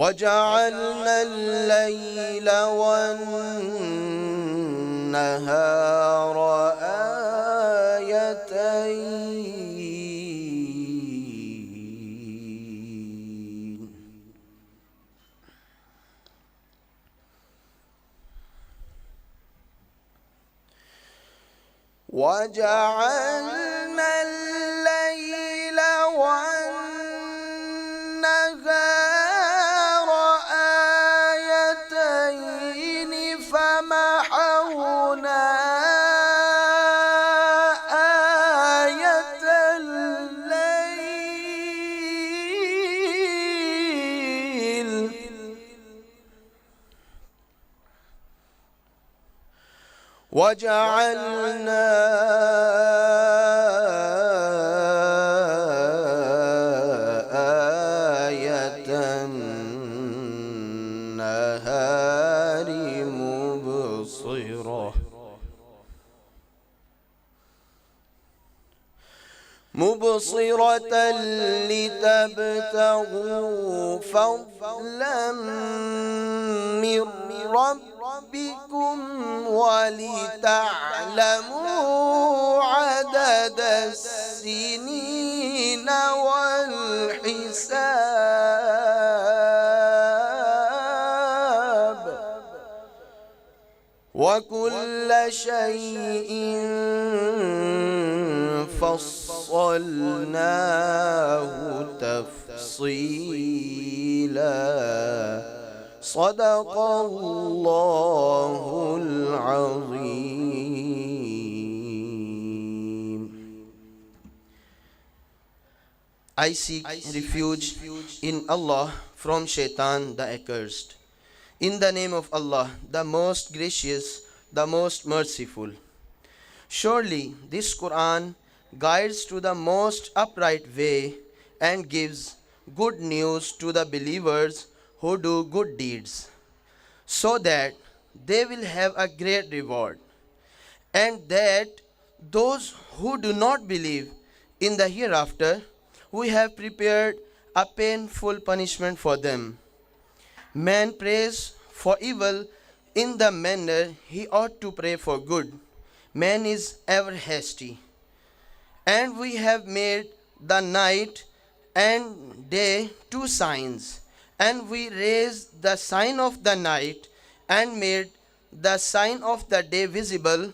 وجعلنا الليل والنهار آيتين وجعلنا الليل والنهار آيتين فمحونا آية الليل وجعلنا آية النهار مبصرة لتبتغوا فضلا من ربكم ولتعلموا عدد السنين والحساب وكل شيء فصلناه تفصيلا صدق الله العظيم. I seek refuge in Allah from Shaitan the accursed. In the name of Allah, the most gracious, the most merciful. Surely this Quran guides to the most upright way and gives good news to the believers who do good deeds, so that they will have a great reward, and that those who do not believe in the hereafter, we have prepared a painful punishment for them. Man prays for evil in the manner he ought to pray for good. Man is ever hasty. And we have made the night and day two signs, and we raised the sign of the night and made the sign of the day visible,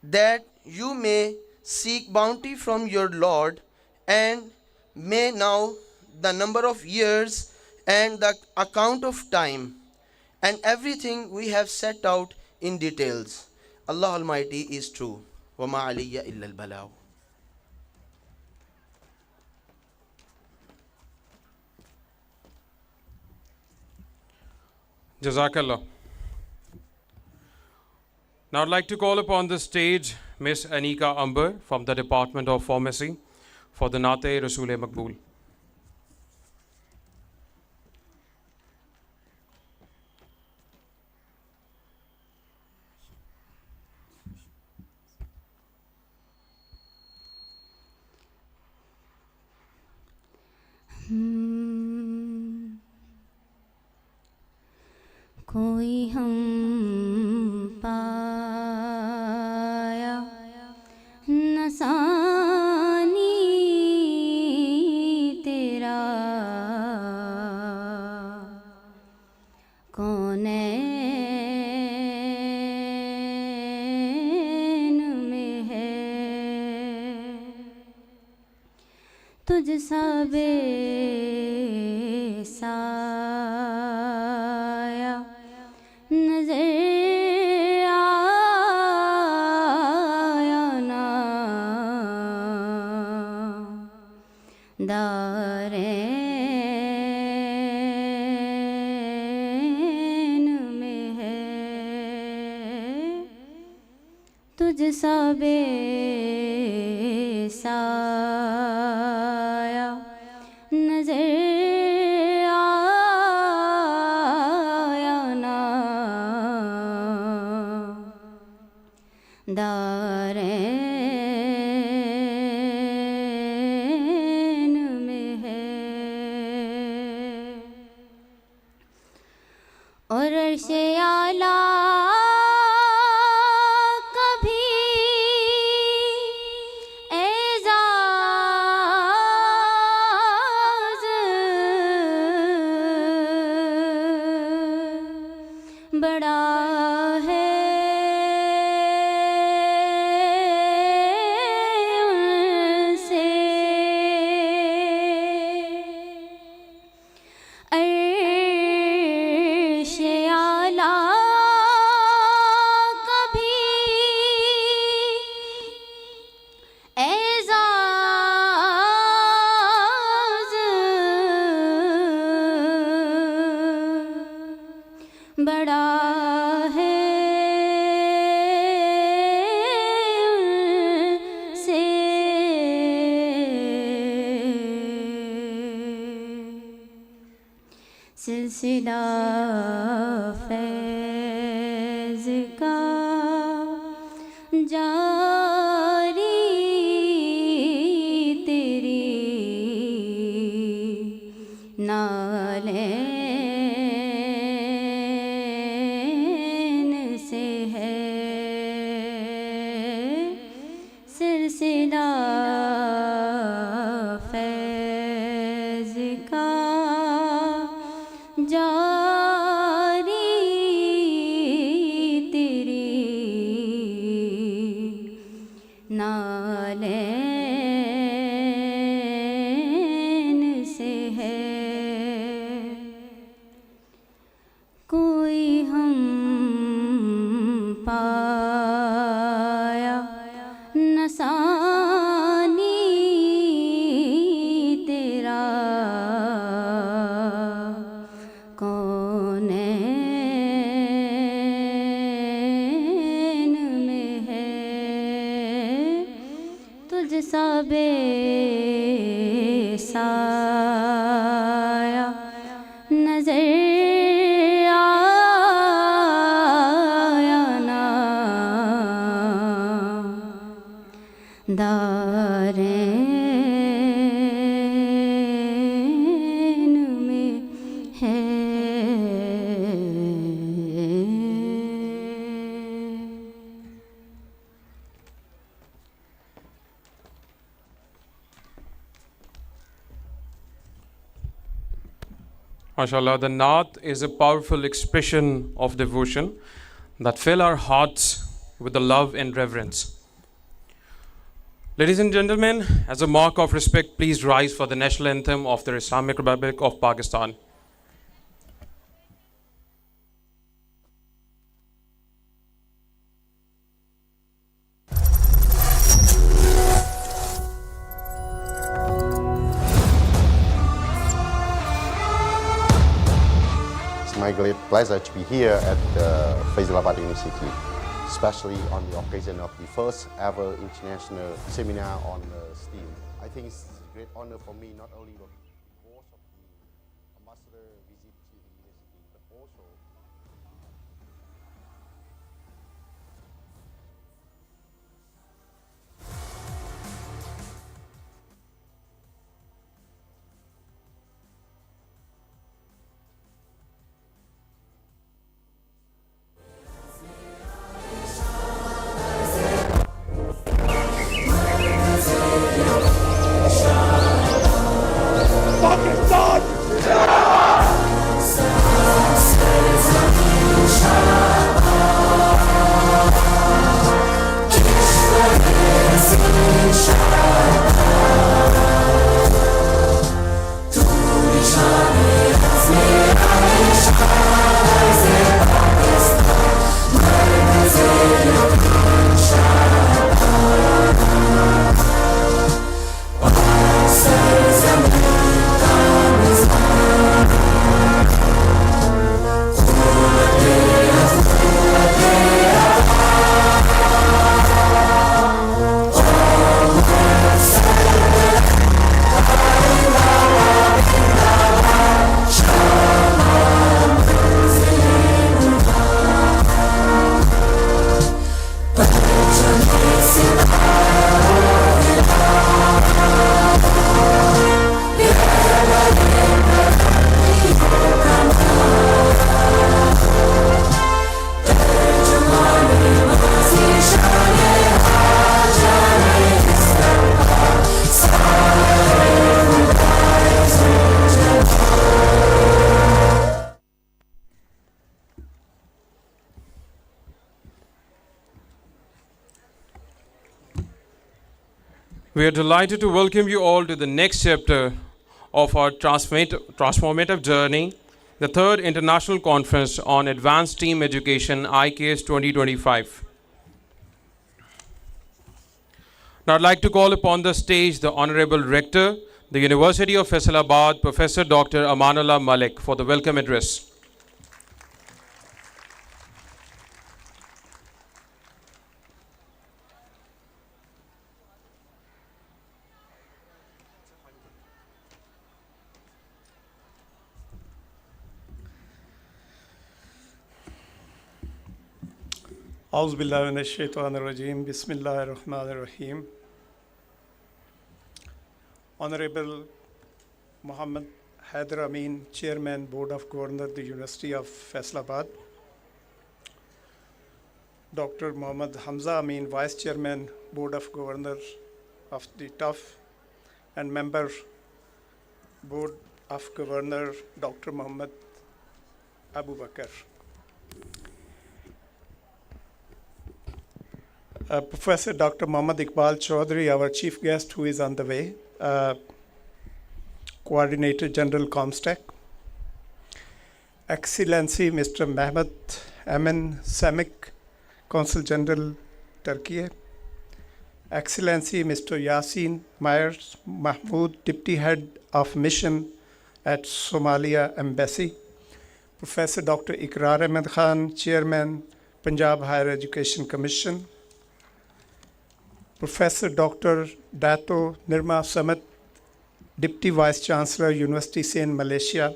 that you may seek bounty from your Lord, and may know the number of years and the account of time, and everything we have set out in details. Allah Almighty is true. وَمَا عَلِيَّ إِلَّا الْبَلَاغُ. Jazakallah. Now I'd like to call upon the stage Miss Anika Amber from the Department of Pharmacy for the Naate Rasool Maqbool. कोई हम पाया नसानी तेरा कौनैन में है तुझ सा बेसाया नजर आया ना दारैन में है तुझ सा बेसाया नजर दारैन में है सिलसिला फैज़ का जारी तेरी नालैन से है सिलसिला फैज़ का जारी तेरी नालैन से है। कोई हम पाया नसानी तेरा कौनैन में है तुझ सा बेसाया नजर आया ना दारैन में है। MashaAllah, the Naat is a powerful expression of devotion that fill our hearts with the love and reverence. Ladies and gentlemen, as a mark of respect, please rise for the national anthem of the Islamic Republic of Pakistan. It's my great pleasure to be here at Faisalabad University, especially on the occasion of the first ever international seminar on STEAM. I think it's a great honor for me not only because of the ambassador visit to the university, but also We are delighted to welcome you all to the next chapter of our transformative journey, the third International Conference on Advanced Team Education, IKS 2025. Now I'd like to call upon the stage the Honorable Rector, the University of Faisalabad, Professor Dr. Amanullah Malik, for the welcome address. Auzu billahi mineşşeytanirracim. Bismillahirrahmanirrahim. Honorable Muhammad Haider Amin, Chairman, Board of Governors, the University of Faisalabad. Dr. Muhammad Hamza Amin, Vice Chairman, Board of Governors of the TUF, and Member, Board of Governors, Dr. Muhammad Abu Bakr. Professor Dr. Muhammad Iqbal Chaudhry, our chief guest who is on the way, Coordinator General Comstack. Excellency Mr. Mehmet Emin Semik, Consul General Turkey. Excellency Mr. Yasin Myers Mahmoud, Deputy Head of Mission at Somalia Embassy. Professor Dr. Ikrar Ahmed Khan, Chairman, Punjab Higher Education Commission. Professor Dr. Dato Nirma Samet, Deputy Vice Chancellor, University Saint Malaysia.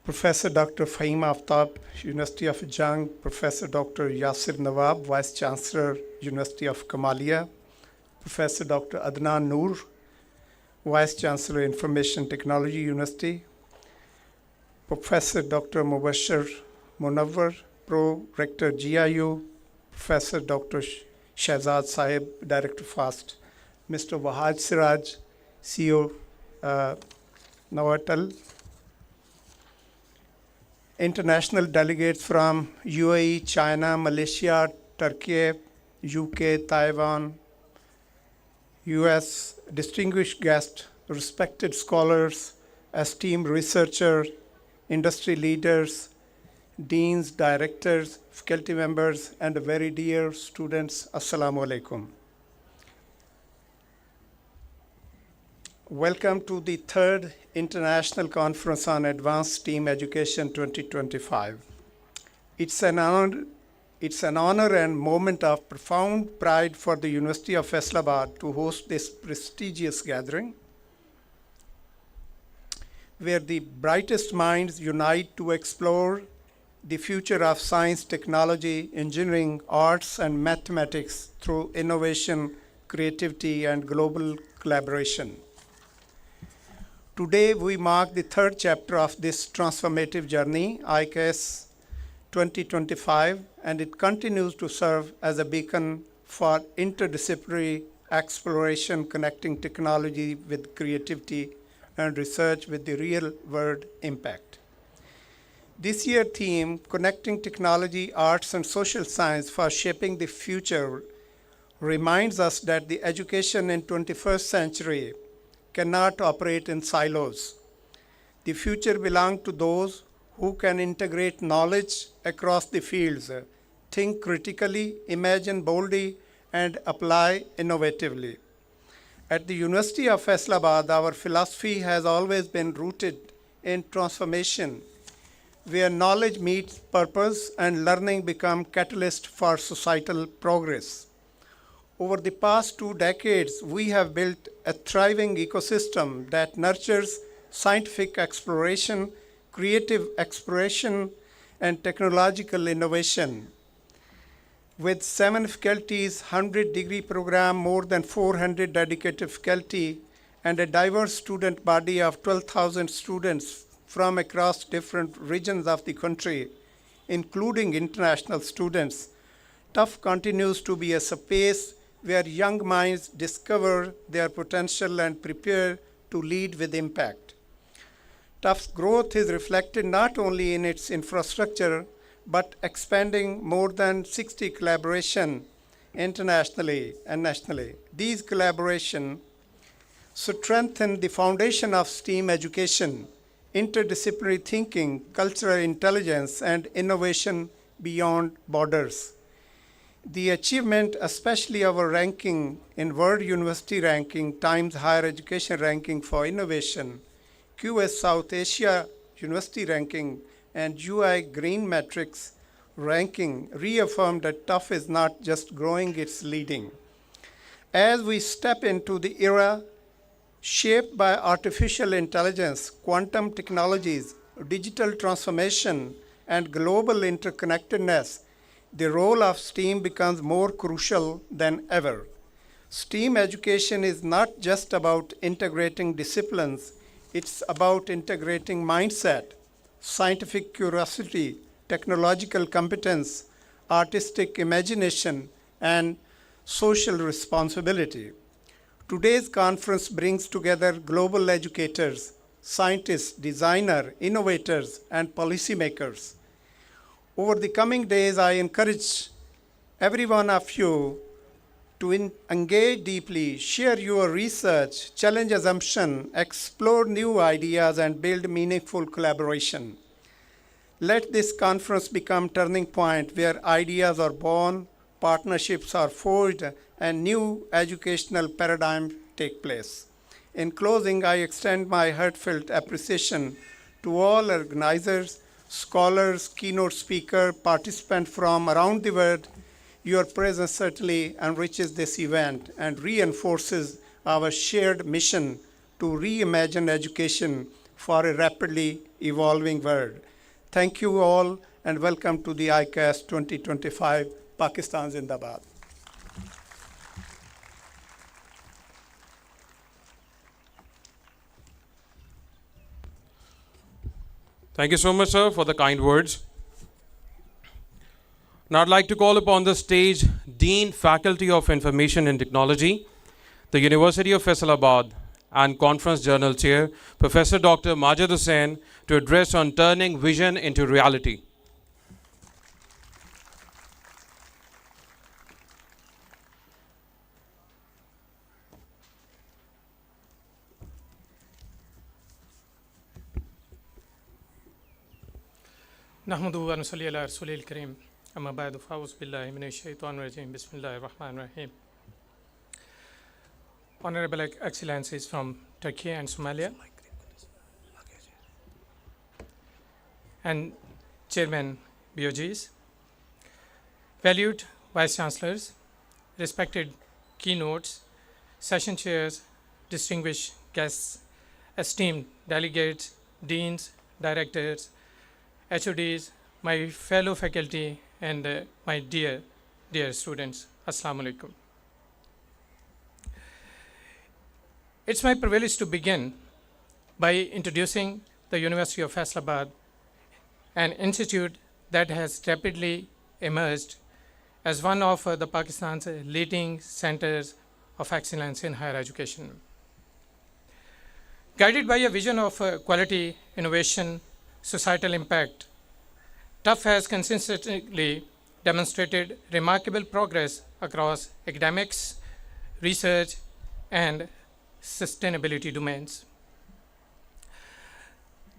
Professor Dr. Fahim Aftab, University of Jang. Professor Dr. Yasir Nawab, Vice Chancellor, University of Kamalia. Professor Dr. Adnan Noor, Vice Chancellor, Information Technology University. Professor Dr. Mubashir Munawwar, Pro-Rector GIU. Professor Dr. Shahzad Sahib, Director FAST, Mr. Wahaj Siraj, CEO, Nawatal. International delegates from UAE, China, Malaysia, Turkey, UK, Taiwan, US, distinguished guests, respected scholars, esteemed researchers, industry leaders, deans, directors, faculty members, and very dear students, Assalamu alaikum. Welcome to the third International Conference on Advanced STEAM Education 2025. It's an honor and moment of profound pride for the University of Faisalabad to host this prestigious gathering, where the brightest minds unite to explore the future of science, technology, engineering, arts, and mathematics through innovation, creativity, and global collaboration. Today, we mark the third chapter of this transformative journey, ICAS 2025, and it continues to serve as a beacon for interdisciplinary exploration, connecting technology with creativity and research with the real-world impact. This year's theme, Connecting Technology, Arts, and Social Science for Shaping the Future, reminds us that the education in 21st century cannot operate in silos. The future belongs to those who can integrate knowledge across the fields, think critically, imagine boldly, and apply innovatively. At the University of Faisalabad, our philosophy has always been rooted in transformation, where knowledge meets purpose and learning become catalyst for societal progress. Over the past 2 decades, we have built a thriving ecosystem that nurtures scientific exploration, creative expression, and technological innovation. With 7 faculties, 100-degree program, more than 400 dedicated faculty, and a diverse student body of 12,000 students from across different regions of the country, including international students, TUF continues to be a space where young minds discover their potential and prepare to lead with impact. TUF's growth is reflected not only in its infrastructure, but expanding more than 60 collaborations internationally and nationally. These collaborations strengthen the foundation of STEAM education, interdisciplinary thinking, cultural intelligence, and innovation beyond borders. The achievement, especially our ranking in World University Ranking, Times Higher Education Ranking for Innovation, QS South Asia University Ranking, and UI Green Matrix Ranking, reaffirmed that TUF is not just growing, it's leading. As we step into the era shaped by artificial intelligence, quantum technologies, digital transformation, and global interconnectedness, the role of STEAM becomes more crucial than ever. STEAM education is not just about integrating disciplines, it's about integrating mindset, scientific curiosity, technological competence, artistic imagination, and social responsibility. Today's conference brings together global educators, scientists, designers, innovators, and policymakers. Over the coming days, I encourage every one of you to engage deeply, share your research, challenge assumption, explore new ideas, and build meaningful collaboration. Let this conference become a turning point where ideas are born, partnerships are forged, and new educational paradigms take place. In closing, I extend my heartfelt appreciation to all organizers, scholars, keynote speakers, participants from around the world. Your presence certainly enriches this event and reinforces our shared mission to reimagine education for a rapidly evolving world. Thank you all and welcome to the ICAS 2025 Pakistan Zindabad. Thank you so much, sir, for the kind words. Now I'd like to call upon the stage Dean, Faculty of Information and Technology, the University of Faisalabad, and Conference Journal Chair, Professor Dr. Majid Hussain, to address on turning vision into reality. نحمده ونصلي على رسوله الكريم أما بعد فأعوذ بالله من الشيطان الرجيم بسم الله الرحمن الرحيم. Honorable Excellencies from Turkey and Somalia, and Chairman BOGs, valued Vice Chancellors, respected keynotes, session chairs, distinguished guests, esteemed delegates, deans, directors, HODs, my fellow faculty, and my dear students, Assalamu alaikum. It's my privilege to begin by introducing the University of Faisalabad, an institute that has rapidly emerged as one of the Pakistan's leading centers of excellence in higher education. Guided by a vision of quality, innovation, societal impact, TUF has consistently demonstrated remarkable progress across academics, research, and sustainability domains.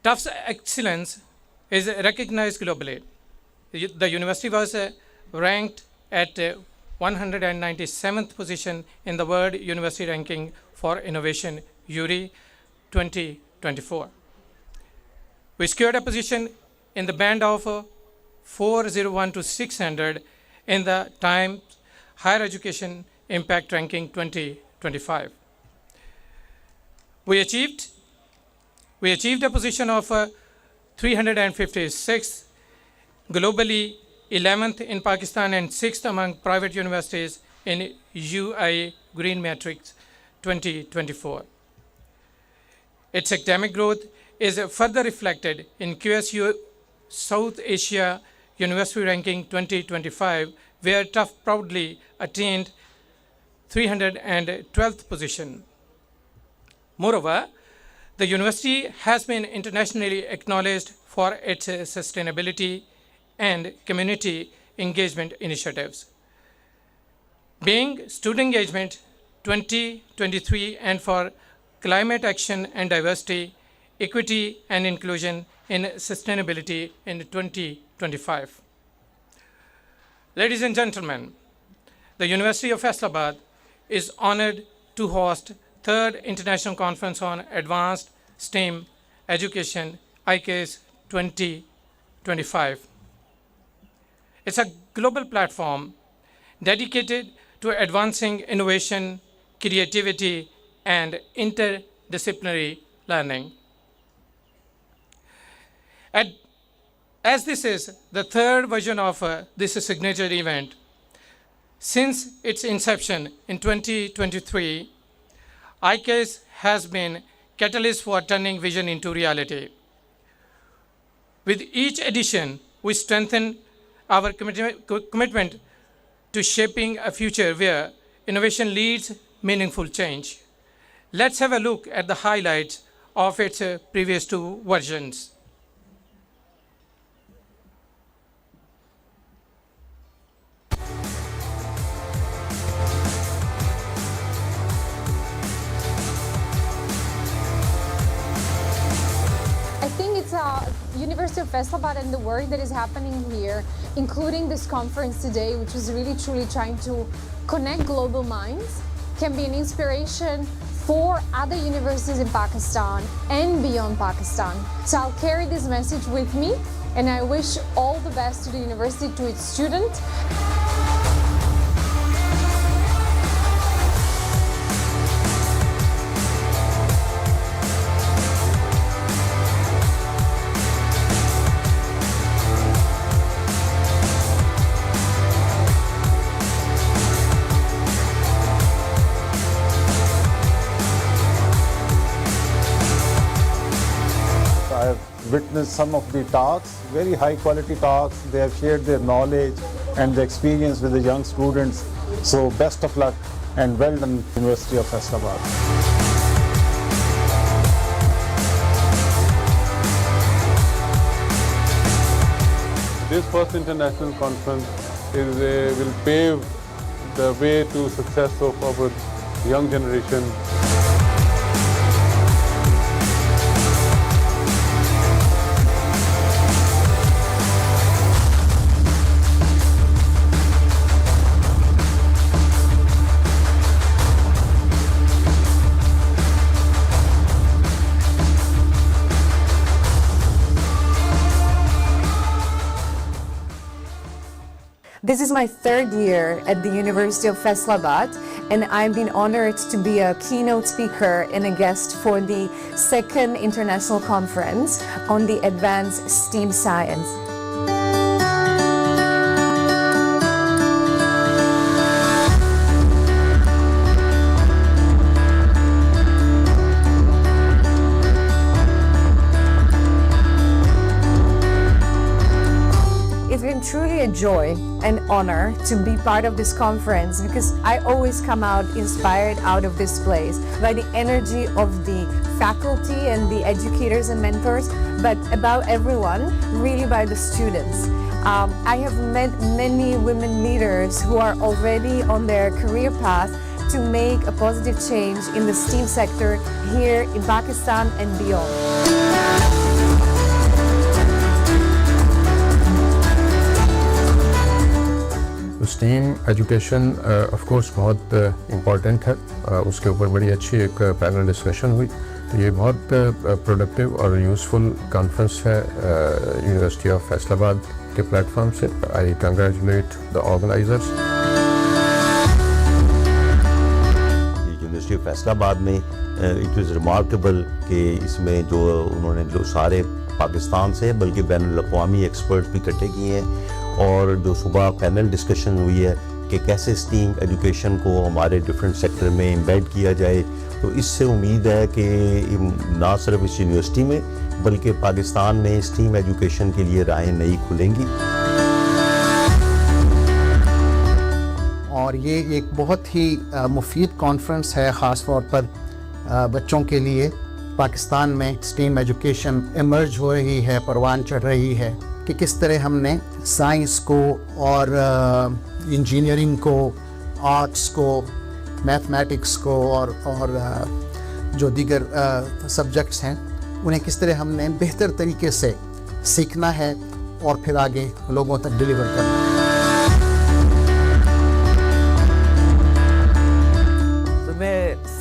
TUF's excellence is recognized globally. The university was ranked at 197th position in the World University Ranking for Innovation, URI 2024. We secured a position in the band of 401 to 600 in the Times Higher Education Impact Ranking 2025. We achieved a position of 356 globally, 11th in Pakistan and 6th among private universities in UI Green Matrix 2024. Its academic growth is further reflected in QSU South Asia University Ranking 2025, where TUF proudly attained 312th position. Moreover, the university has been internationally acknowledged for its sustainability and community engagement initiatives. Being Student Engagement 2023 and for Climate Action and Diversity, Equity and Inclusion in Sustainability in 2025. Ladies and gentlemen, the University of Faisalabad is honored to host Third International Conference on Advanced STEM Education, ICAS 2025. It's a global platform dedicated to advancing innovation, creativity, and interdisciplinary learning. As this is the third version of this signature event, since its inception in 2023, ICAS has been catalyst for turning vision into reality. With each edition, we strengthen our commitment to shaping a future where innovation leads meaningful change. Let's have a look at the highlights of its previous two versions. I think it's University of Faisalabad and the work that is happening here, including this conference today, which is really truly trying to connect global minds, can be an inspiration for other universities in Pakistan and beyond Pakistan. So I'll carry this message with me, and I wish all the best to the university, to its students. I have witnessed some of the talks, very high quality talks. They have shared their knowledge and the experience with the young students. So best of luck and well done, University of Faisalabad. This first international conference will pave the way to success of our young generation. This is my third year at the University of Faisalabad, and I've been honored to be a keynote speaker and a guest for the second international conference on the advanced STEAM science. It's been truly a joy and honor to be part of this conference, because I always come out inspired out of this place by the energy of the faculty and the educators and mentors, but above everyone, really by the students. I have met many women leaders who are already on their career path to make a positive change in the STEAM sector here in Pakistan and beyond. Steam education of course बहुत important है, उसके ऊपर बड़ी अच्छी एक panel discussion हुई, तो ये बहुत प्रोडक्टिव और यूज़फुल कॉन्फ्रेंस है यूनिवर्सिटी ऑफ फैसलाबाद के प्लेटफॉर्म से. I congratulate the organisers. University of Faisalabad में इट वाज रिमार्केबल कि इसमें जो उन्होंने जो सारे पाकिस्तान से बल्कि बैनुल-अक़वामी एक्सपर्ट्स भी इकट्ठे किए हैं, और जो सुबह पैनल डिस्कशन हुई है कि कैसे स्टीम एजुकेशन को हमारे डिफरेंट सेक्टर में एम्बेड किया जाए, तो इससे उम्मीद है कि ना सिर्फ इस यूनिवर्सिटी में बल्कि पाकिस्तान में स्टीम एजुकेशन के लिए राहें नई खुलेंगी. और ये एक बहुत ही मुफीद कॉन्फ्रेंस है, ख़ास तौर पर बच्चों के लिए. पाकिस्तान में स्टीम एजुकेशन इमर्ज हो रही है, परवान चढ़ रही है कि किस तरह हमने साइंस को और इंजीनियरिंग को, आर्ट्स को, मैथमेटिक्स को और जो दीगर सब्जेक्ट्स हैं उन्हें किस तरह हमने बेहतर तरीके से सीखना है और फिर आगे लोगों तक डिलीवर करना है.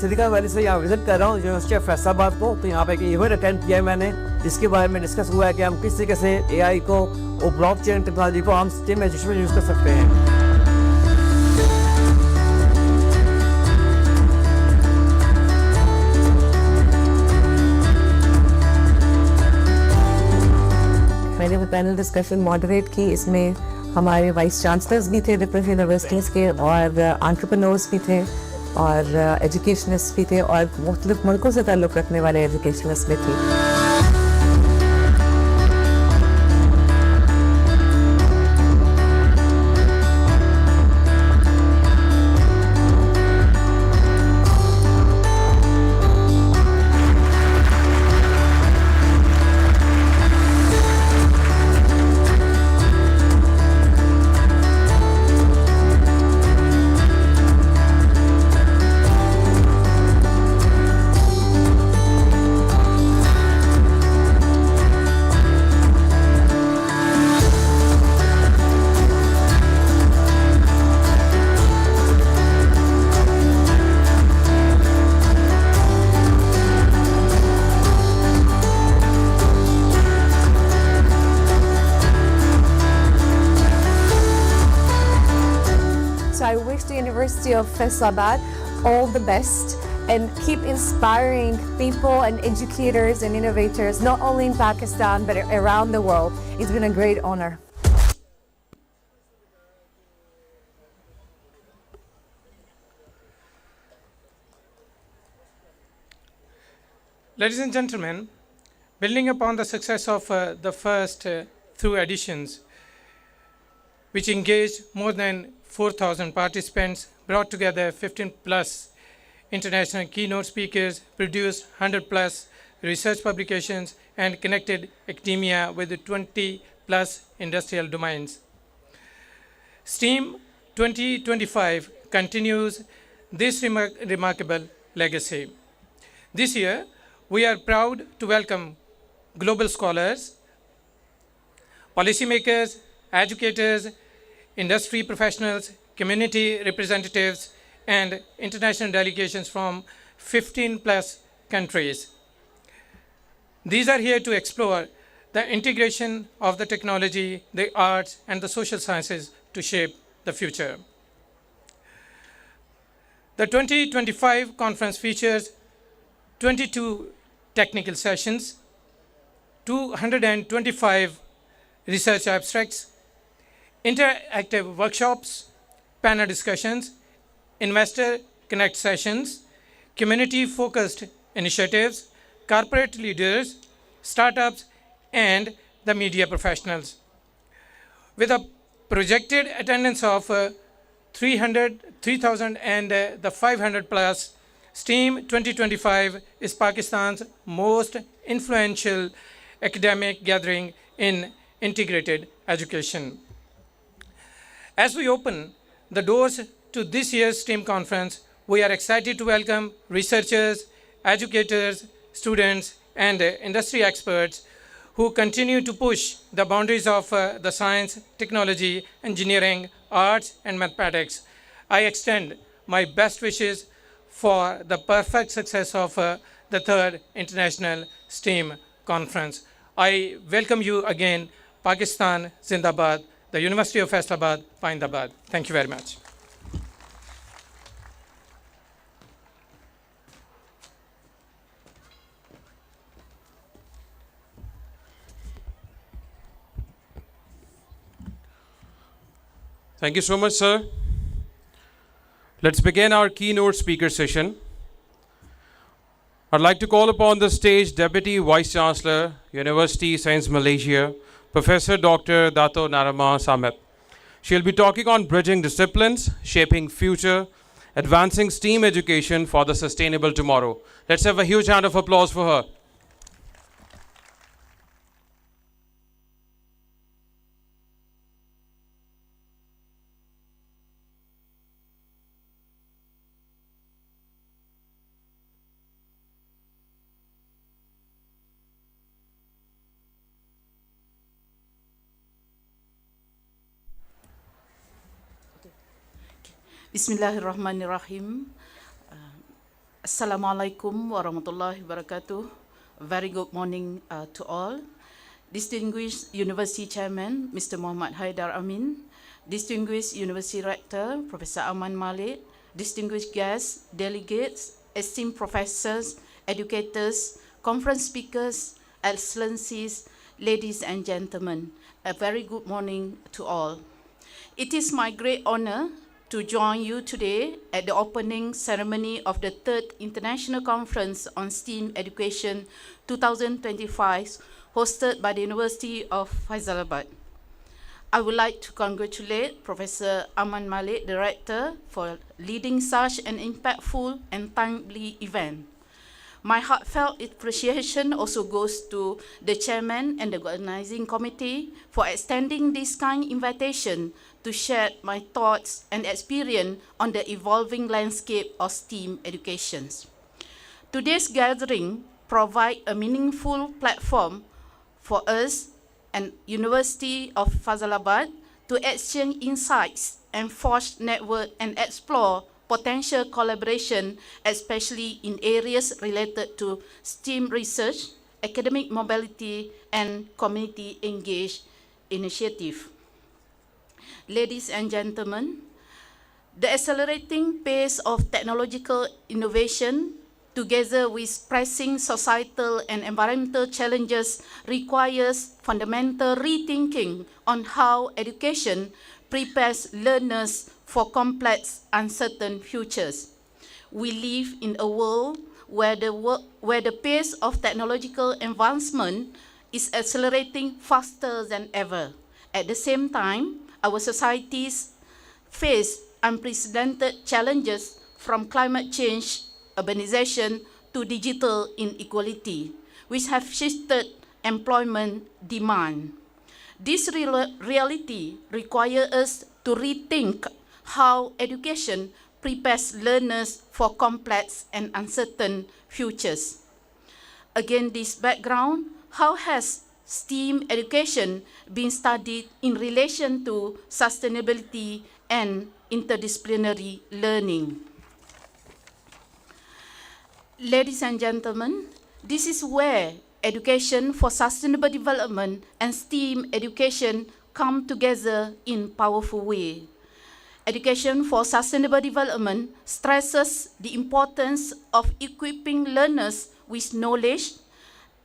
सिलिकॉन वैली से यहाँ विज़िट कर रहा हूँ यूनिवर्सिटी ऑफ फैसलाबाद को. तो यहाँ पे एक इवेंट अटेंड किया है मैंने, जिसके बारे में डिस्कस हुआ है कि हम किस तरीके से एआई को और ब्लॉकचेन टेक्नोलॉजी को हम स्टीम एजुकेशन में यूज़ कर सकते हैं. मैंने पैनल डिस्कशन मॉडरेट की. इसमें हमारे वाइस चांसलर्स भी थे डिफरेंट यूनिवर्सिटीज़ के, और एंटरप्रेन्योर्स भी थे, और एजुकेशनिस्ट भी थे, और मुख्तलिफ मुल्कों से ताल्लुक़ रखने वाले एजुकेशनिस्ट भी थे. I wish the University of Faisalabad all the best and keep inspiring people and educators and innovators, not only in Pakistan but around the world. It's been a great honor. Ladies and gentlemen, building upon the success of the first through editions, which engaged more than 4,000 participants, brought together 15 plus international keynote speakers, produced 100 plus research publications, and connected academia with 20 plus industrial domains. STEAM 2025 continues this remarkable legacy. This year, we are proud to welcome global scholars, policymakers, educators, industry professionals, community representatives, and international delegations from 15 plus countries. These are here to explore the integration of the technology, the arts, and the social sciences to shape the future. The 2025 conference features 22 technical sessions, 225 research abstracts, interactive workshops, panel discussions, investor connect sessions, community-focused initiatives, corporate leaders, startups, and the media professionals. With a projected attendance of 3,000 and the 500 plus, STEAM 2025 is Pakistan's most influential academic gathering in integrated education. As we open the doors to this year's STEAM conference, we are excited to welcome researchers, educators, students, and industry experts who continue to push the boundaries of the science, technology, engineering, arts, and mathematics. I extend my best wishes for the perfect success of the third International STEAM Conference. I welcome you again, Pakistan Zindabad, the University of Faisalabad, Faisalabad. Thank you very much. Thank you so much, sir. Let's begin our keynote speaker session. I'd like to call upon the stage Deputy Vice Chancellor, University Science Malaysia, Professor Dr. Dato Narama Samet. She'll be talking on bridging disciplines, shaping future, advancing STEAM education for the sustainable tomorrow. Let's have a huge round of applause for her. Bismillahirrahmanirrahim. Assalamualaikum warahmatullahi wabarakatuh. Very good morning to all. Distinguished University Chairman, Mr. Muhammad Haidar Amin, Distinguished University Rector, Professor Aman Malik, distinguished guests, delegates, esteemed professors, educators, conference speakers, excellencies, ladies and gentlemen. A very good morning to all. It is my great honor to join you today at the opening ceremony of the 3rd International Conference on STEAM Education 2025, hosted by the University of Faisalabad. I would like to congratulate Professor Aman Malik, Director, for leading such an impactful and timely event. My heartfelt appreciation also goes to the Chairman and the Organizing Committee for extending this kind invitation to share my thoughts and experience on the evolving landscape of STEAM education. Today's gathering provides a meaningful platform for us and University of Faisalabad to exchange insights and forge network and explore potential collaboration, especially in areas related to STEAM research, academic mobility, and community engaged initiative. Ladies and gentlemen, the accelerating pace of technological innovation, together with pressing societal and environmental challenges, requires fundamental rethinking on how education prepares learners for complex, uncertain futures. We live in a world where the pace of technological advancement is accelerating faster than ever. At the same time, our societies face unprecedented challenges from climate change, urbanization, to digital inequality, which have shifted employment demand. This reality requires us to rethink how education prepares learners for complex and uncertain futures. Against this background, how has STEAM education been studied in relation to sustainability and interdisciplinary learning? Ladies and gentlemen, this is where education for sustainable development and STEAM education come together in powerful way. Education for sustainable development stresses the importance of equipping learners with knowledge,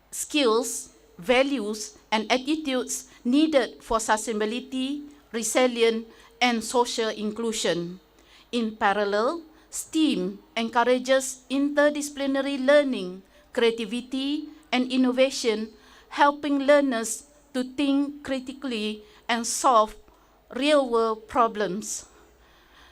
skills, values, and attitudes needed for sustainability, resilience, and social inclusion. In parallel, STEAM encourages interdisciplinary learning, creativity, and innovation, helping learners to think critically and solve real-world problems.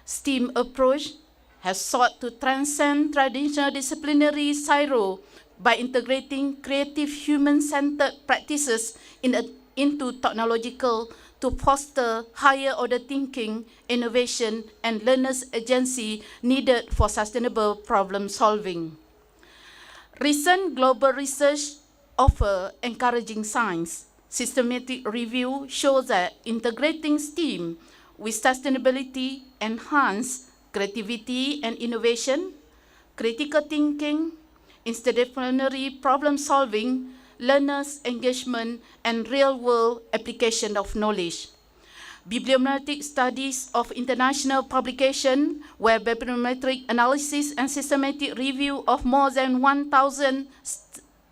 STEAM approach has sought to transcend traditional disciplinary silo by integrating creative human-centered practices into technological to foster higher order thinking, innovation, and learners' agency needed for sustainable problem solving. Recent global research offers encouraging signs. Systematic review shows that integrating STEAM with sustainability enhance creativity and innovation, critical thinking, interdisciplinary problem solving, learners' engagement, and real-world application of knowledge. Bibliometric studies of international publication, where bibliometric analysis and systematic review of more than 1,000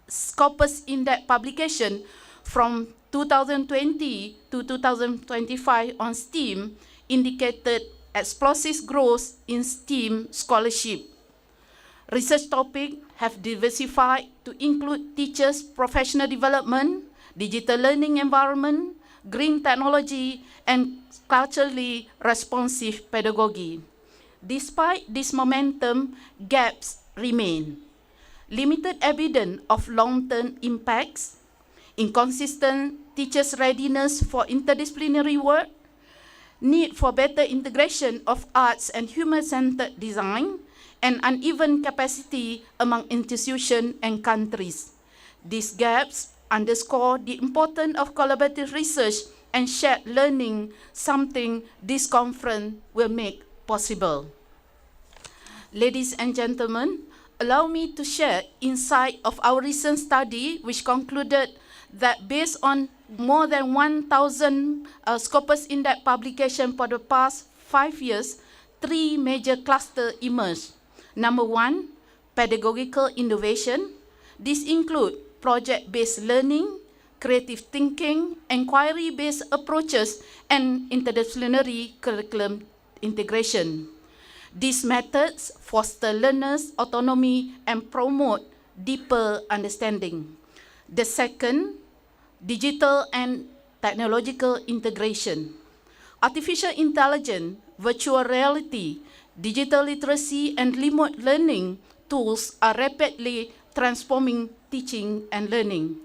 Scopus Index publication from 2020 to 2025 on STEAM indicated explosive growth in STEAM scholarship. Research topics have diversified to include teachers' professional development, digital learning environment, green technology, and culturally responsive pedagogy. Despite this momentum, gaps remain. Limited evidence of long-term impacts, inconsistent teachers' readiness for interdisciplinary work, need for better integration of arts and human-centered design, and uneven capacity among institutions and countries. These gaps underscore the importance of collaborative research and shared learning, something this conference will make possible. Ladies and gentlemen, allow me to share insight of our recent study, which concluded that based on more than 1,000 Scopus Index publications for the past 5 years, 3 major clusters emerged. Number 1, pedagogical innovation. This includes project-based learning, creative thinking, inquiry-based approaches, and interdisciplinary curriculum integration. These methods foster learners' autonomy and promote deeper understanding. The second, digital and technological integration. Artificial intelligence, virtual reality, digital literacy, and remote learning tools are rapidly transforming teaching and learning.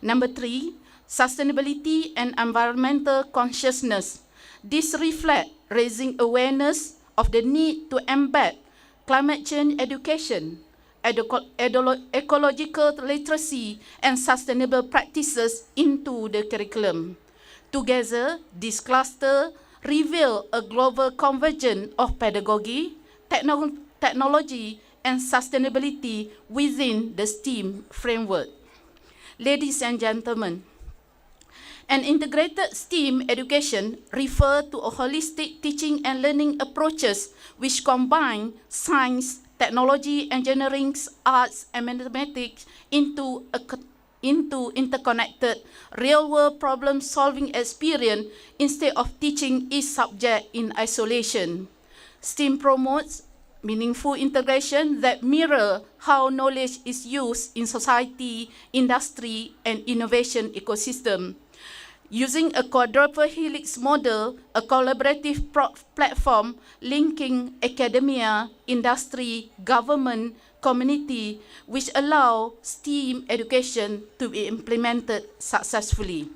Number three, sustainability and environmental consciousness. This reflects raising awareness of the need to embed climate change education, ecological literacy, and sustainable practices into the curriculum. Together, this cluster reveal a global convergence of pedagogy, technology, and sustainability within the STEAM framework. Ladies and gentlemen, an integrated STEAM education refers to a holistic teaching and learning approaches which combine science, technology, engineering, arts, and mathematics into interconnected real-world problem-solving experience instead of teaching each subject in isolation. STEAM promotes meaningful integration that mirror how knowledge is used in society, industry, and innovation ecosystem. Using a quadruple helix model, a collaborative platform linking academia, industry, government, community, which allow STEAM education to be implemented successfully.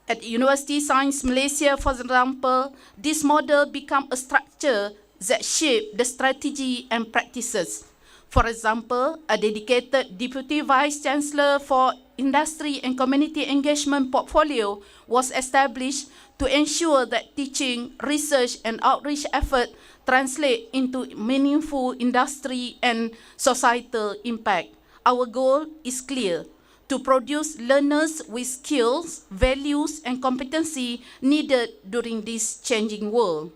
At University Science Malaysia, for example, this model became a structure that shaped the strategy and practices. For example, a dedicated Deputy Vice Chancellor for Industry and Community Engagement portfolio was established to ensure that teaching, research, and outreach efforts translate into meaningful industry and societal impact. Our goal is clear: to produce learners with skills, values, and competency needed during this changing world,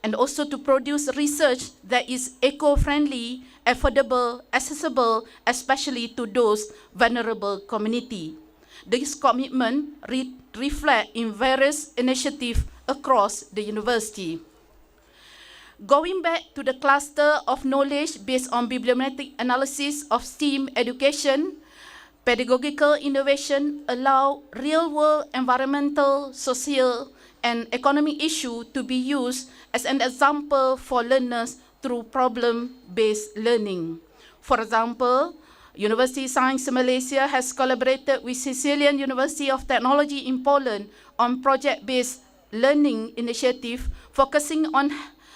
and also to produce research that is eco-friendly, affordable, accessible, especially to those vulnerable community. This commitment reflects in various initiatives across the university. Going back to the cluster of knowledge based on bibliometric analysis of STEAM education, pedagogical innovation allow real-world environmental, social, and economic issues to be used as an example for learners through problem-based learning. For example, University Science Malaysia has collaborated with Sicilian University of Technology in Poland on project-based learning initiative focusing on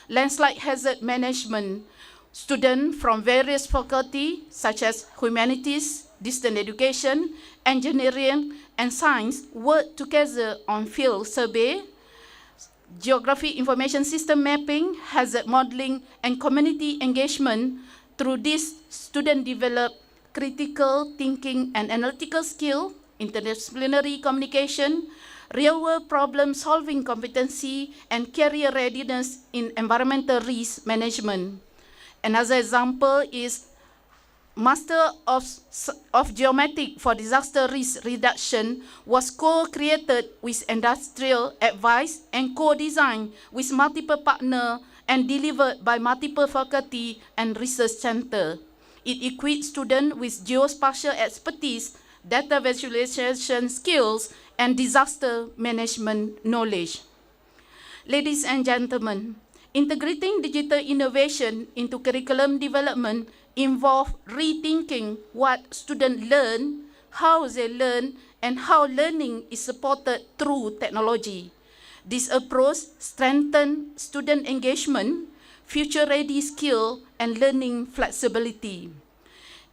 landslide hazard management. Students from various faculties such as humanities, distance education, engineering, and science work together on field survey, geography information system mapping, hazard modeling, and community engagement. Through this, students develop critical thinking and analytical skill, interdisciplinary communication, real-world problem-solving competency, and career readiness in environmental risk management. Another example is Master of Geomatics for Disaster Risk Reduction was co-created with industrial advice and co-designed with multiple partners and delivered by multiple faculty and research centers. It equips students with geospatial expertise, data visualization skills, and disaster management knowledge. Ladies and gentlemen, integrating digital innovation into curriculum development involve rethinking what students learn, how they learn, and how learning is supported through technology. This approach strengthens student engagement, future-ready skill, and learning flexibility.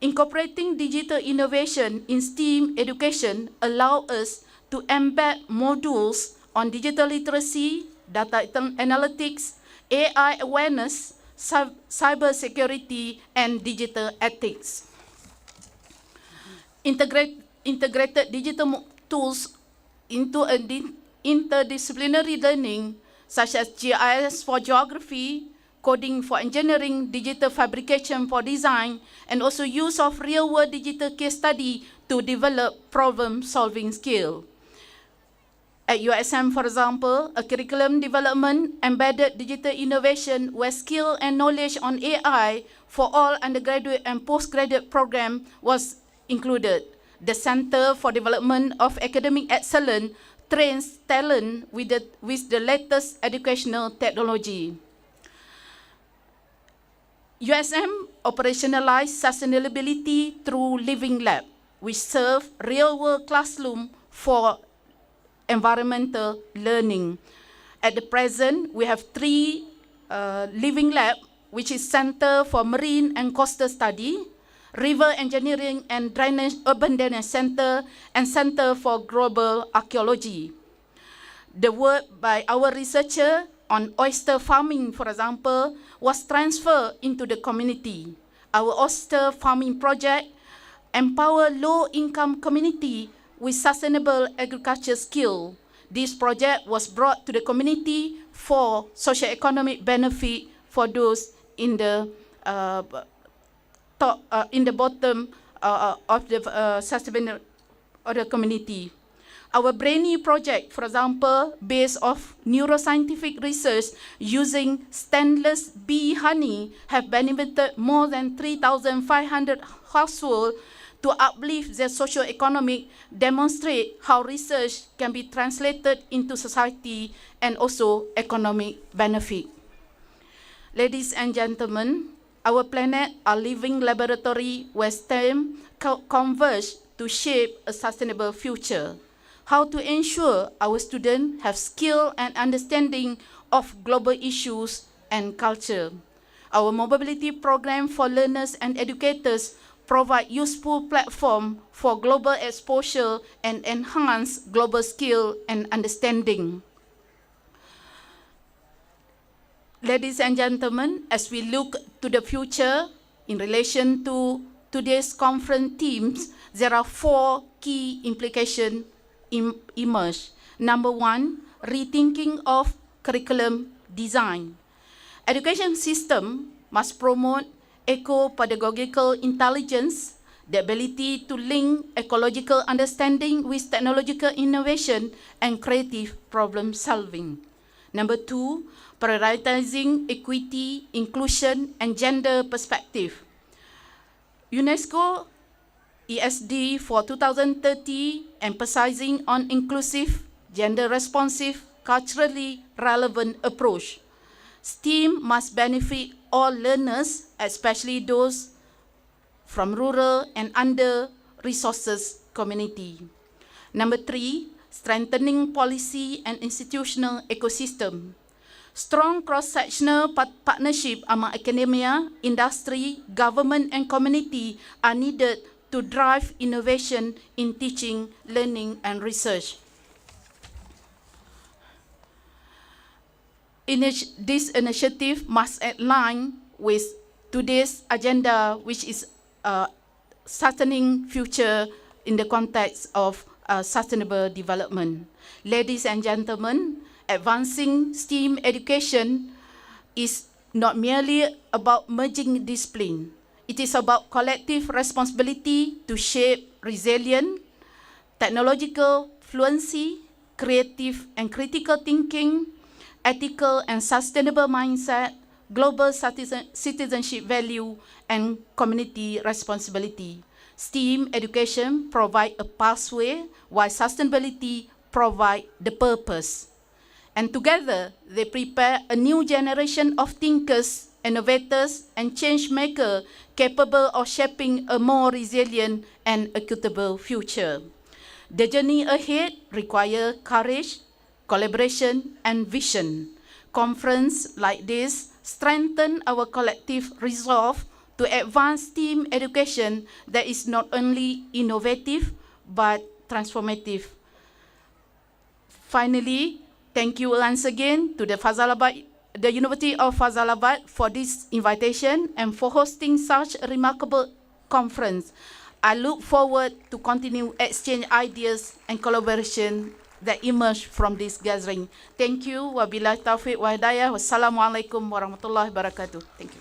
Incorporating digital innovation in STEAM education allows us to embed modules on digital literacy, data analytics, AI awareness, cyber security, and digital ethics. Integrated digital tools into interdisciplinary learning, such as GIS for geography, coding for engineering, digital fabrication for design, and also use of real-world digital case study to develop problem-solving skill. At USM, for example, a curriculum development embedded digital innovation where skill and knowledge on AI for all undergraduate and postgraduate program was included. The Center for Development of Academic Excellence trains talent with the latest educational technology. USM operationalized sustainability through Living Lab, which serve real-world classroom for environmental learning. At the present, we have 3 Living Lab, which is Center for Marine and Coastal Study, River Engineering and Drainage Urban Drainage Center, and Center for Global Archaeology. The work by our researcher on oyster farming, for example, was transferred into the community. Our oyster farming project empower low-income community with sustainable agriculture skill. This project was brought to the community for socio-economic benefit for those in the bottom of the sustainable of the community. Our Brainy project, for example, based off neuroscientific research using stainless bee honey, have benefited more than 3,500 households to uplift their socio-economic, demonstrate how research can be translated into society and also economic benefit. Ladies and gentlemen, our planet are living laboratory where STEM converge to shape a sustainable future. How to ensure our students have skill and understanding of global issues and culture. Our mobility program for learners and educators provide useful platform for global exposure and enhance global skill and understanding. Ladies and gentlemen, as we look to the future in relation to today's conference themes, there are 4 key implications emerge. Number 1, rethinking of curriculum design. Education system must promote eco-pedagogical intelligence, the ability to link ecological understanding with technological innovation and creative problem solving. Number 2, prioritizing equity, inclusion, and gender perspective. UNESCO ESD for 2030 emphasizing on inclusive, gender-responsive, culturally relevant approach. STEAM must benefit all learners, especially those from rural and under-resources community. Number 3, strengthening policy and institutional ecosystem. Strong cross-sectional partnership among academia, industry, government, and community are needed to drive innovation in teaching, learning, and research. This initiative must align with today's agenda, which is sustaining future in the context of sustainable development. Ladies and gentlemen, advancing STEAM education is not merely about merging discipline. It is about collective responsibility to shape resilient, technological fluency, creative and critical thinking, ethical and sustainable mindset, global citizenship value, and community responsibility. STEAM education provides a pathway, while sustainability provides the purpose. And together, they prepare a new generation of thinkers, innovators, and change makers capable of shaping a more resilient and equitable future. The journey ahead requires courage, collaboration, and vision. Conferences like this strengthen our collective resolve to advance STEAM education that is not only innovative but transformative. Finally, thank you once again to the University of Faisalabad for this invitation and for hosting such a remarkable conference. I look forward to continue exchange ideas and collaboration that emerge from this gathering. Thank you. Wabillahi taufiq wa hidayah. Wassalamualaikum warahmatullahi wabarakatuh. Thank you.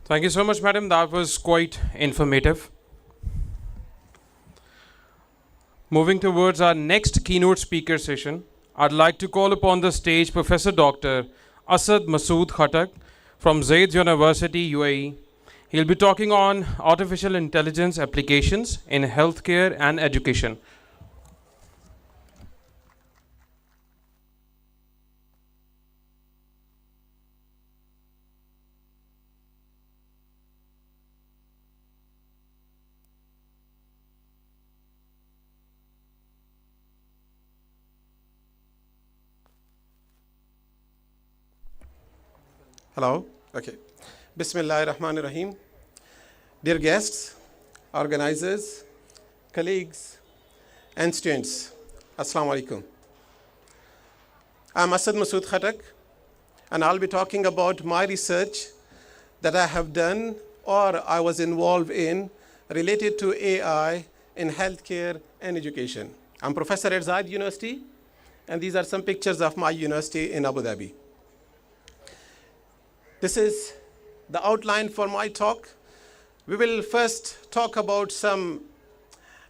Thank you so much, madam. That was quite informative. Moving towards our next keynote speaker session, I'd like to call upon the stage Professor Dr. Asad Masood Khattak from Zaid University, UAE. He'll be talking on artificial intelligence applications in healthcare and education. Hello. Okay. Bismillahir Rahmanir Rahim. Dear guests, organizers, colleagues, and students, Assalamu alaikum. I'm Asad Masood Khattak, and I'll be talking about my research that I have done or I was involved in related to AI in healthcare and education. I'm professor at Zaid University, and these are some pictures of my university in Abu Dhabi. This is the outline for my talk. We will first talk about some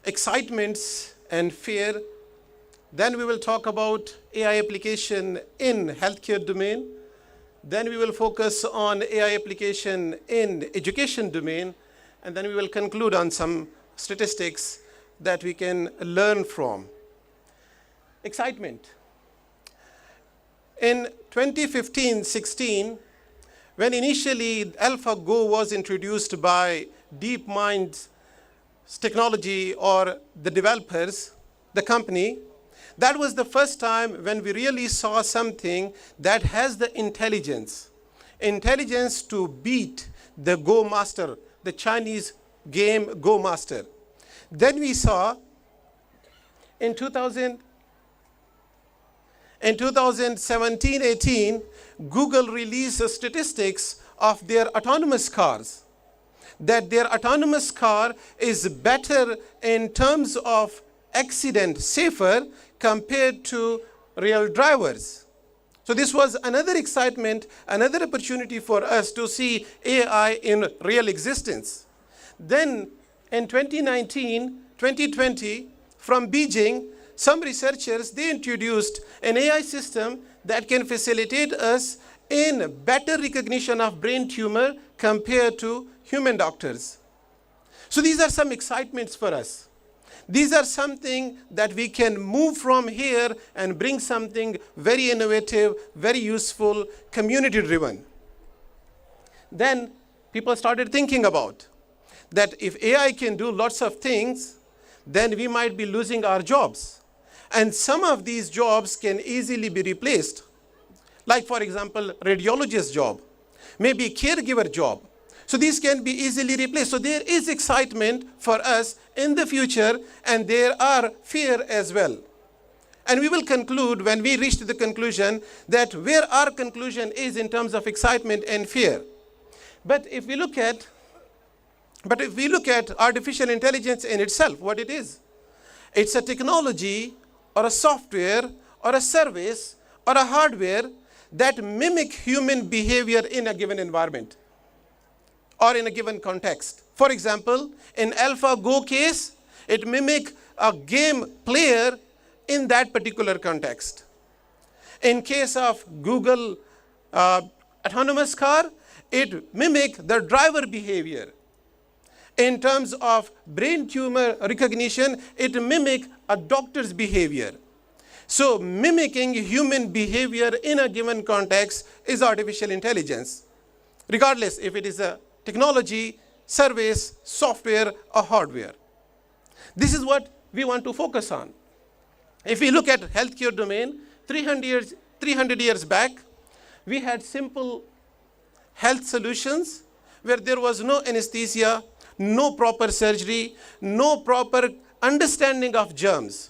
excitements and fear. Then we will talk about AI application in healthcare domain. Then we will focus on AI application in education domain. And then we will conclude on some statistics that we can learn from. Excitement. In 2015-16, when initially AlphaGo was introduced by DeepMind's technology or the developers, the company, that was the first time when we really saw something that has the intelligence to beat the Go master, the Chinese game Go master. Then we saw in 2017-18, Google released statistics of their autonomous cars, that their autonomous car is better in terms of accident, safer compared to real drivers. So this was another excitement, another opportunity for us to see AI in real existence. Then in 2019-2020, from Beijing, some researchers, they introduced an AI system that can facilitate us in better recognition of brain tumor compared to human doctors. So these are some excitements for us. These are something that we can move from here and bring something very innovative, very useful, community-driven. Then people started thinking about that if AI can do lots of things, then we might be losing our jobs. And some of these jobs can easily be replaced. Like, for example, radiologist job, maybe caregiver job. So these can be easily replaced. So there is excitement for us in the future, and there are fear as well. And we will conclude when we reach to the conclusion that where our conclusion is in terms of excitement and fear. But if we look at artificial intelligence in itself, what it is, it's a technology or a software or a service or a hardware that mimic human behavior in a given environment or in a given context. For example, in AlphaGo case, it mimic a game player in that particular context. In case of Google autonomous car, it mimic the driver behavior. In terms of brain tumor recognition, it mimic a doctor's behavior. So mimicking human behavior in a given context is artificial intelligence, regardless if it is a technology, service, software, or hardware. This is what we want to focus on. If we look at healthcare domain, 300 years back, we had simple health solutions where there was no anesthesia, no proper surgery, no proper understanding of germs.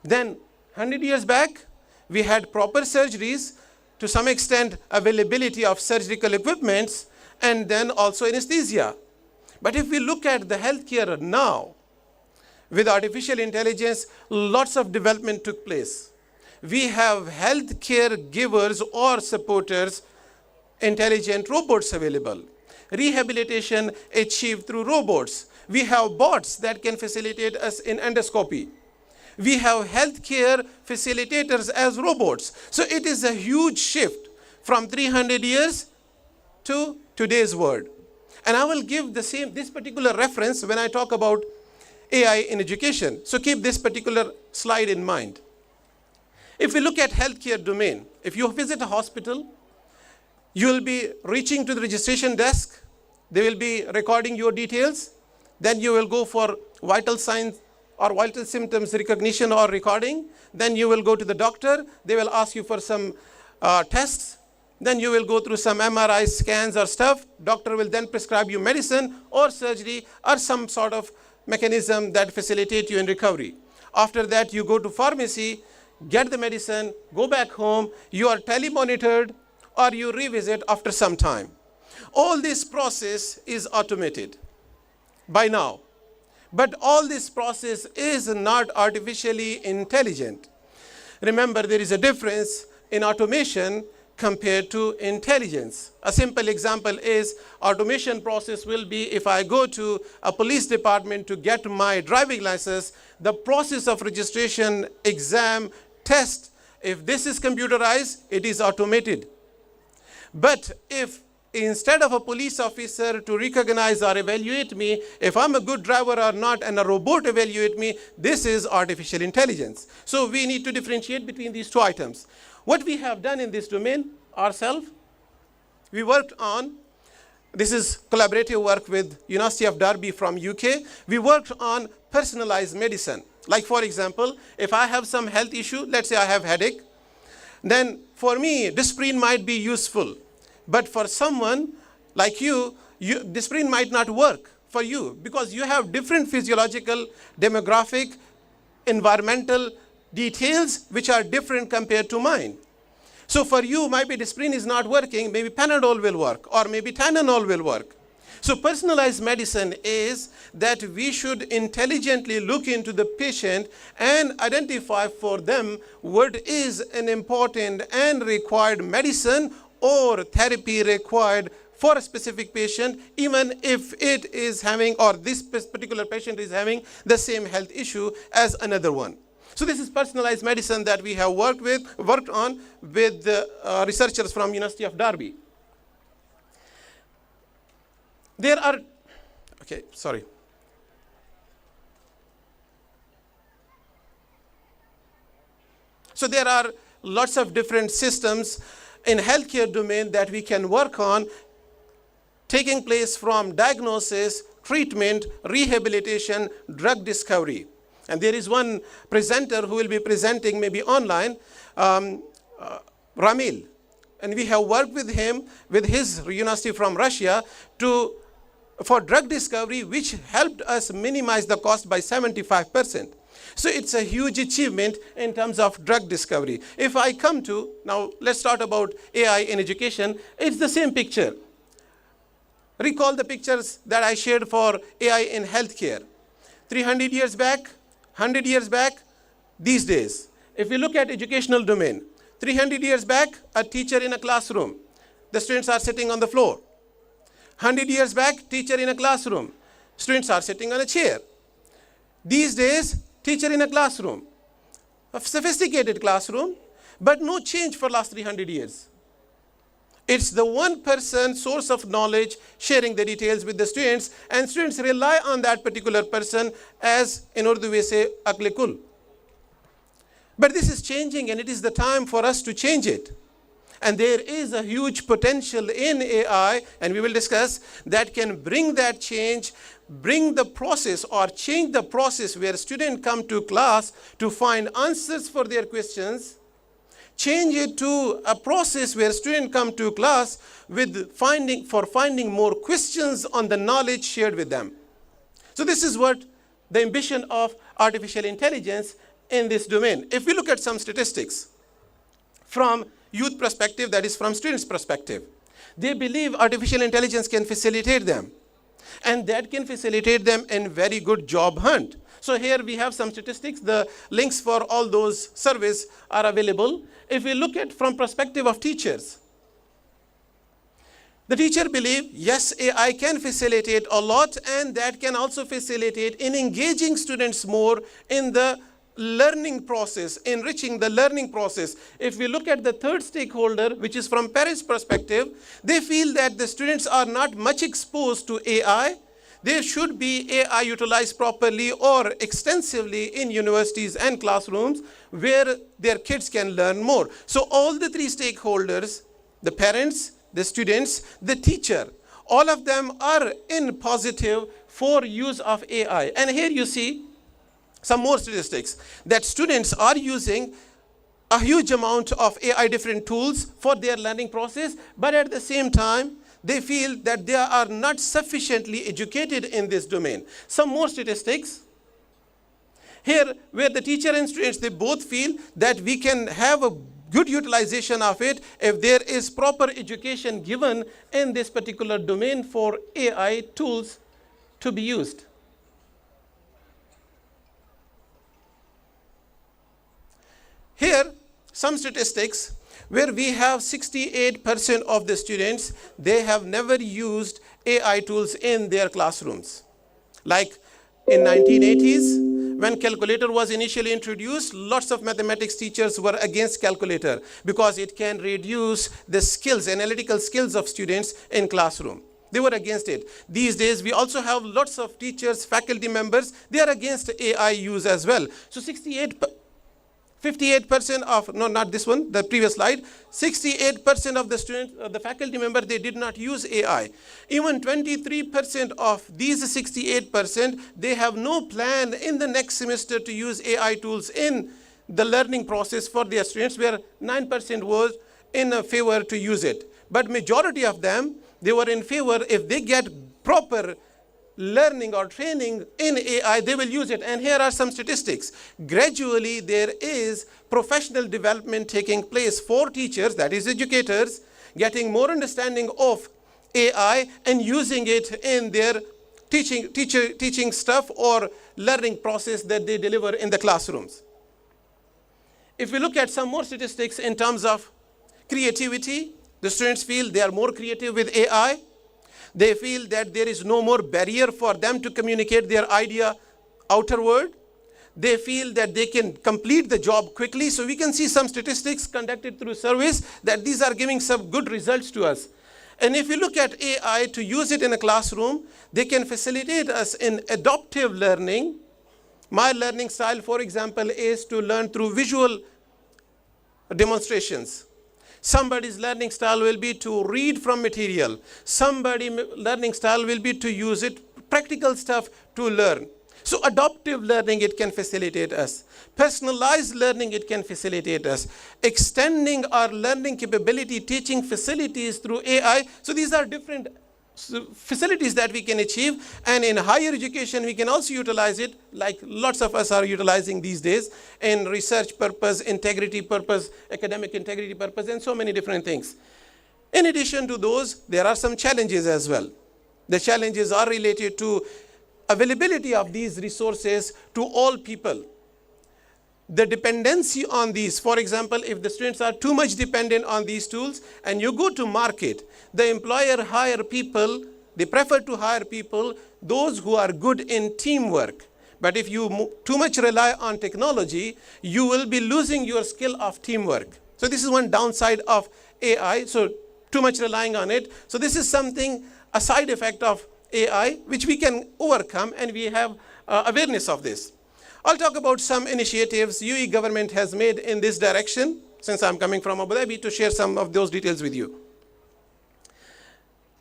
Then 100 years back, We had proper surgeries, to some extent availability of surgical equipments, and then also anesthesia. But if we look at the healthcare now, with artificial intelligence, lots of development took place. We have healthcare givers or supporters, intelligent robots available. Rehabilitation achieved through robots. We have bots that can facilitate us in endoscopy. We have healthcare facilitators as robots. So it is a huge shift from 300 years to today's world. And I will give this particular reference when I talk about AI in education. So keep this particular slide in mind. If we look at healthcare domain, if you visit a hospital, you will be reaching to the registration desk. They will be recording your details. Then you will go for vital signs or vital symptoms recognition or recording. Then you will go to the doctor. They will ask you for some tests. Then you will go through some MRI scans or stuff. Doctor will then prescribe you medicine or surgery or some sort of mechanism that facilitate you in recovery. After that, you go to pharmacy, get the medicine, go back home. You are telemonitored or you revisit after some time. All this process is automated by now. But all this process is not artificially intelligent. Remember, there is a difference in automation compared to intelligence. A simple example is automation process will be if I go to a police department to get my driving license, the process of registration, exam, test, if this is computerized, it is automated. But if instead of a police officer to recognize or evaluate me, if I'm a good driver or not, and a robot evaluate me, this is artificial intelligence. So we need to differentiate between these two items. What we have done in this domain ourselves, we worked on, this is collaborative work with University of Derby from UK. We worked on personalized medicine. Like for example, if I have some health issue, let's say I have headache, then for me, Disprin might be useful. But for someone like you, Disprin might not work for you because you have different physiological, demographic, environmental details which are different compared to mine. So for you, maybe Disprin is not working, maybe Panadol will work, or maybe Tylenol will work. So personalized medicine is that we should intelligently look into the patient and identify for them what is an important and required medicine or therapy required for a specific patient, even if it is having, or this particular patient is having the same health issue as another one. So this is personalized medicine that we have worked on with researchers from University of Derby. There are, okay, sorry. So there are lots of different systems in healthcare domain that we can work on, taking place from diagnosis, treatment, rehabilitation, drug discovery. And there is one presenter who will be presenting maybe online, Ramil. And we have worked with him, with his university from Russia, for drug discovery, which helped us minimize the cost by 75%. So it's a huge achievement in terms of drug discovery. If I come to, now let's talk about AI in education, it's the same picture. Recall the pictures that I shared for AI in healthcare. 300 years back, 100 years back, these days. If we look at educational domain, 300 years back, a teacher in a classroom. The students are sitting on the floor. 100 years back, teacher in a classroom. Students are sitting on a chair. These days, teacher in a classroom. A sophisticated classroom, but no change for last 300 years. It's the one person source of knowledge sharing the details with the students, and students rely on that particular person as, in Urdu we say, akle kul. But this is changing, and it is the time for us to change it. And there is a huge potential in AI, and we will discuss, that can bring that change, bring the process or change the process where students come to class to find answers for their questions, change it to a process where students come to class with finding more questions on the knowledge shared with them. So this is what the ambition of artificial intelligence in this domain. If we look at some statistics, from youth perspective, that is from students' perspective. They believe artificial intelligence can facilitate them, and that can facilitate them in very good job hunt. So here we have some statistics. The links for all those surveys are available. If we look at from perspective of teachers, the teacher believe, yes, AI can facilitate a lot, and that can also facilitate in engaging students more in the learning process, enriching the learning process. If we look at the third stakeholder, which is from parents' perspective, they feel that the students are not much exposed to AI. There should be AI utilized properly or extensively in universities and classrooms where their kids can learn more. So all the three stakeholders, the parents, the students, the teacher, all of them are in positive for use of AI. And here you see some more statistics that students are using a huge amount of AI different tools for their learning process, but at the same time, they feel that they are not sufficiently educated in this domain. Some more statistics. Here, where the teacher and students, they both feel that we can have a good utilization of it if there is proper education given in this particular domain for AI tools to be used. Here, some statistics where we have 68% of the students, they have never used AI tools in their classrooms. Like in 1980s, when calculator was initially introduced, lots of mathematics teachers were against calculator because it can reduce the skills, analytical skills of students in classroom. They were against it. These days, we also have lots of teachers, faculty members, they are against AI use as well. So 58% of, no, not this one, the previous slide, 68% of the students, the faculty members, they did not use AI. Even 23% of these 68%, they have no plan in the next semester to use AI tools in the learning process for their students, where 9% was in favor to use it. But majority of them, they were in favor if they get proper learning or training in AI, they will use it. And here are some statistics. Gradually, there is professional development taking place for teachers, that is educators, getting more understanding of AI and using it in their teaching stuff or learning process that they deliver in the classrooms. If we look at some more statistics in terms of creativity, the students feel they are more creative with AI. They feel that there is no more barrier for them to communicate their idea outerward. They feel that they can complete the job quickly. So we can see some statistics conducted through surveys that these are giving some good results to us. And if you look at AI to use it in a classroom, they can facilitate us in adaptive learning. My learning style, for example, is to learn through visual demonstrations. Somebody's learning style will be to read from material. Somebody's learning style will be to use it, practical stuff to learn. So adaptive learning, it can facilitate us. Personalized learning, it can facilitate us. Extending our learning capability, teaching facilities through AI. So these are different facilities that we can achieve, and in higher education we can also utilize it, like lots of us are utilizing these days in research purpose, integrity purpose, academic integrity purpose, and so many different things. In addition to those, there are some challenges as well. The challenges are related to availability of these resources to all people. The dependency on these, for example, if the students are too much dependent on these tools and you go to market, the employer hire people, they prefer to hire people, those who are good in teamwork. But if you too much rely on technology, you will be losing your skill of teamwork. So this is one downside of AI, so too much relying on it. So this is something, a side effect of AI, which we can overcome, and we have awareness of this. I'll talk about some initiatives UAE government has made in this direction, since I'm coming from Abu Dhabi, to share some of those details with you.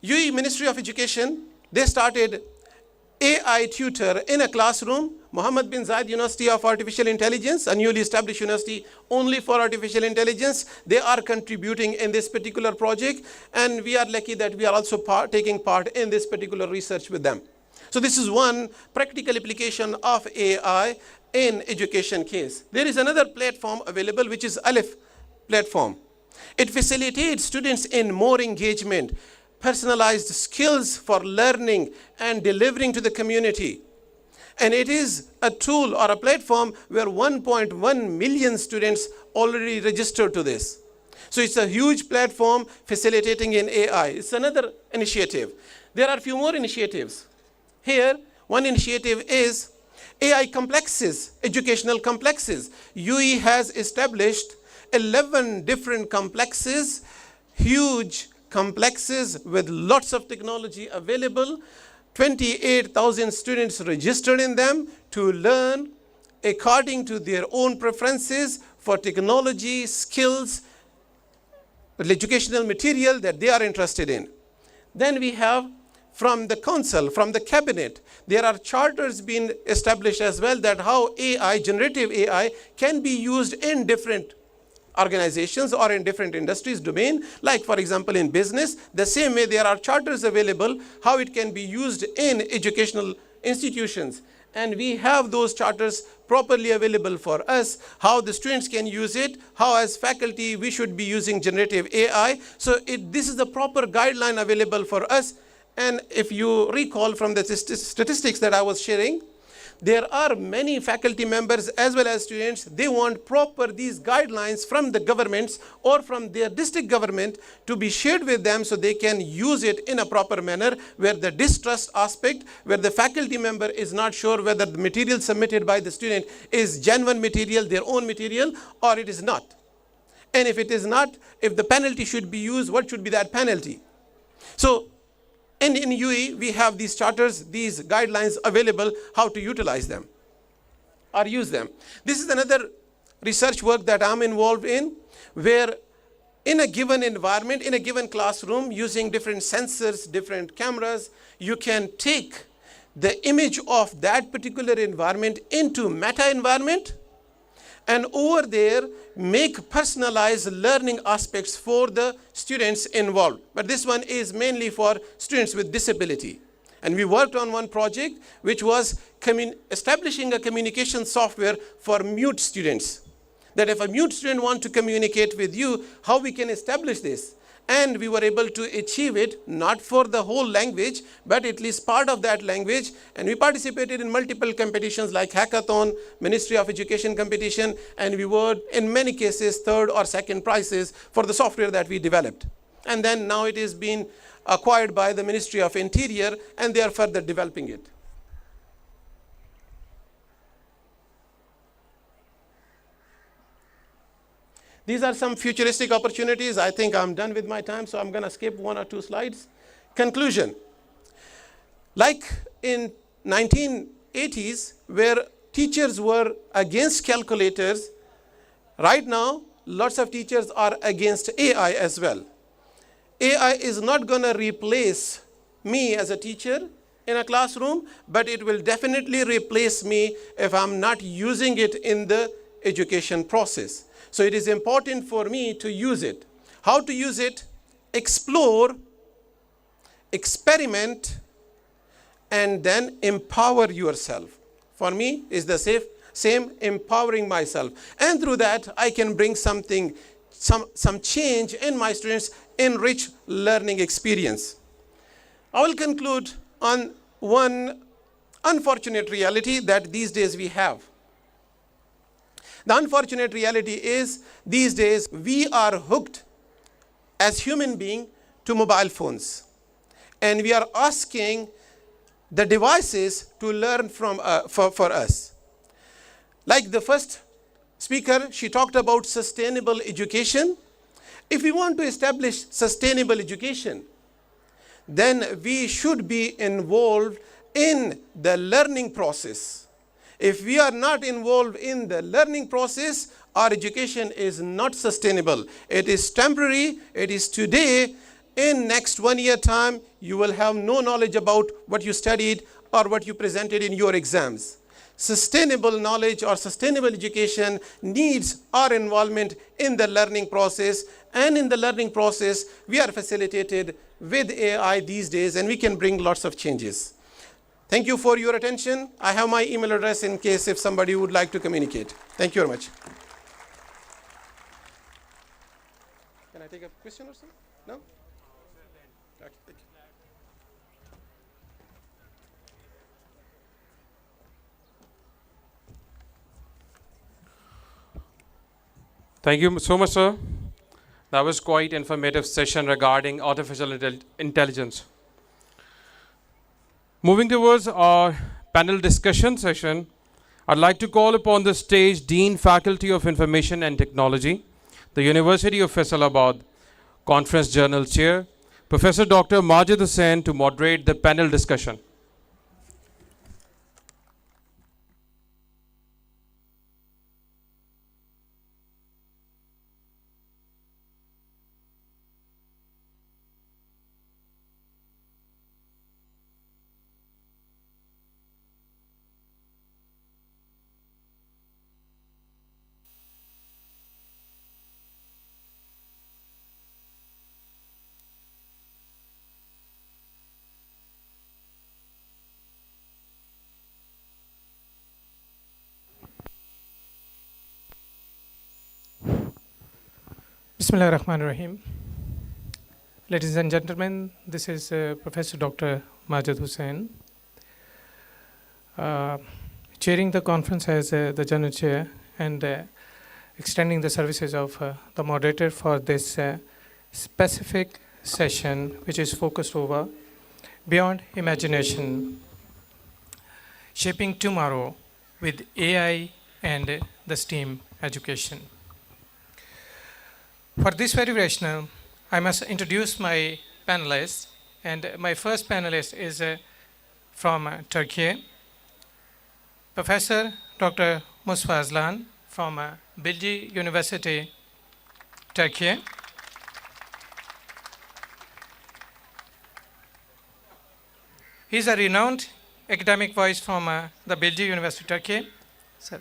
UAE Ministry of Education, they started AI tutor in a classroom, Mohammed bin Zayed University of Artificial Intelligence, a newly established university only for artificial intelligence. They are contributing in this particular project, and we are lucky that we are also taking part in this particular research with them. So this is one practical application of AI in education case. There is another platform available, which is Alif platform. It facilitates students in more engagement, personalized skills for learning and delivering to the community. And it is a tool or a platform where 1.1 million students already registered to this. So it's a huge platform facilitating in AI. It's another initiative. There are a few more initiatives. Here, one initiative is AI complexes, educational complexes. UE has established 11 different complexes, huge complexes with lots of technology available. 28,000 students registered in them to learn according to their own preferences for technology, skills, educational material that they are interested in. Then we have from the council, from the cabinet, there are charters being established as well that how AI, generative AI, can be used in different organizations or in different industries domain, like for example in business. The same way there are charters available how it can be used in educational institutions, and we have those charters properly available for us, how the students can use it, how as faculty we should be using generative AI. So this is the proper guideline available for us. And if you recall from the statistics that I was sharing, there are many faculty members as well as students, they want proper these guidelines from the governments or from their district government to be shared with them so they can use it in a proper manner, where the distrust aspect, where the faculty member is not sure whether the material submitted by the student is genuine material, their own material, or it is not. And if it is not, if the penalty should be used, what should be that penalty? So, and in UE, we have these charters, these guidelines available, how to utilize them or use them. This is another research work that I'm involved in, where in a given environment, in a given classroom, using different sensors, different cameras, you can take the image of that particular environment into meta environment, and over there make personalized learning aspects for the students involved. But this one is mainly for students with disability. And we worked on one project which was establishing a communication software for mute students. That if a mute student wants to communicate with you, how we can establish this. And we were able to achieve it, not for the whole language, but at least part of that language. And we participated in multiple competitions like Hackathon, Ministry of Education competition, and we were in many cases third or second prizes for the software that we developed. And then now it is being acquired by the Ministry of Interior, and they are further developing it. These are some futuristic opportunities. I think I'm done with my time, so I'm going to skip one or two slides. Conclusion. Like in 1980s, where teachers were against calculators, right now, lots of teachers are against AI as well. AI is not going to replace me as a teacher in a classroom, but it will definitely replace me if I'm not using it in the education process. So it is important for me to use it. How to use it? Explore, experiment, and then empower yourself. For me, is the same empowering myself. And through that, I can bring something, some change in my students, enrich learning experience. I will conclude on one unfortunate reality that these days we have. The unfortunate reality is, these days, we are hooked as human beings to mobile phones. And we are asking the devices to learn from for us. Like the first speaker, she talked about sustainable education. If we want to establish sustainable education, then we should be involved in the learning process. If we are not involved in the learning process, our education is not sustainable. It is temporary, it is today. In next 1 year time, you will have no knowledge about what you studied or what you presented in your exams. Sustainable knowledge or sustainable education needs our involvement in the learning process. And in the learning process, we are facilitated with AI these days, and we can bring lots of changes. Thank you for your attention. I have my email address in case if somebody would like to communicate. Thank you very much. take a question or something? No? Okay, thank you. Thank you so much, sir. That was quite informative session regarding artificial intelligence. Moving towards our panel discussion session, I'd like to call upon the stage Dean Faculty of Information and Technology, the University of Faisalabad, Conference Journal Chair, Professor Dr. Majid Hussain to moderate the panel discussion. Bismillah ar-Rahman ar-Rahim. Ladies and gentlemen, this is Professor Dr. Majid Hussain, chairing the conference as the General Chair and extending the services of the moderator for this specific session, which is focused over Beyond Imagination, Shaping Tomorrow with AI and the STEAM Education. For this very rationale, I must introduce my panelists, and my first panelist is from Turkey, Professor Dr. Mustafa Aslan from Bilgi University, Turkey. He is a renowned academic voice from the Bilgi University, Turkey. Sir.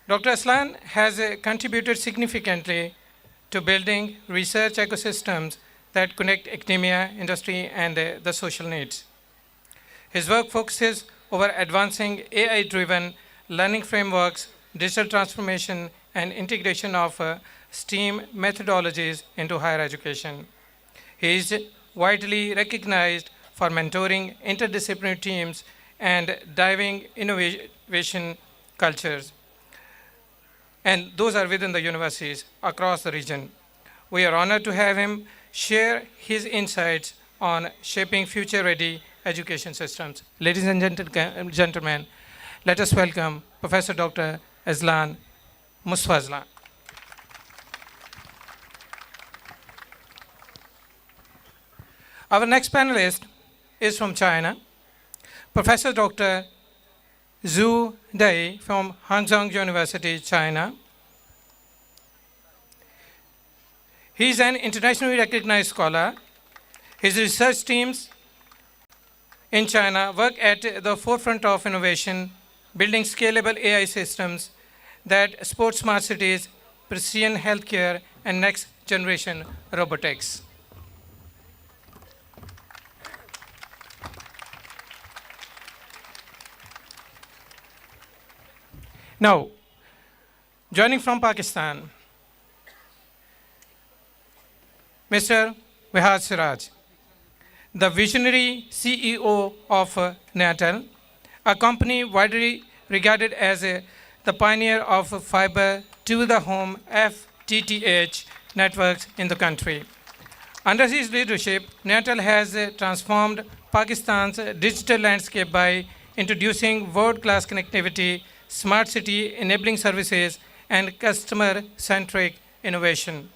Dr. Aslan has contributed significantly to building research ecosystems that connect academia, industry, and the social needs. His work focuses over advancing AI-driven learning frameworks, digital transformation, and integration of STEAM methodologies into higher education. He is widely recognized for mentoring interdisciplinary teams and driving innovation cultures. And those are within the universities across the region. We are honored to have him share his insights on shaping future-ready education systems. Ladies and gentlemen, let us welcome Professor Dr. Aslan, Mustafa Aslan. Our next panelist is from China, Professor Dr. Zhu Dai from Hangzhou University, China. He is an internationally recognized scholar. His research teams in China work at the forefront of innovation, building scalable AI systems that support smart cities, precision healthcare, and next generation robotics. Now, joining from Pakistan, Mr. Vihad Siraj, the visionary CEO of Natal, a company widely regarded as the pioneer of fiber to the home FTTH networks in the country. Under his leadership, Natal has transformed Pakistan's digital landscape by introducing world-class connectivity, smart city enabling services, and customer-centric innovation.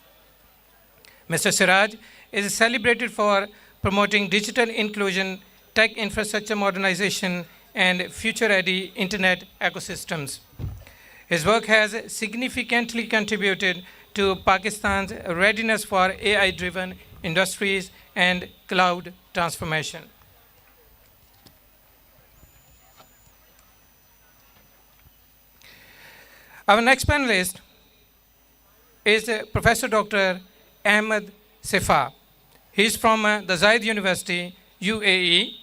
Mr. Siraj is celebrated for promoting digital inclusion, tech infrastructure modernization, and future-ready internet ecosystems. His work has significantly contributed to Pakistan's readiness for AI-driven industries and cloud transformation. Our next panelist is Professor Dr. Ahmed Sefa. He is from the Zayed University, UAE.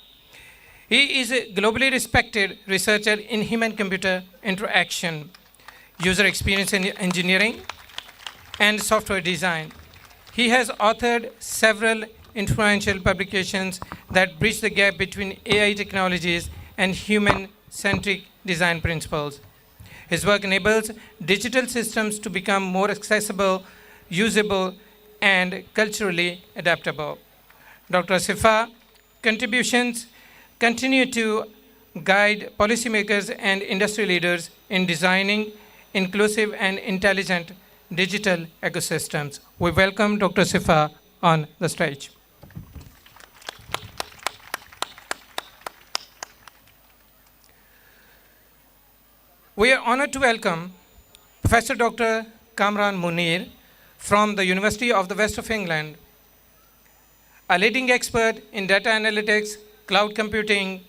He is a globally respected researcher in human-computer interaction, user experience engineering, and software design. He has authored several influential publications that bridge the gap between AI technologies and human-centric design principles. His work enables digital systems to become more accessible, usable, and culturally adaptable. Dr. Sifa contributions continue to guide policymakers and industry leaders in designing inclusive and intelligent digital ecosystems. We welcome Dr. Sifa on the stage. We are honored to welcome Professor Dr. Kamran Munir from the University of the West of England, a leading expert in data analytics, cloud computing,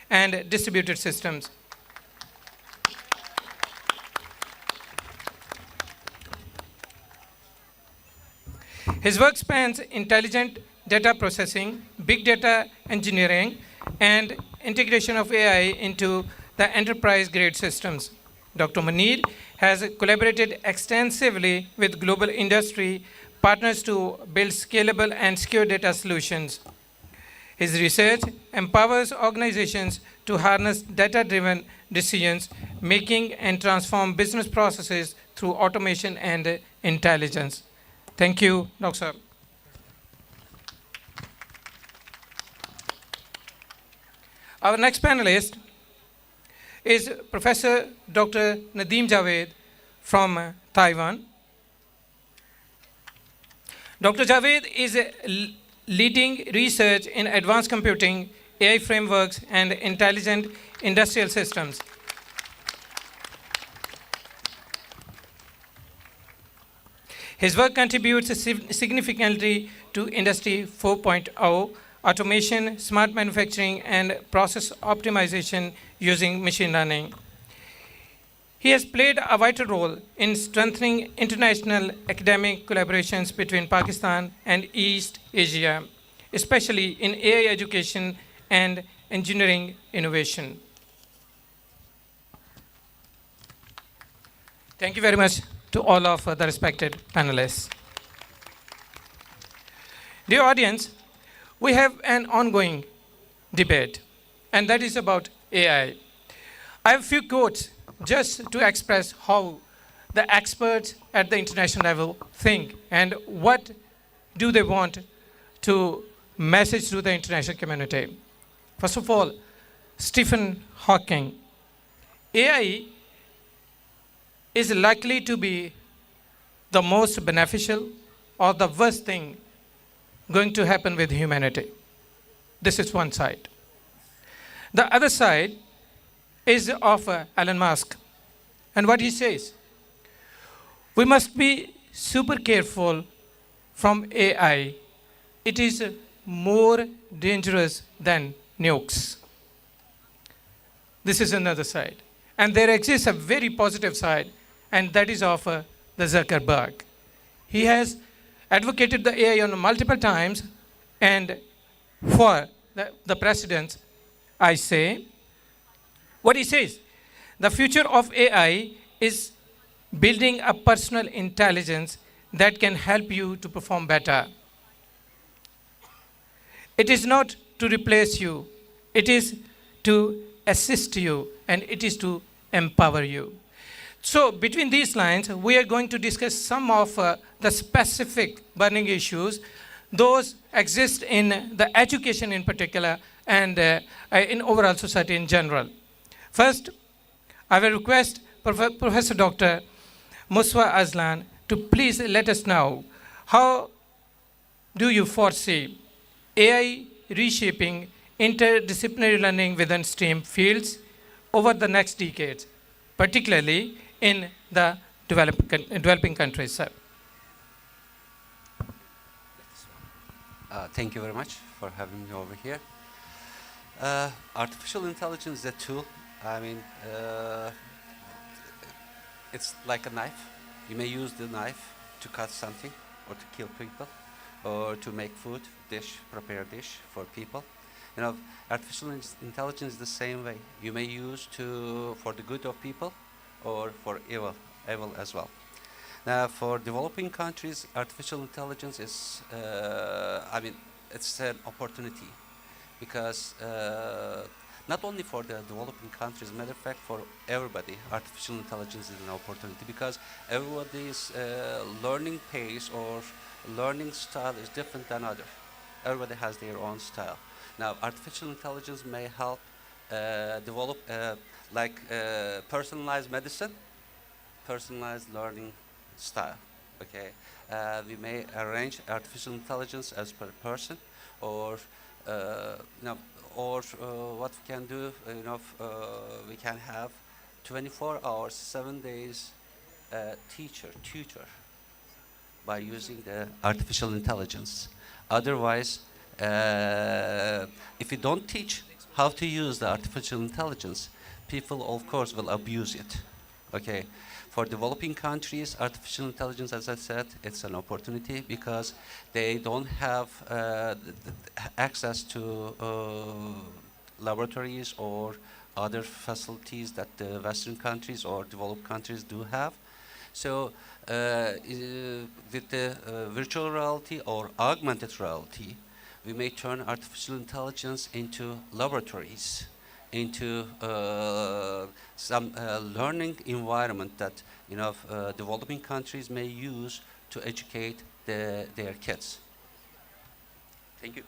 and distributed systems. His work spans intelligent data processing, big data engineering, and integration of AI into the enterprise-grade systems. Dr. Munir has collaborated extensively with global industry partners to build scalable and secure data solutions. His research empowers organizations to harness data-driven decisions making and transform business processes through automation and intelligence. Thank you, Dr. Our next panelist is Professor Dr. Nadeem Javed from Taiwan. Dr. Javed is leading research in advanced computing, AI frameworks, and intelligent industrial systems. His work contributes significantly to Industry 4.0, automation, smart manufacturing, and process optimization using machine learning. He has played a vital role in strengthening international academic collaborations between Pakistan and East Asia, especially in AI education and engineering innovation. Thank you very much to all of the respected panelists. Dear audience, we have an ongoing debate, and that is about AI. I have a few quotes just to express how the experts at the international level think and what do they want to message to the international community. First of all, Stephen Hawking. AI is likely to be the most beneficial or the worst thing going to happen with humanity. This is one side. The other side is of Elon Musk. And what he says, we must be super careful from AI. It is more dangerous than nukes. This is another side. And there exists a very positive side, and that is of the Zuckerberg. He has advocated the AI on multiple times, and for the presidents, I say, what he says, the future of AI is building a personal intelligence that can help you to perform better. It is not to replace you, it is to assist you, and it is to empower you. So between these lines, we are going to discuss some of the specific burning issues. Those exist in the education in particular and in overall society in general. First, I will request Professor Dr. Muswa Azlan to please let us know how do you foresee AI reshaping interdisciplinary learning within STEAM fields over the next decades, particularly in the developing countries, sir. Thank you very much for having me over here. Artificial intelligence is a tool. I mean, it's like a knife. You may use the knife to cut something or to kill people or to make food, prepare dish for people. You know, artificial intelligence is the same way. You may use for the good of people or for evil as well. Now, for developing countries, artificial intelligence is, it's an opportunity because not only for the developing countries, matter of fact, for everybody, artificial intelligence is an opportunity because everybody's learning pace or learning style is different than other. Everybody has their own style. Now, artificial intelligence may help develop personalized medicine, personalized learning style. Okay, we may arrange artificial intelligence as per person, or what we can do, we can have 24 hours, 7 days tutor by using the artificial intelligence. Otherwise, if you don't teach how to use the artificial intelligence, people of course will abuse it. Okay, for developing countries, artificial intelligence, as I said, it's an opportunity because they don't have access to laboratories or other facilities that the Western countries or developed countries do have. So with the virtual reality or augmented reality, we may turn artificial intelligence into laboratories, into some learning environment that developing countries may use to educate their kids. Thank you.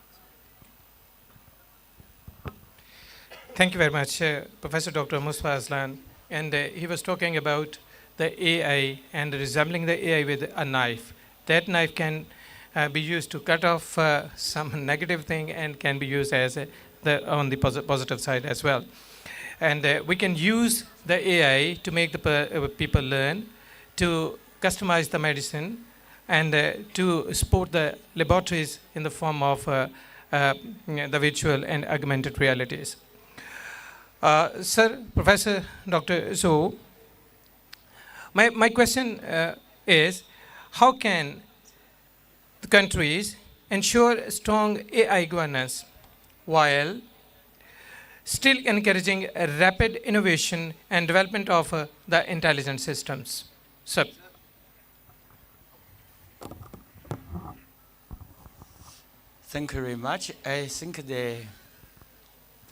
Thank you very much, Professor Dr. Mustafa Aslan. And he was talking about the AI and resembling the AI with a knife. That knife can be used to cut off some negative thing and can be used as on the positive side as well. And we can use the AI to make the people learn, to customize the medicine, and to support the laboratories in the form of the virtual and augmented realities. Sir, Professor Dr. Zhou, my question is, how can the countries ensure strong AI governance while still encouraging a rapid innovation and development of the intelligent systems? Sir. Thank you very much. I think the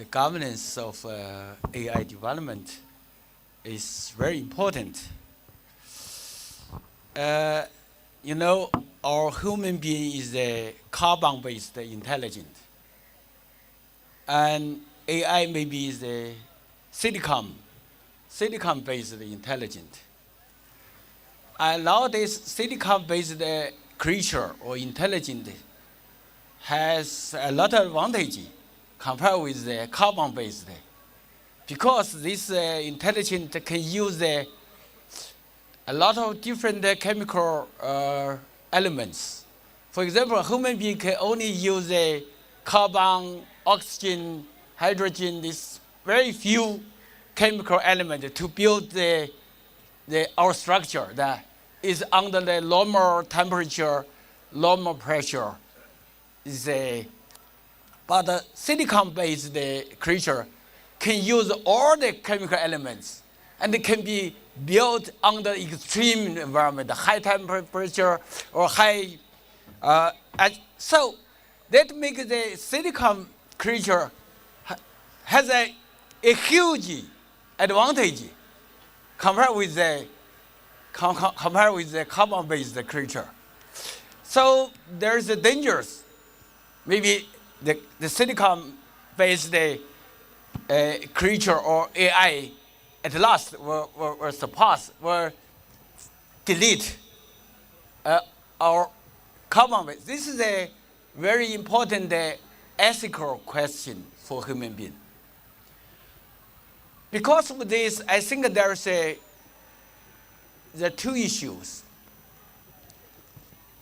governance of AI development is very important. Our human being is a carbon-based intelligent, and AI maybe is a silicon-based intelligent. And nowadays, silicon-based creature or intelligent has a lot of advantage compared with the carbon-based, because this intelligent can use a lot of different chemical elements. For example, a human being can only use a carbon, oxygen, hydrogen, this very few chemical elements to build our structure that is under the normal temperature, normal pressure. But the silicon-based creature can use all the chemical elements, and it can be built under extreme environment, high temperature or high. So that makes the silicon creature has a huge advantage compared with the carbon-based creature. So there's a dangers. Maybe the silicon-based creature or AI at last will surpass, will delete our carbon-based. This is a very important ethical question for human being. Because of this, I think there's the two issues.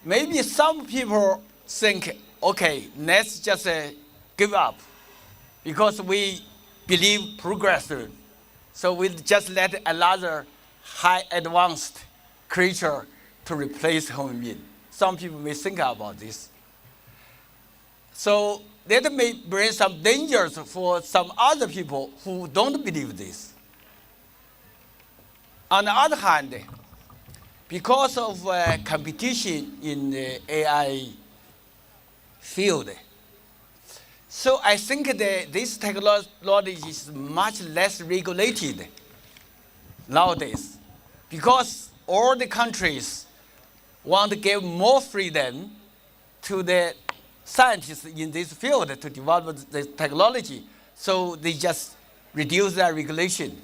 Maybe some people think, okay, let's just give up because we believe progress. So we'll just let another high advanced creature to replace human being. Some people may think about this. So that may bring some dangers for some other people who don't believe this. On the other hand, because of competition in the AI field. So I think that this technology is much less regulated nowadays because all the countries want to give more freedom to the scientists in this field to develop the technology. So they just reduce their regulation.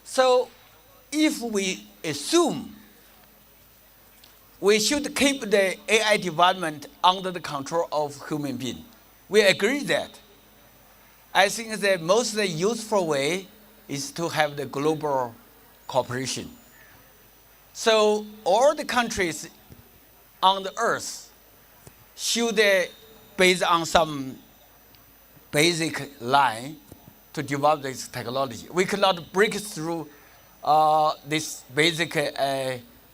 So if we assume we should keep the AI development under the control of human being, we agree that. I think the most useful way is to have the global cooperation. So all the countries on the earth should, based on some basic line, to develop this technology. We cannot break through this basic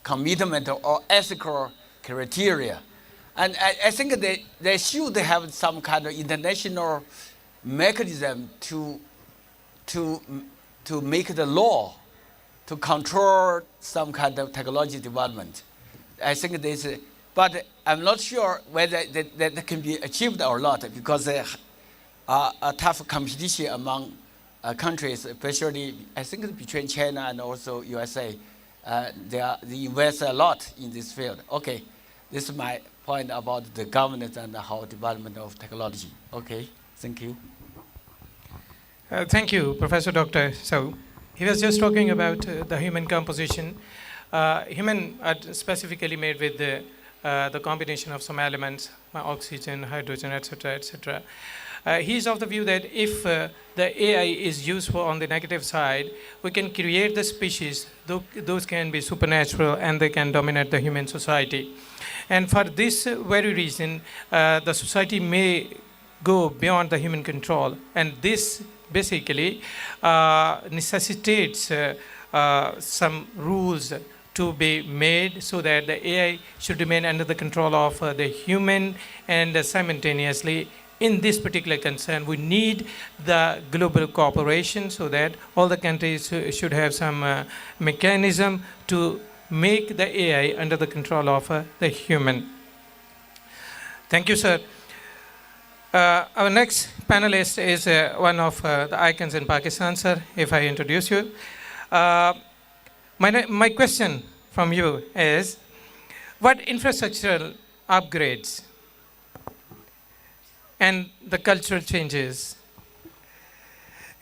commitment or ethical criteria. And I think they should have some kind of international mechanism to make the law to control some kind of technology development. I think this, but I'm not sure whether that can be achieved or not because a tough competition among countries, especially I think between China and also USA. They invest a lot in this field. Okay, this is my point about the governance and how development of technology. Okay, thank you. Thank you, Professor Doctor. So he was just talking about the human composition. Human are specifically made with the combination of some elements, oxygen, hydrogen, etc., etc. He is of the view that if the AI is useful on the negative side, we can create the species, those can be supernatural and they can dominate the human society. And for this very reason, the society may go beyond the human control. And this basically necessitates some rules to be made so that the AI should remain under the control of the human, and simultaneously in this particular concern, we need the global cooperation so that all the countries should have some mechanism to make the AI under the control of the human. Thank you, sir. Our next panelist is one of the icons in Pakistan, sir, if I introduce you. My question from you is, what infrastructural upgrades and the cultural changes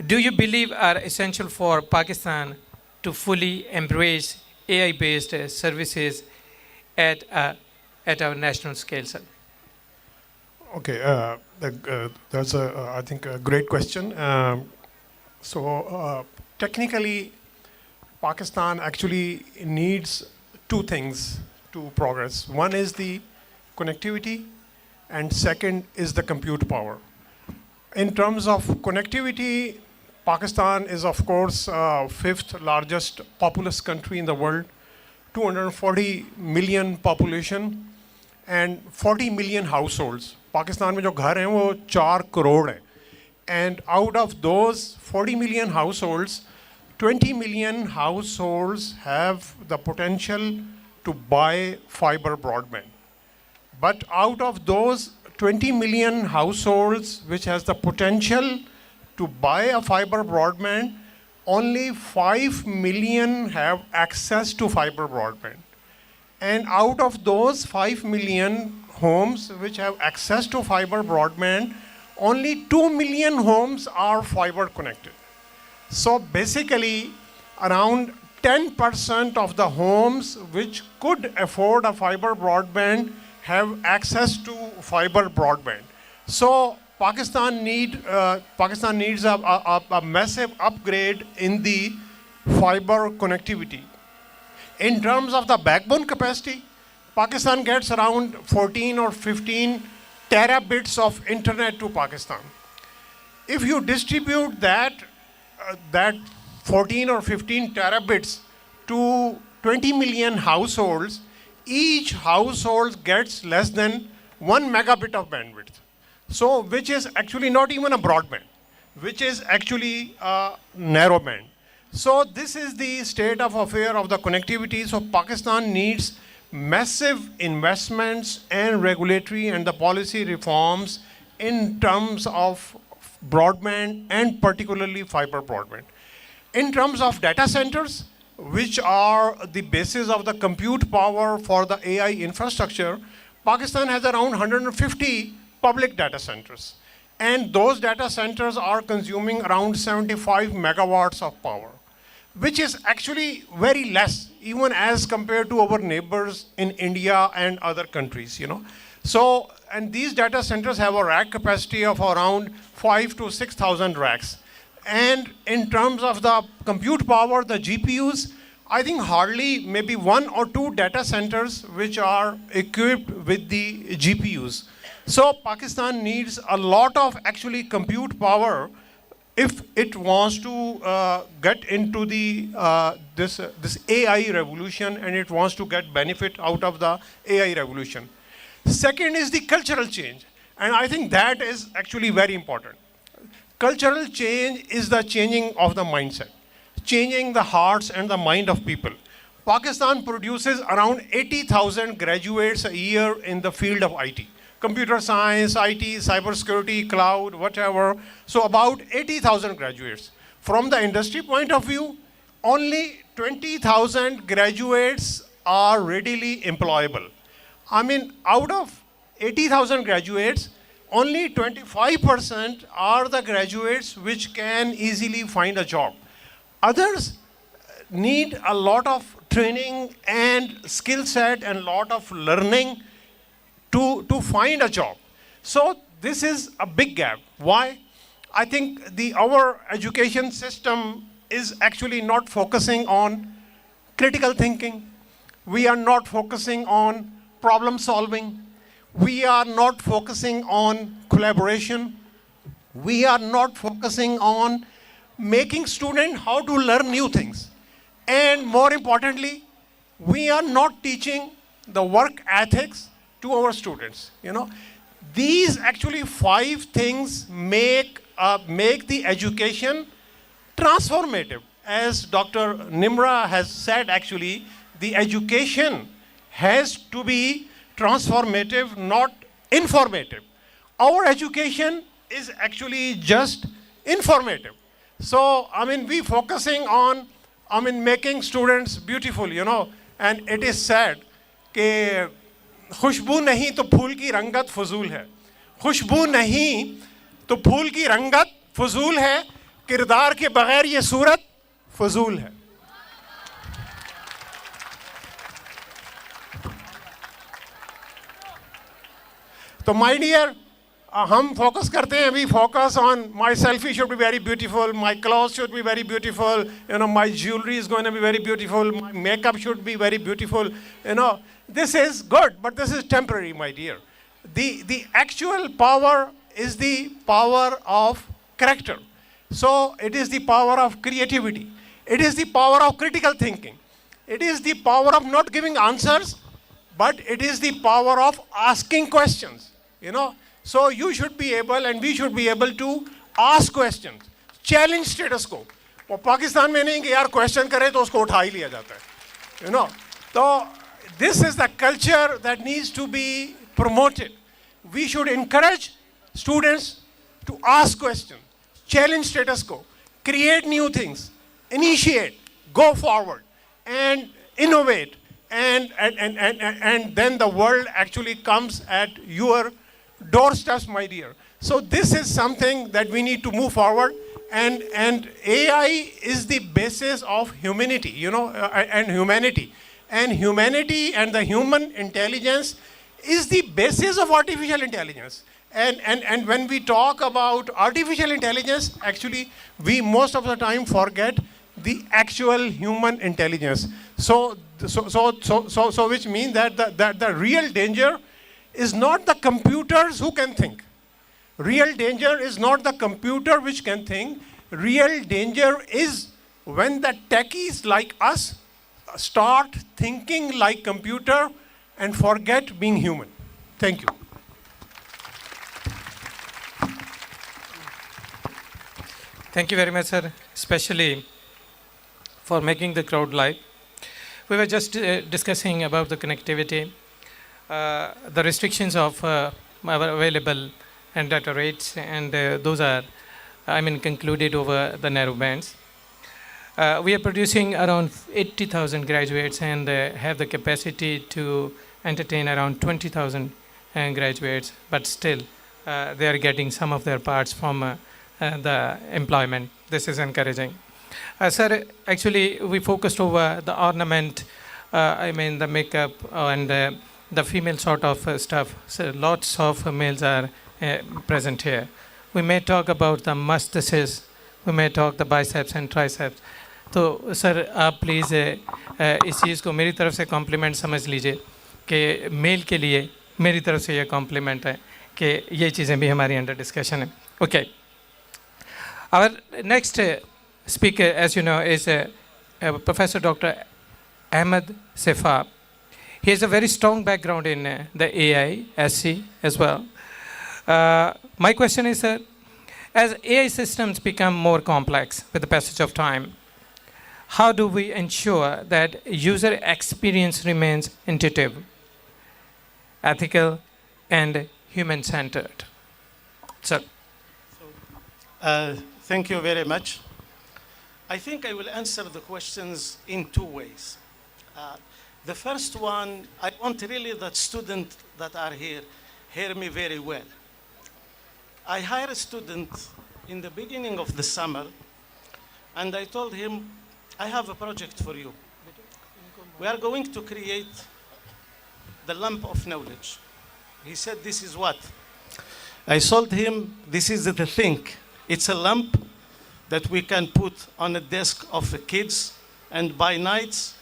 do you believe are essential for Pakistan to fully embrace AI-based services at our national scale, sir? Okay, that's I think a great question. Technically, Pakistan actually needs two things to progress. One is the connectivity, and second is the compute power. In terms of connectivity, Pakistan is of course fifth largest populous country in the world, 240 million population and 40 million households. Pakistan में जो घर हैं वो 4 करोड़ हैं. And out of those 40 million households, 20 million households have the potential to buy fiber broadband. But out of those 20 million households which has the potential to buy a fiber broadband, only 5 million have access to fiber broadband. And out of those 5 million homes which have access to fiber broadband, only 2 million homes are fiber connected. So basically, around 10% of the homes which could afford a fiber broadband have access to fiber broadband. So Pakistan needs a massive upgrade in the fiber connectivity. In terms of the backbone capacity, Pakistan gets around 14 or 15 terabits of internet to Pakistan. If you distribute that 14 or 15 terabits to 20 million households, each household gets less than 1 megabit of bandwidth. So, which is actually not even a broadband, which is actually a narrow band. So this is the state of affair of the connectivity. So Pakistan needs massive investments and regulatory and the policy reforms in terms of broadband and particularly fiber broadband. In terms of data centers, which are the basis of the compute power for the AI infrastructure, Pakistan has around 150 public data centers. And those data centers are consuming around 75 megawatts of power, which is actually very less, even as compared to our neighbors in India and other countries, you know. So, and these data centers have a rack capacity of around 5 to 6,000 racks. And in terms of the compute power, the GPUs, I think hardly maybe 1 or 2 data centers which are equipped with the GPUs. So Pakistan needs a lot of actually compute power if it wants to get into the this AI revolution, and it wants to get benefit out of the AI revolution. Second is the cultural change, and I think that is actually very important. Cultural change is the changing of the mindset, changing the hearts and the mind of people. Pakistan produces around 80,000 graduates a year in the field of IT. Computer science, IT, cybersecurity, cloud, whatever. So about 80,000 graduates. From the industry point of view, only 20,000 graduates are readily employable. I mean, out of 80,000 graduates, only 25% are the graduates which can easily find a job. Others need a lot of training and skill set and lot of learning to find a job. So this is a big gap. Why? I think our education system is actually not focusing on critical thinking. We are not focusing on problem solving. We are not focusing on collaboration. We are not focusing on making students how to learn new things. And more importantly, we are not teaching the work ethics to our students. You know, these actually 5 things make the education transformative. As Dr. Nimra has said, actually, the education has to be transformative, not informative. Our education is actually just informative. So, I mean, we focusing on, making students beautiful, you know, and it is sad कि खुशबू नहीं तो फूल की रंगत फजूल है, खुशबू नहीं तो फूल की रंगत फजूल है, किरदार के बगैर ये सूरत फजूल है. तो माय डियर, हम फोकस करते हैं, we focus on my selfie should be very beautiful, my cloth should be very beautiful, you know, my jewellery is going to be very beautiful, my makeup should be very beautiful, you know. This is good, but this is temporary, my dear. The actual power is the power of character. So it is the power of creativity. It is the power of critical thinking. It is the power of not giving answers, but it is the power of asking questions. You know, so you should be able, and we should be able to ask questions, challenge status quo. वो पाकिस्तान में नहीं कि यार question करे तो उसको उठा ही लिया जाता है, you know. तो this is the culture that needs to be promoted. We should encourage students to ask questions, challenge status quo, create new things, initiate, go forward, and innovate, and then the world actually comes at your doorsteps, my dear. So this is something that we need to move forward, and AI is the basis of humanity, you know, and humanity. And humanity and the human intelligence is the basis of artificial intelligence. And when we talk about artificial intelligence, actually, we most of the time forget the actual human intelligence. So which means that the real danger is not the computers who can think. Real danger is not the computer which can think. Real danger is when the techies like us start thinking like computer and forget being human. Thank you. Thank you very much, sir. Especially for making the crowd live. We were just discussing about the connectivity, the restrictions of our available and data rates, and those are, concluded over the narrow bands. We are producing around 80,000 graduates and have the capacity to entertain around 20,000 graduates, but still they are getting some of their parts from the employment. This is encouraging. Sir, actually we focused over the ornament, the makeup and the female sort of stuff. So lots of males are present here. We may talk about the mustaches, we may talk the biceps and triceps. तो sir आप please इस चीज़ को मेरी तरफ से complement समझ लीजिए कि मेल के लिए मेरी तरफ से ये कॉम्प्लीमेंट है कि ये चीज़ें भी हमारी अंडर डिस्कशन है. Okay, our next speaker, as you know, is Professor Dr. Ahmed Sefa. He has a very strong background in the AI, SC as well. My question is, as AI systems become more complex with the passage of time, how do we ensure that user experience remains intuitive, ethical, and human-centered? Sir. Thank you very much. I think I will answer the questions in two ways. The first one, I want really that students that are here hear me very well. I hired a student in the beginning of the summer, and I told him, I have a project for you. We are going to create the lamp of knowledge. He said, this is what? I told him, this is the thing. It's a lamp that we can put on a desk of the kids, and by nights,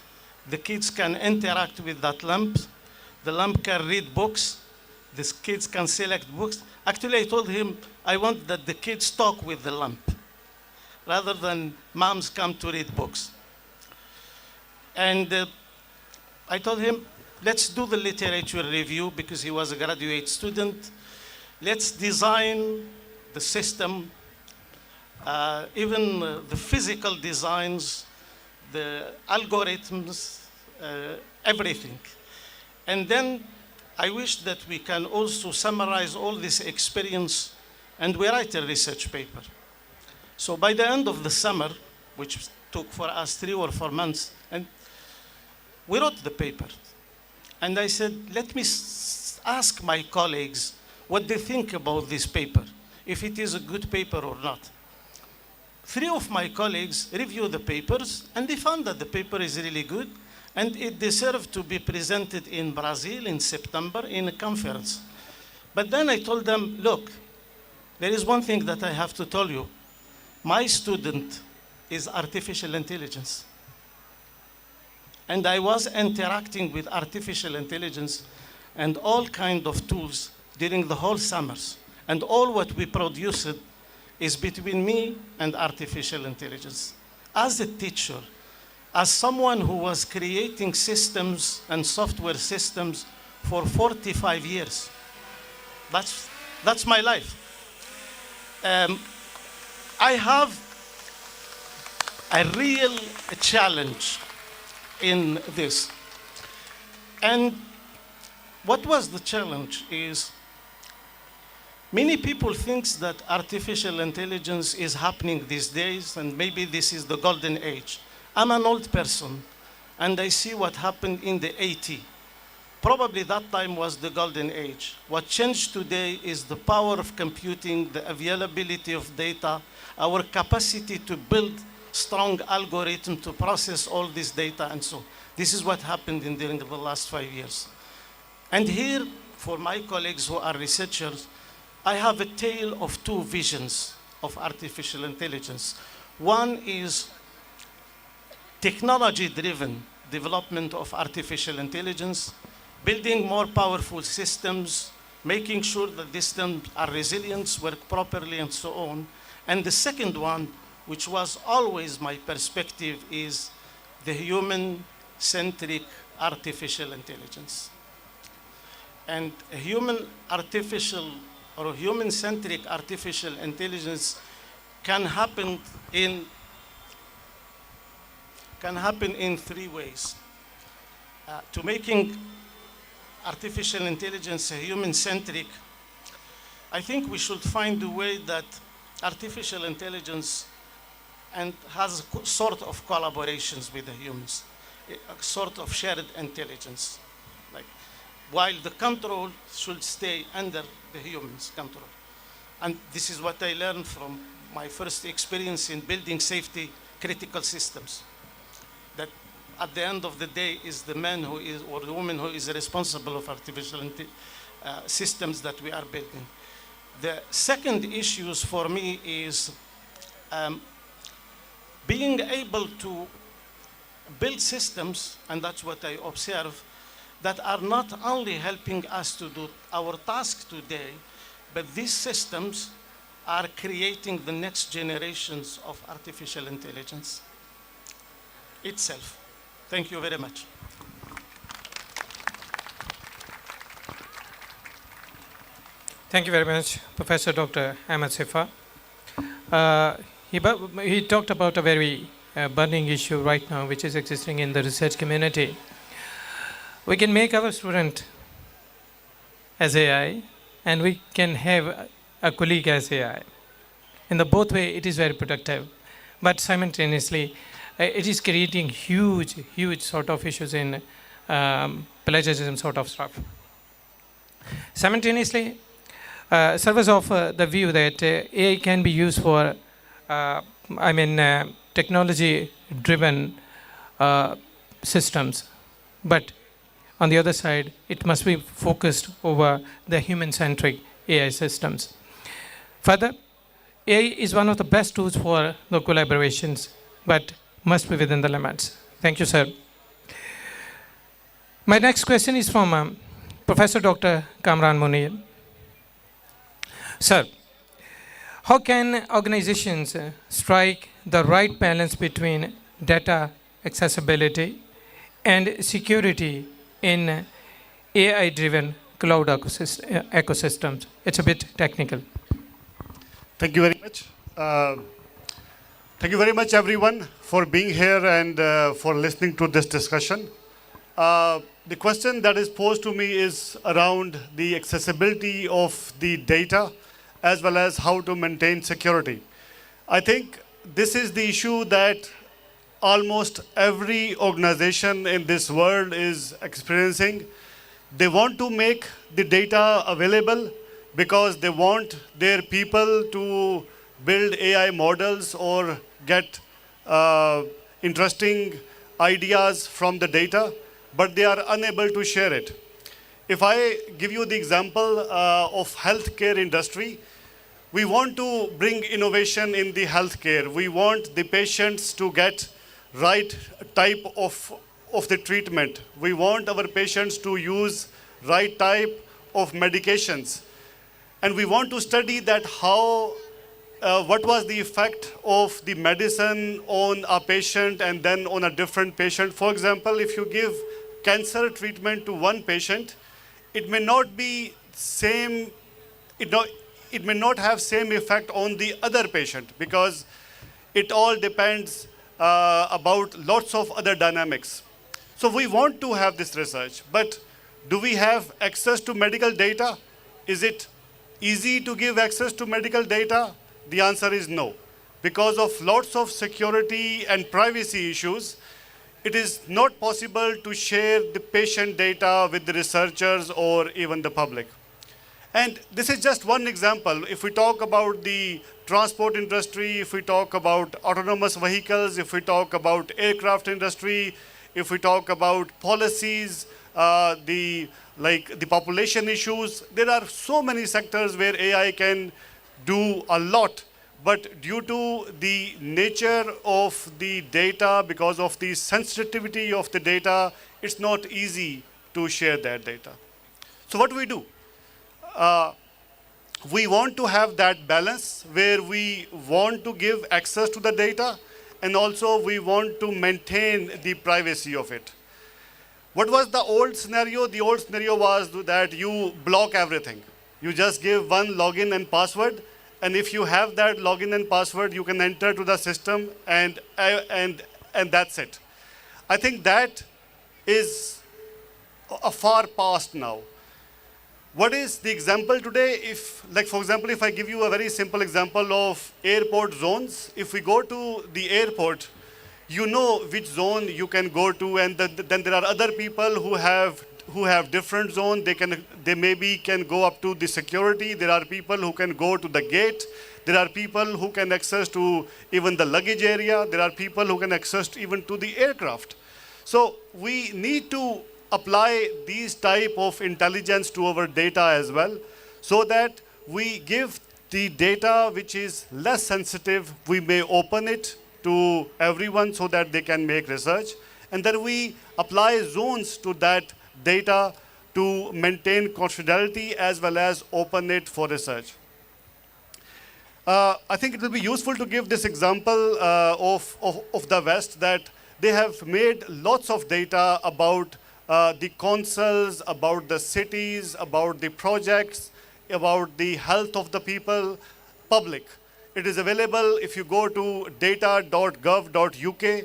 the kids can interact with that lamp. The lamp can read books. The kids can select books. Actually, I told him, I want that the kids talk with the lamp, rather than moms come to read books. And I told him, let's do the literature review, because he was a graduate student. Let's design the system, even the physical designs, the algorithms, everything. And then I wish that we can also summarize all this experience, and we write a research paper. So by the end of the summer, which took for us 3 or 4 months, and we wrote the paper. And I said, let me ask my colleagues what they think about this paper, if it is a good paper or not. 3 of my colleagues reviewed the papers, and they found that the paper is really good, and it deserved to be presented in Brazil in September in a conference. But then I told them, look, there is one thing that I have to tell you. My student is artificial intelligence. And I was interacting with artificial intelligence and all kinds of tools during the whole summers. And all what we produced is between me and artificial intelligence. As a teacher, as someone who was creating systems and software systems for 45 years, that's my life. I have a real challenge in this. And what was the challenge is, many people think that artificial intelligence is happening these days, and maybe this is the golden age. I'm an old person, and I see what happened in the 80s. Probably that time was the golden age. What changed today is the power of computing, the availability of data, our capacity to build strong algorithm to process all this data, and so this is what happened during the last 5 years. And here, for my colleagues who are researchers, I have a tale of 2 visions of artificial intelligence. One is technology-driven development of artificial intelligence, building more powerful systems, making sure that systems are resilient, work properly, and so on. And the second one, which was always my perspective, is the human-centric artificial intelligence. And a human-centric artificial intelligence can happen in can happen in three ways. To making artificial intelligence human-centric, I think we should find a way that artificial intelligence and has sort of collaborations with the humans, a sort of shared intelligence. Like, while the control should stay under the human's control. And this is what I learned from my first experience in building safety critical systems. That at the end of the day is the man who is, or the woman who is responsible of artificial systems that we are building. The second issues for me is being able to build systems, and that's what I observe, that are not only helping us to do our task today, but these systems are creating the next generations of artificial intelligence itself. Thank you very much. Thank you very much, Professor Dr. Ahmed Sifa. He talked about a very burning issue right now, which is existing in the research community. We can make our student as AI, and we can have a colleague as AI. In the both way, it is very productive, but simultaneously, it is creating huge sort of issues in plagiarism sort of stuff. Simultaneously, servers of the view that AI can be used for, technology-driven systems, but on the other side, it must be focused over the human-centric AI systems. Further, AI is one of the best tools for the collaborations, but must be within the limits. Thank you, sir. My next question is from Professor Dr. Kamran Munir. Sir, how can organizations strike the right balance between data accessibility and security in AI-driven cloud ecosystems? It's a bit technical. Thank you very much. Thank you very much, everyone, for being here and for listening to this discussion. The question that is posed to me is around the accessibility of the data as well as how to maintain security. I think this is the issue that almost every organization in this world is experiencing. They want to make the data available because they want their people to build AI models or get interesting ideas from the data, but they are unable to share it. If I give you the example of healthcare industry, we want to bring innovation in the healthcare. We want the patients to get right type of the treatment. We want our patients to use right type of medications. And we want to study that how, what was the effect of the medicine on a patient and then on a different patient. For example, if you give cancer treatment to one patient, it may not be same, it may not have same effect on the other patient because it all depends about lots of other dynamics. So we want to have this research, but do we have access to medical data? Is it easy to give access to medical data? The answer is no. Because of lots of security and privacy issues, it is not possible to share the patient data with the researchers or even the public. And this is just one example. If we talk about the transport industry, if we talk about autonomous vehicles, if we talk about aircraft industry, if we talk about policies, the population issues, there are so many sectors where AI can do a lot. But due to the nature of the data, because of the sensitivity of the data, it's not easy to share that data. So what do we do? We want to have that balance where we want to give access to the data and also we want to maintain the privacy of it. What was the old scenario? The old scenario was that you block everything. You just give one login and password, and if you have that login and password, you can enter to the system and that's it. I think that is a far past now. What is the example today? If, like for example, if I give you a very simple example of airport zones, if we go to the airport, you know which zone you can go to, and then there are other people who have different zones. They maybe can go up to the security. There are people who can go to the gate. There are people who can access to even the luggage area. There are people who can access even to the aircraft. So we need to apply these type of intelligence to our data as well, so that we give the data which is less sensitive, we may open it to everyone so that they can make research, and then we apply zones to that data to maintain confidentiality as well as open it for research. I think it will be useful to give this example of the West, that they have made lots of data about the consuls, about the cities, about the projects, about the health of the people, public. It is available if you go to data.gov.uk.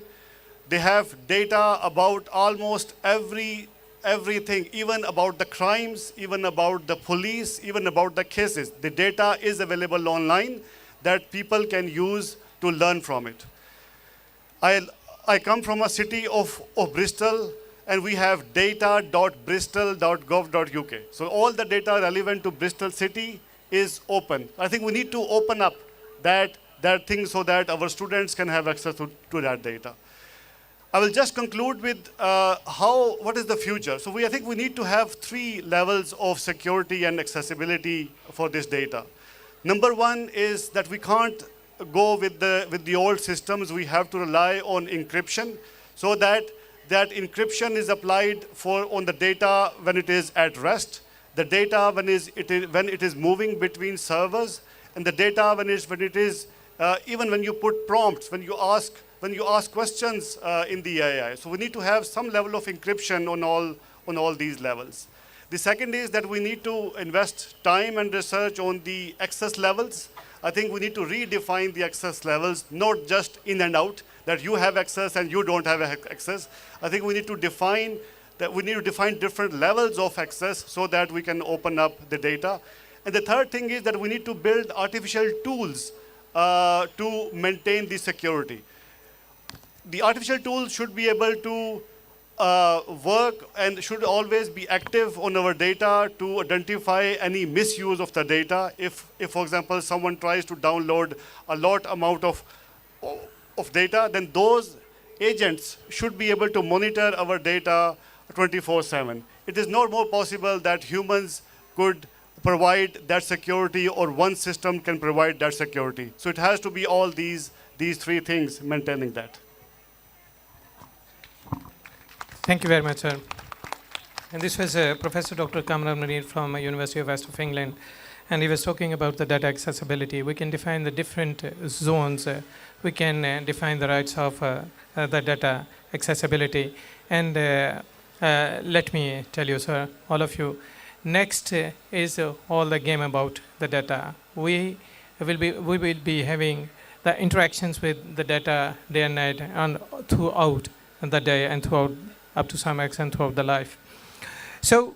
They have data about almost everything, even about the crimes, even about the police, even about the cases. The data is available online that people can use to learn from it. I come from a city of Bristol, and we have data.bristol.gov.uk. So all the data relevant to Bristol city is open. I think we need to open up that thing so that our students can have access to that data. I will just conclude with what is the future. So I think we need to have 3 levels of security and accessibility for this data. Number 1 is that we can't go with the old systems. We have to rely on encryption, so that encryption is applied on the data when it is at rest, the data when it is moving between servers, and the data when it is even when you put prompts, when you ask questions in the AI. So we need to have some level of encryption on all these levels. The second is that we need to invest time and research on the access levels. I think we need to redefine the access levels, not just in and out, that you have access and you don't have access. I think we need to define different levels of access so that we can open up the data. And the third thing is that we need to build artificial tools to maintain the security. The artificial tools should be able to work and should always be active on our data to identify any misuse of the data. If for example, someone tries to download a lot amount of data, then those agents should be able to monitor our data 24/7. It is not more possible that humans could provide that security, or one system can provide that security. So it has to be all these 3 things maintaining that. Thank you very much, sir. And this was Professor Dr. Kamran Munir from University of West of England, and he was talking about the data accessibility. We can define the different zones. We can define the rights of the data accessibility. And let me tell you, sir, all of you, next is all the game about the data. We will be having the interactions with the data day and night and throughout the day and throughout up to some extent throughout the life. So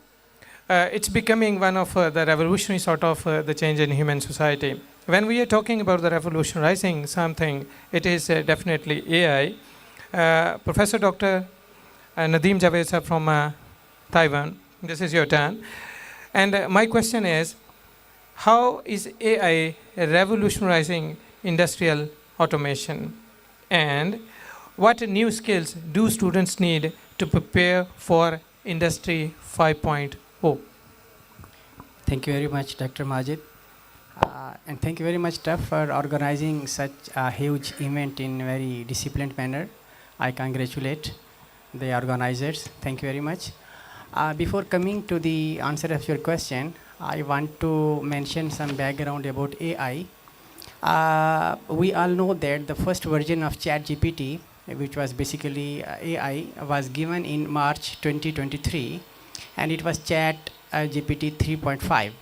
it's becoming one of the revolutionary sort of the change in human society. When we are talking about the revolutionizing something, it is definitely AI. Professor Dr. Nadeem Javed sir from Taiwan, this is your turn. And my question is, how is AI revolutionizing industrial automation? And what new skills do students need to prepare for Industry 5.0? Thank you very much, Dr. Majid. And thank you very much, TUF, for organizing such a huge event in a very disciplined manner. I congratulate the organizers. Thank you very much. Before coming to the answer of your question, I want to mention some background about AI. We all know that the first version of ChatGPT, which was basically AI, was given in March 2023, and it was ChatGPT 3.5.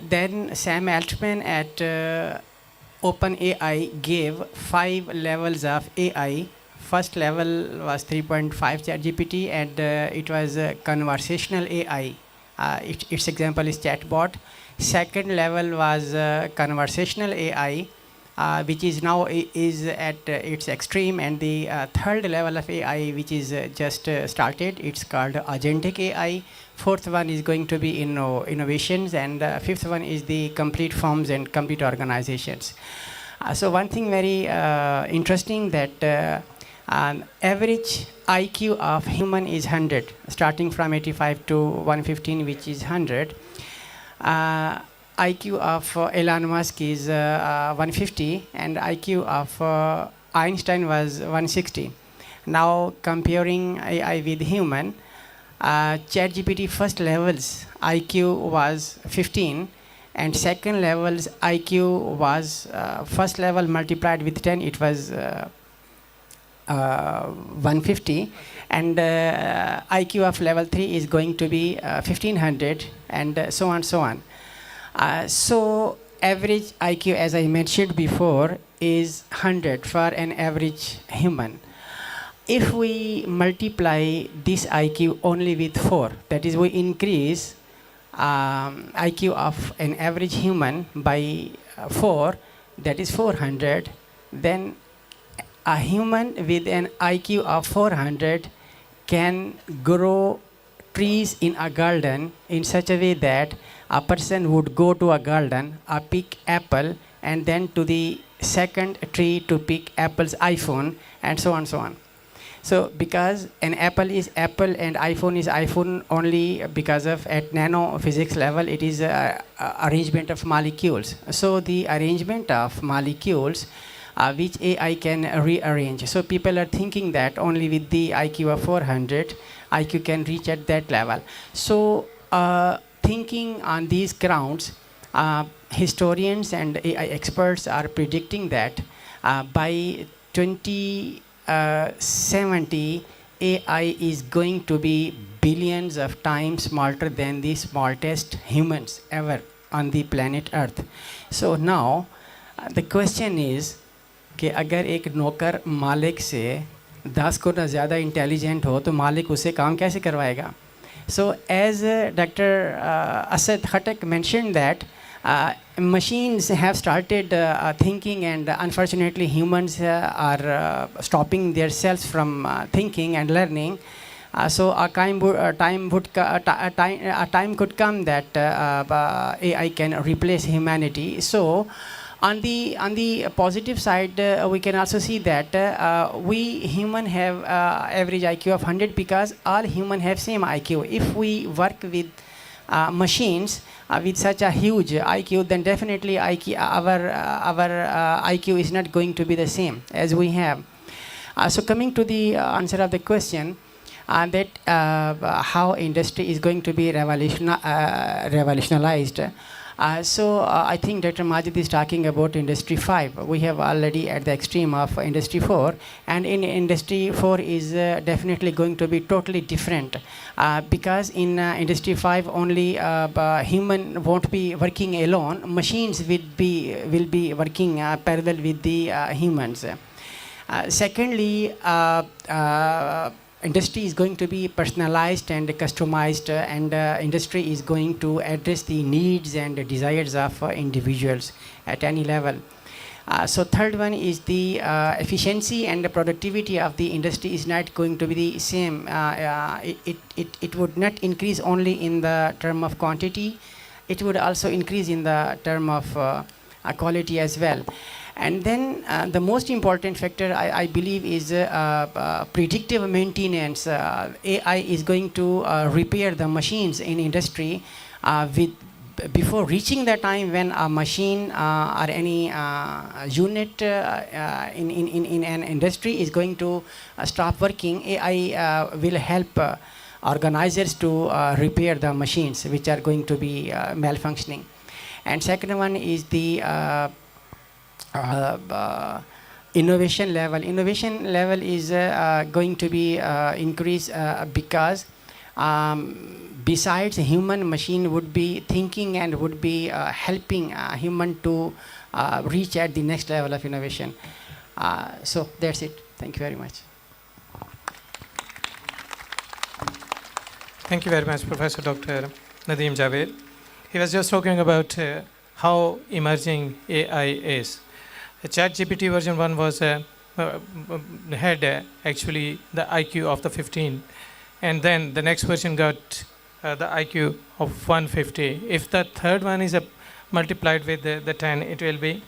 Then Sam Altman at OpenAI gave 5 levels of AI first level was 3.5 ChatGPT, and it was conversational AI. Its example is chatbot. Second level was conversational AI, which is now is at its extreme, and the third level of AI, which is just started, it's called agentic AI. Fourth one is going to be innovations, and fifth one is the complete forms and complete organizations. So one thing very interesting, that average IQ of human is 100, starting from 85 to 115, which is 100. IQ of Elon Musk is 150, and IQ of Einstein was 160. Now comparing AI with human, ChatGPT first levels IQ was 15, and second levels IQ was first level multiplied with 10, it was 150, and IQ of level 3 is going to be 1500, and so on, so on. So average IQ, as I mentioned before, is 100 for an average human. If we multiply this IQ only with 4, that is, we increase IQ of an average human by 4, that is 400, then a human with an IQ of 400 can grow trees in a garden in such a way that a person would go to a garden, pick apple, and then to the second tree to pick apple's iPhone, and so on, so on. So because an apple is apple and iPhone is iPhone only because of at nano physics level, it is arrangement of molecules. So the arrangement of molecules which AI can rearrange. So people are thinking that only with the IQ of 400, IQ can reach at that level. So thinking on these grounds, historians and AI experts are predicting that by 2070, AI is going to be billions of times smarter than the smartest humans ever on the planet Earth. So now the question is कि अगर एक नौकर मालिक से 10 गुना ज़्यादा intelligent हो तो मालिक उसे काम कैसे करवाएगा? So as Dr. Asad Khattak mentioned that machines have started thinking, and unfortunately humans are stopping themselves from thinking and learning. So a time could come that AI can replace humanity. So on the positive side, we can also see that we human have average IQ of 100 because all human have same IQ. If we work with machines with such a huge IQ, then definitely our IQ is not going to be the same as we have. So coming to the answer of the question, that how industry is going to be revolutionized. So I think Dr. Majid is talking about Industry 5. We have already at the extreme of Industry 4, and in Industry 4 is definitely going to be totally different because in Industry 5 only human won't be working alone. Machines will be working parallel with the humans. Secondly, industry is going to be personalized and customized, and industry is going to address the needs and the desires of individuals at any level. So third one is the efficiency and the productivity of the industry is not going to be the same. It would not increase only in the term of quantity, it would also increase in the term of quality as well. And then the most important factor I believe is predictive maintenance. AI is going to repair the machines in industry before reaching the time when a machine or any unit in an industry is going to stop working. AI will help organizers to repair the machines which are going to be malfunctioning. And second one is the innovation level. Innovation level is going to be increased because besides human, machine would be thinking and would be helping human to reach at the next level of innovation. So that's it. Thank you very much. Thank you very much, Professor Dr. Nadeem Javed. He was just talking about how emerging AI is. The ChatGPT version 1 was had actually the IQ of the 15, and then the next version got the IQ of 150. If the third one is multiplied with the 10, it will be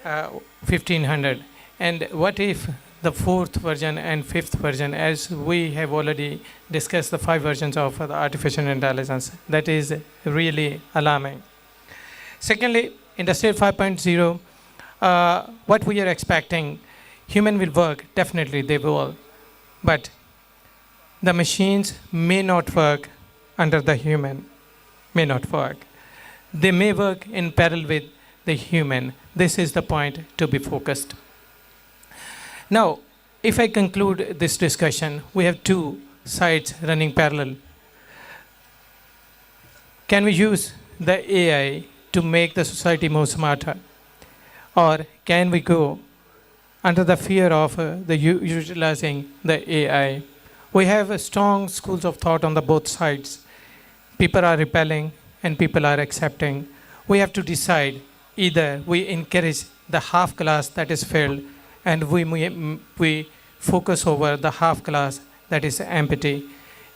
1500. And what if the fourth version and fifth version, as we have already discussed the 5 versions of the artificial intelligence? That is really alarming. Secondly, Industry 5.0, what we are expecting, human will work, definitely they will, but the machines may not work under the human, may not work. They may work in parallel with the human. This is the point to be focused. Now, if I conclude this discussion, we have 2 sides running parallel. Can we use the AI to make the society more smarter? Or can we go under the fear of utilizing the AI? We have strong schools of thought on the both sides. People are repelling and people are accepting. We have to decide, either we encourage the half class that is failed and we focus over the half class that is empty.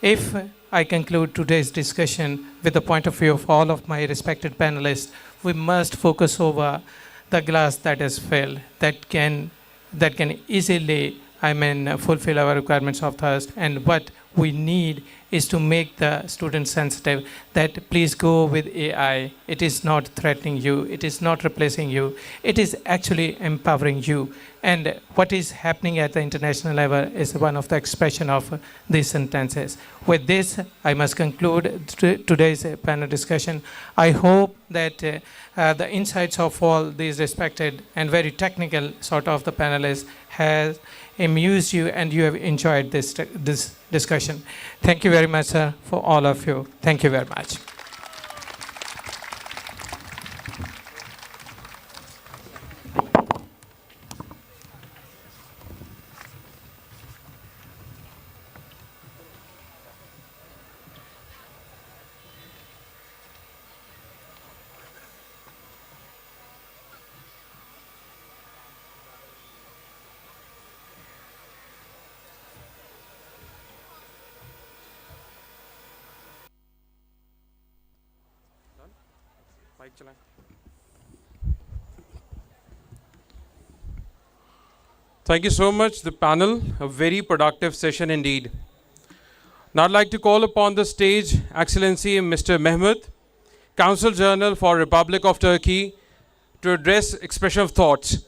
If I conclude today's discussion with the point of view of all of my respected panelists, we must focus over the glass that is filled, that can easily, fulfill our requirements of thirst. And what we need is to make the students sensitive that please go with AI. It is not threatening you. It is not replacing you. It is actually empowering you. And what is happening at the international level is one of the expression of these sentences. With this, I must conclude today's panel discussion. I hope that the insights of all these respected and very technical sort of the panelists has amused you and you have enjoyed this discussion. Thank you very much, sir, for all of you. Thank you very much. Thank you so much, the panel. A very productive session indeed. Now I'd like to call upon the stage Excellency Mr. Mehmet, Consul General for Republic of Turkey, to address expression of thoughts.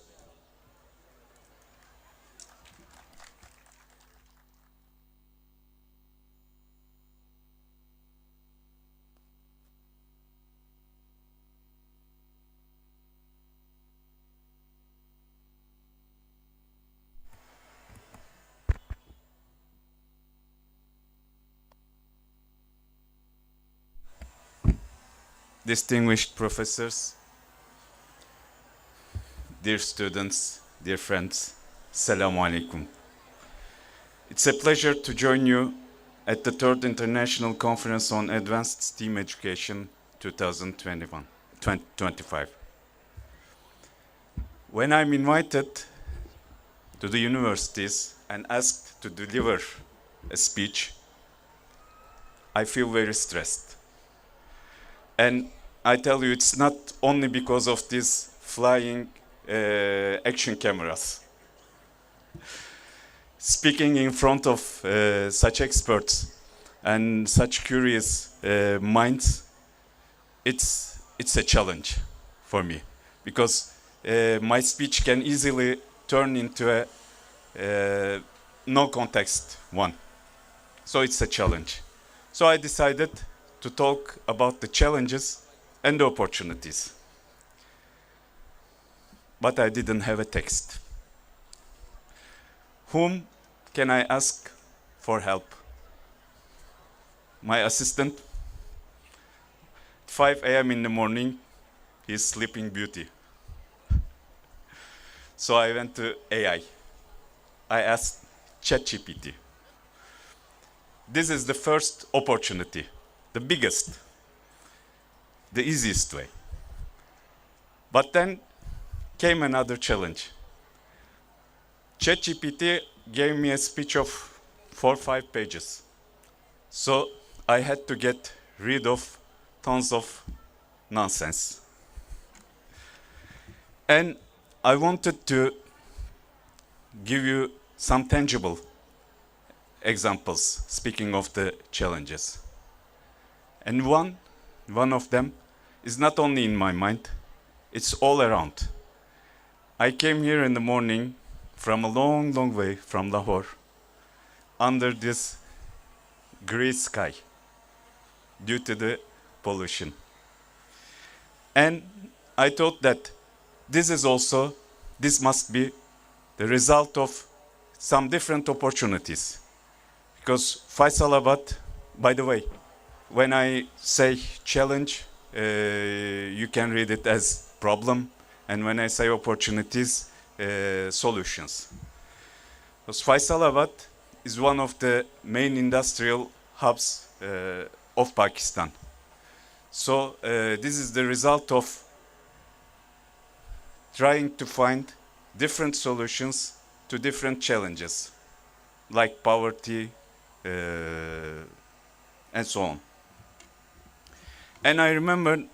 Distinguished professors, dear students, dear friends, Assalamu alaikum. It's a pleasure to join you at the 3rd International Conference on Advanced STEAM Education 2025. When I'm invited to the universities and asked to deliver a speech, I feel very stressed. And I tell you, it's not only because of these flying action cameras. Speaking in front of such experts and such curious minds, it's a challenge for me, because my speech can easily turn into a no context one. So it's a challenge. So I decided to talk about the challenges and the opportunities. But I didn't have a text. Whom can I ask for help? My assistant. 5 a.m. in the morning, he's sleeping beauty. So I went to AI. I asked ChatGPT. this is the first opportunity, the biggest, the easiest way. But then came another challenge. ChatGPT gave me a speech of 4 or 5 pages. So I had to get rid of tons of nonsense. And I wanted to give you some tangible examples, speaking of the challenges. And one of them is not only in my mind, it's all around. I came here in the morning from a long, long way from Lahore, under this gray sky, due to the pollution. And I thought that this must be the result of some different opportunities. Because Faisalabad, by the way, when I say challenge, you can read it as problem, and when I say opportunities, solutions. Because Faisalabad is one of the main industrial hubs of Pakistan. So this is the result of trying to find different solutions to different challenges, like poverty and so on. And I remember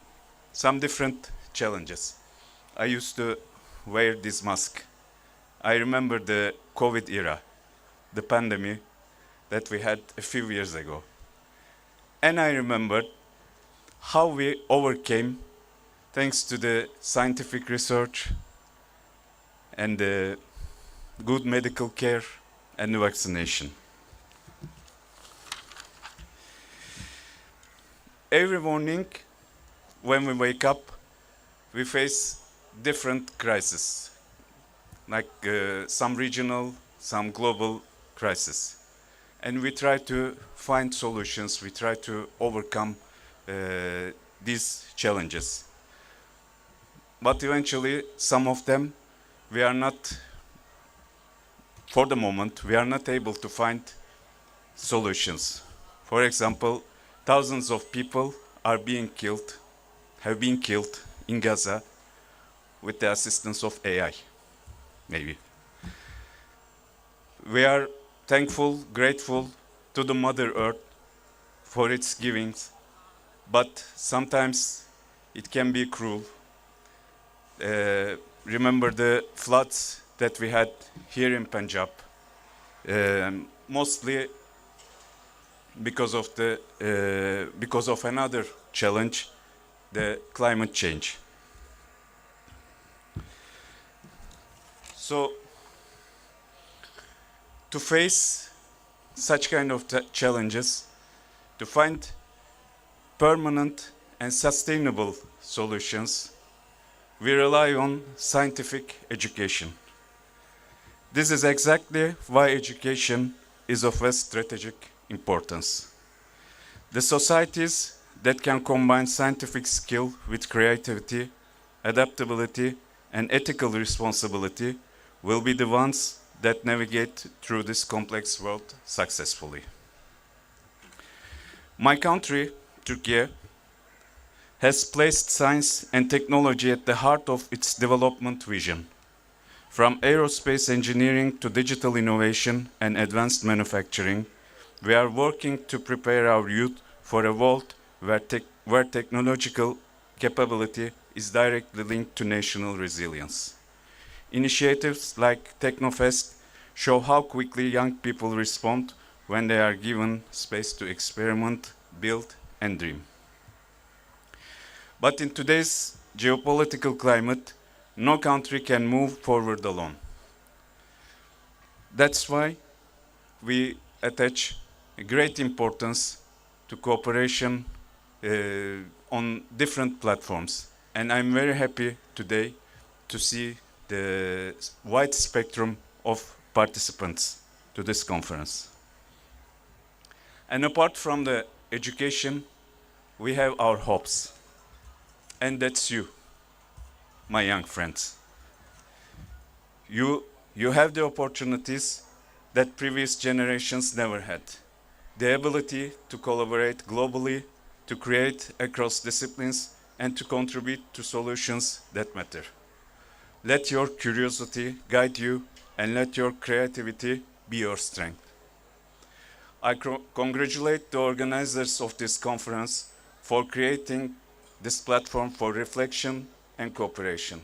some different challenges. I used to wear this mask. I remember the COVID era, the pandemic that we had a few years ago. And I remembered how we overcame, thanks to the scientific research and the good medical care and the vaccination. Every morning when we wake up, we face different crises, like some regional, some global crises. And we try to find solutions, we try to overcome these challenges. But eventually, some of them, we are not, for the moment, we are not able to find solutions. For example, thousands of people are being killed, have been killed in Gaza with the assistance of AI, maybe. We are thankful, grateful to the Mother Earth for its givings, but sometimes it can be cruel. Remember the floods that we had here in Punjab, mostly because of another challenge, the climate change. So, to face such kind of challenges, to find permanent and sustainable solutions, we rely on scientific education. This is exactly why education is of a strategic importance. The societies that can combine scientific skill with creativity, adaptability, and ethical responsibility will be the ones that navigate through this complex world successfully. My country, Turkey, has placed science and technology at the heart of its development vision. From aerospace engineering to digital innovation and advanced manufacturing, we are working to prepare our youth for a world where technological capability is directly linked to national resilience. Initiatives like Technofest show how quickly young people respond when they are given space to experiment, build, and dream. But in today's geopolitical climate, no country can move forward alone. That's why we attach great importance to cooperation on different platforms. And I'm very happy today to see the wide spectrum of participants to this conference. And apart from the education, we have our hopes. And that's you, my young friends. You have the opportunities that previous generations never had. the ability to collaborate globally, to create across disciplines, and to contribute to solutions that matter. Let your curiosity guide you, and let your creativity be your strength. I congratulate the organizers of this conference for creating this platform for reflection and cooperation.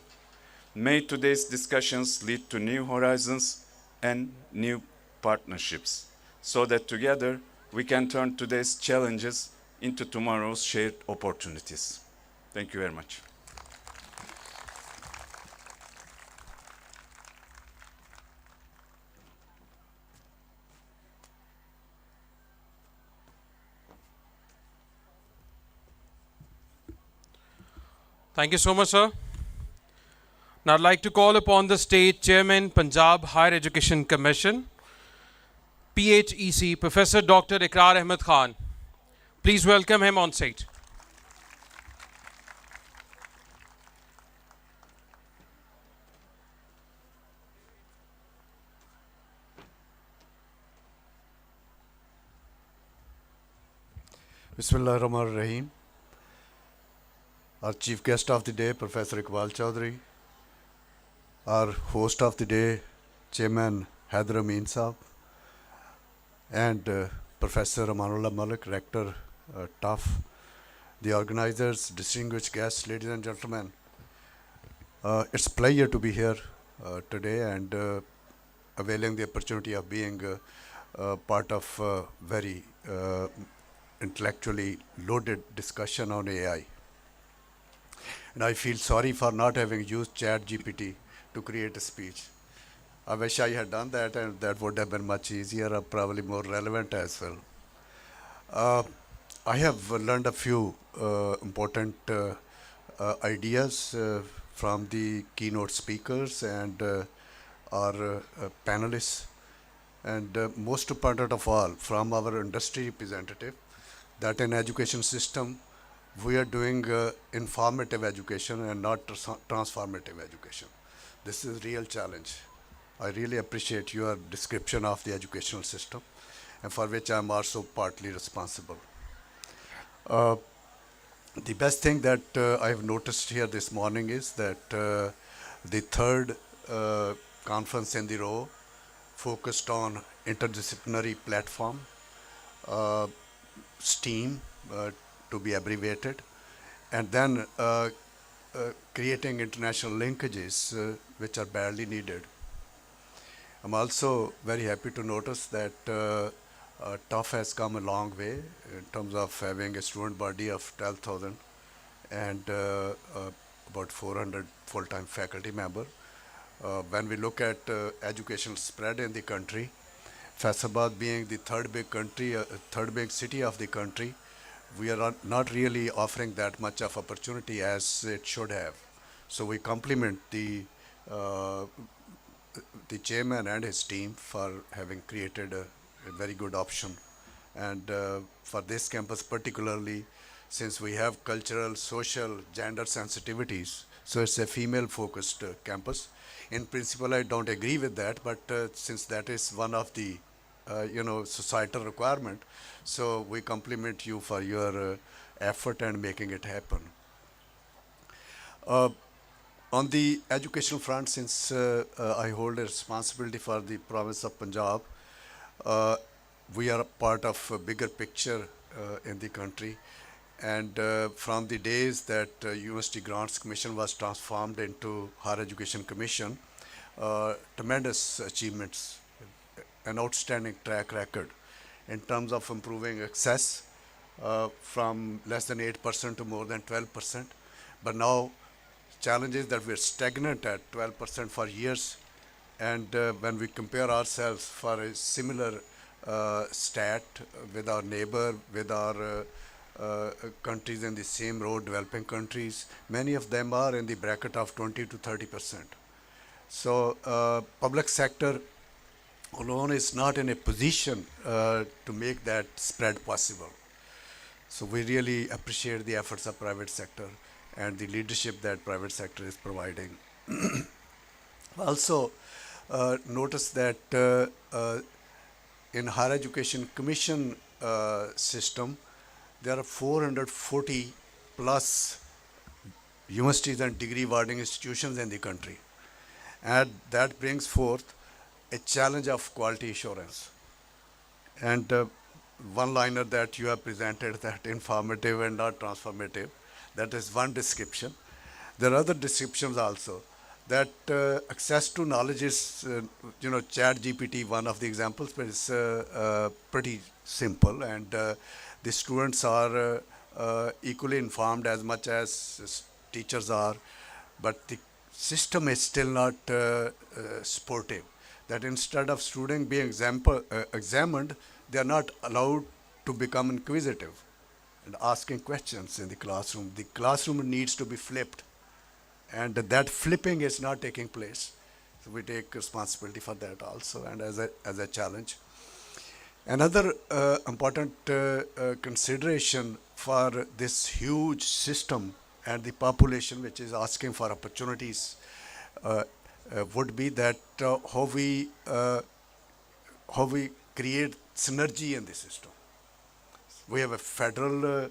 May today's discussions lead to new horizons and new partnerships, so that together we can turn today's challenges into tomorrow's shared opportunities. Thank you very much. Thank you so much, sir. Now I'd like to call upon the stage Chairman, Punjab Higher Education Commission, PHEC, Professor Dr. Iqrar Ahmed Khan. Please welcome him on stage. Bismillah ar-Rahman ar-Rahim. Our chief guest of the day, Professor Iqbal Chaudhry. Our host of the day, Chairman Haider Amin Saab. And Professor Amanullah Malik, Rector TUF. The organizers, distinguished guests, ladies and gentlemen. It's a pleasure to be here today and availing the opportunity of being part of a very intellectually loaded discussion on AI. And I feel sorry for not having used ChatGPT to create a speech. I wish I had done that, and that would have been much easier and probably more relevant as well. I have learned a few important ideas from the keynote speakers and our panelists, and most important of all, from our industry representative, that in education system, we are doing informative education and not transformative education. This is a real challenge. I really appreciate your description of the educational system, and for which I'm also partly responsible. The best thing that I have noticed here this morning is that the third conference in the row focused on interdisciplinary platform, STEAM, to be abbreviated, and then creating international linkages which are badly needed. I'm also very happy to notice that TUF has come a long way in terms of having a student body of 12,000 and about 400 full-time faculty members. When we look at educational spread in the country, Faisalabad being the third big city of the country, we are not really offering that much of opportunity as it should have. So we compliment the chairman and his team for having created a very good option. And for this campus particularly, since we have cultural, social, gender sensitivities, so it's a female-focused campus. In principle, I don't agree with that, but since that is one of the societal requirement, so we compliment you for your effort and making it happen. On the educational front, since I hold a responsibility for the province of Punjab, we are a part of a bigger picture in the country. And from the days that University Grants Commission was transformed into Higher Education Commission, tremendous achievements, an outstanding track record in terms of improving access from less than 8% to more than 12%. But now, challenges that we're stagnant at 12% for years, and when we compare ourselves for a similar stat with our neighbor, with our countries in the same road, developing countries, many of them are in the bracket of 20 to 30%. So public sector alone is not in a position to make that spread possible. So we really appreciate the efforts of private sector and the leadership that private sector is providing. Also, notice that in Higher Education Commission system, there are 440 plus universities and degree awarding institutions in the country. And that brings forth a challenge of quality assurance. And one-liner that you have presented, that informative and not transformative, that is one description. There are other descriptions also, that access to knowledge is, Chat GPT, one of the examples, but it's pretty simple, and the students are equally informed as much as teachers are, but the system is still not supportive. That instead of student being examined, they are not allowed to become inquisitive and asking questions in the classroom. The classroom needs to be flipped, and that flipping is not taking place. So we take responsibility for that also, and as a challenge. Another important consideration for this huge system and the population which is asking for opportunities would be that how we create synergy in the system. We have a federal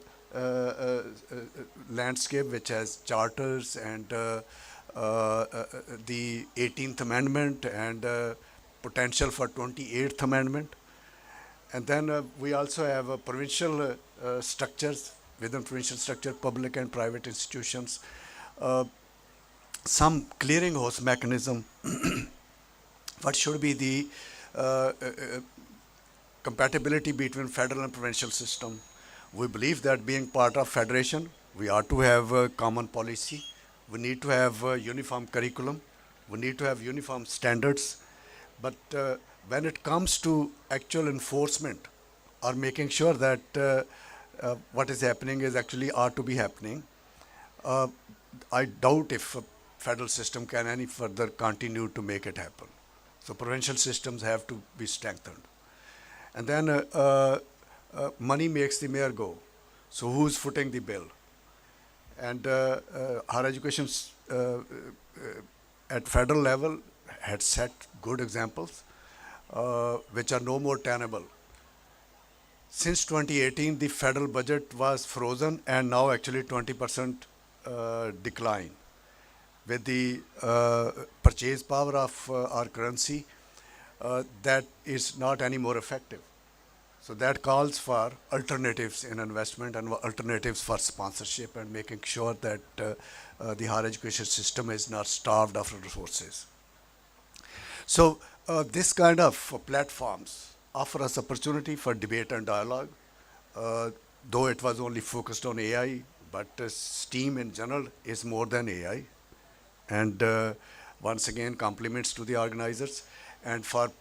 landscape which has charters and the 18th Amendment and potential for 28th Amendment. And then we also have provincial structures, within provincial structure, public and private institutions. Some clearinghouse mechanism. What should be the compatibility between federal and provincial system? We believe that being part of federation, we ought to have a common policy. We need to have a uniform curriculum. We need to have uniform standards. But when it comes to actual enforcement or making sure that what is happening is actually ought to be happening, I doubt if a federal system can any further continue to make it happen. So provincial systems have to be strengthened. And then money makes the mayor go. So who's footing the bill? And higher education at federal level had set good examples, which are no more tenable. Since 2018, the federal budget was frozen and now actually 20% decline. With the purchase power of our currency, that is not any more effective. So that calls for alternatives in investment and alternatives for sponsorship and making sure that the higher education system is not starved of resources. So this kind of platforms offer us opportunity for debate and dialogue, though it was only focused on AI, but STEAM in general is more than AI. And once again, compliments to the organizers and for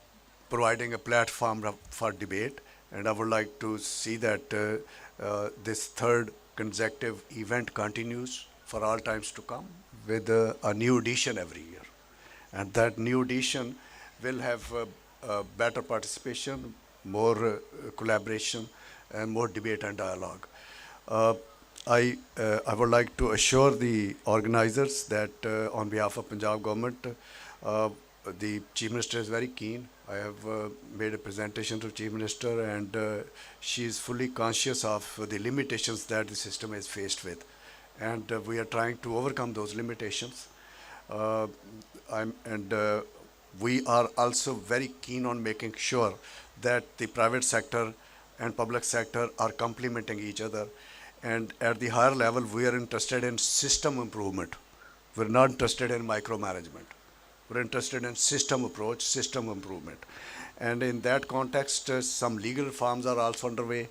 providing a platform for debate. And I would like to see that this third consecutive event continues for all times to come with a new edition every year. And that new edition will have better participation, more collaboration, and more debate and dialogue. I would like to assure the organizers that on behalf of Punjab government, the Chief Minister is very keen. I have made a presentation to Chief Minister, and she is fully conscious of the limitations that the system is faced with. And we are trying to overcome those limitations. We are also very keen on making sure that the private sector and public sector are complementing each other. And at the higher level, we are interested in system improvement. We're not interested in micromanagement. We're interested in system approach, system improvement. And in that context, some legal reforms are also underway.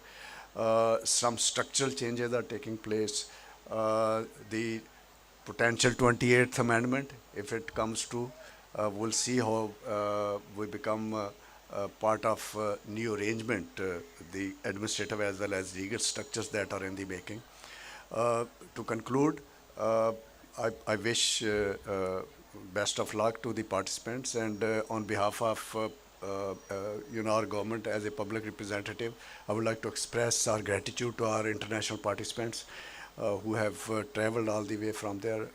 Some structural changes are taking place. The potential 28th Amendment, if it comes to, we'll see how we become part of new arrangement, the administrative as well as legal structures that are in the making. To conclude, I wish best of luck to the participants, and on behalf of our government as a public representative, I would like to express our gratitude to our international participants who have traveled all the way from their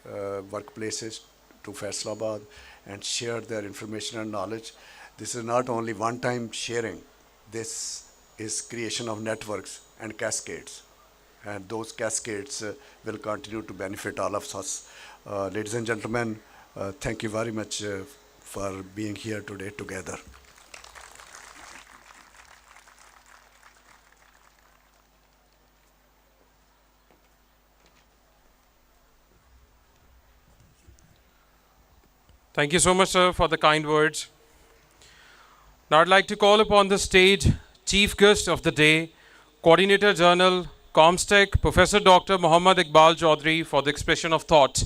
workplaces to Faisalabad and shared their information and knowledge. This is not only one-time sharing. This is creation of networks and cascades. And those cascades will continue to benefit all of us. Ladies and gentlemen, thank you very much for being here today together. Thank you so much, sir, for the kind words. Now I'd like to call upon the stage Chief Guest of the Day, Coordinator Journal, Comstech, Professor Dr. Muhammad Iqbal Chaudhry for the expression of thought.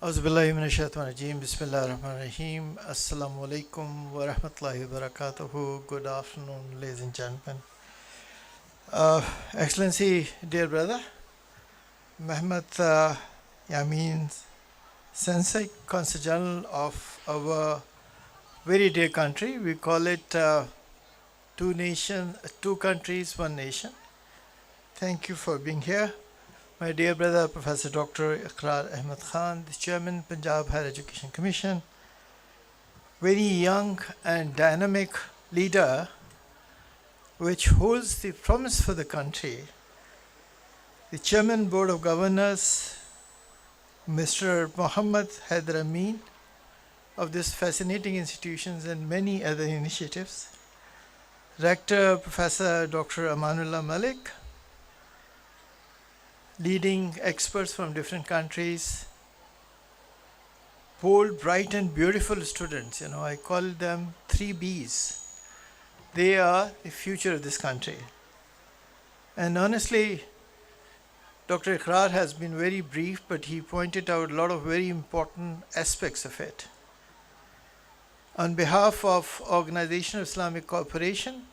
Auzubillahiminash-shaytanir-rajim. Bismillahir-rahmanir-rahim. Assalamu alaikum wa rahmatullahi wa barakatuhu. Good afternoon, ladies and gentlemen. Excellency, dear brother, Muhammad Yamin Sensei, Consul General of our very dear country. We call it two countries, one nation. Thank you for being here. My dear brother, Professor Dr. Iqrar Ahmed Khan, the Chairman, Punjab Higher Education Commission, very young and dynamic leader which holds the promise for the country. The Chairman, Board of Governors, Mr. Muhammad Haider Amin of this fascinating institutions and many other initiatives. Rector, Professor Dr. Amanullah Malik, leading experts from different countries, bold, bright and beautiful students. I call them 3Bs. They are the future of this country. And honestly, Dr. Iqrar has been very brief, but he pointed out a lot of very important aspects of it. On behalf of Organization of Islamic Cooperation,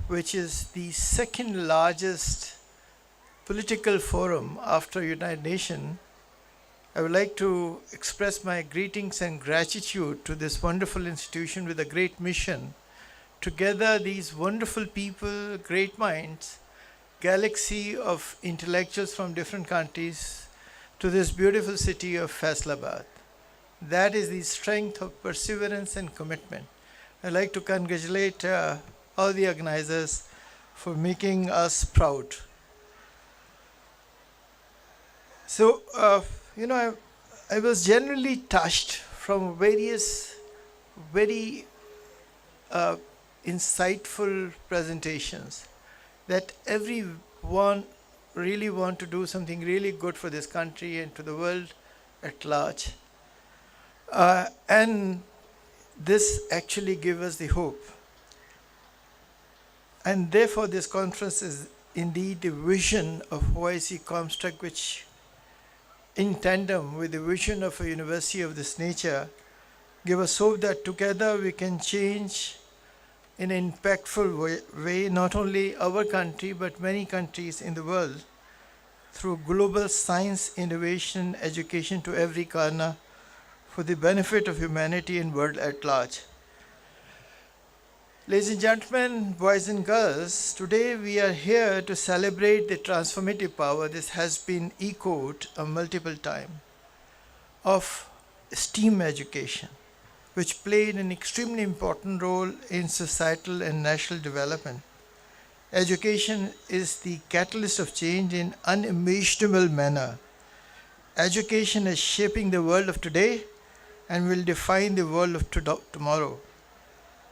which is the second largest political forum after United Nations, I would like to express my greetings and gratitude to this wonderful institution with a great mission to gather these wonderful people, great minds, galaxy of intellectuals from different countries to this beautiful city of Faisalabad. That is the strength of perseverance and commitment. I'd like to congratulate all the organizers for making us proud. So, I was generally touched from various very insightful presentations that everyone really want to do something really good for this country and to the world at large. And this actually gives us the hope. And therefore, this conference is indeed the vision of OIC Comstech, which in tandem with the vision of a university of this nature, give us hope that together we can change in an impactful way not only our country but many countries in the world through global science, innovation, education to every corner for the benefit of humanity and world at large. Ladies and gentlemen, boys and girls, today we are here to celebrate the transformative power, this has been echoed a multiple times, of STEAM education, which played an extremely important role in societal and national development. Education is the catalyst of change in unimaginable manner. Education is shaping the world of today and will define the world of tomorrow.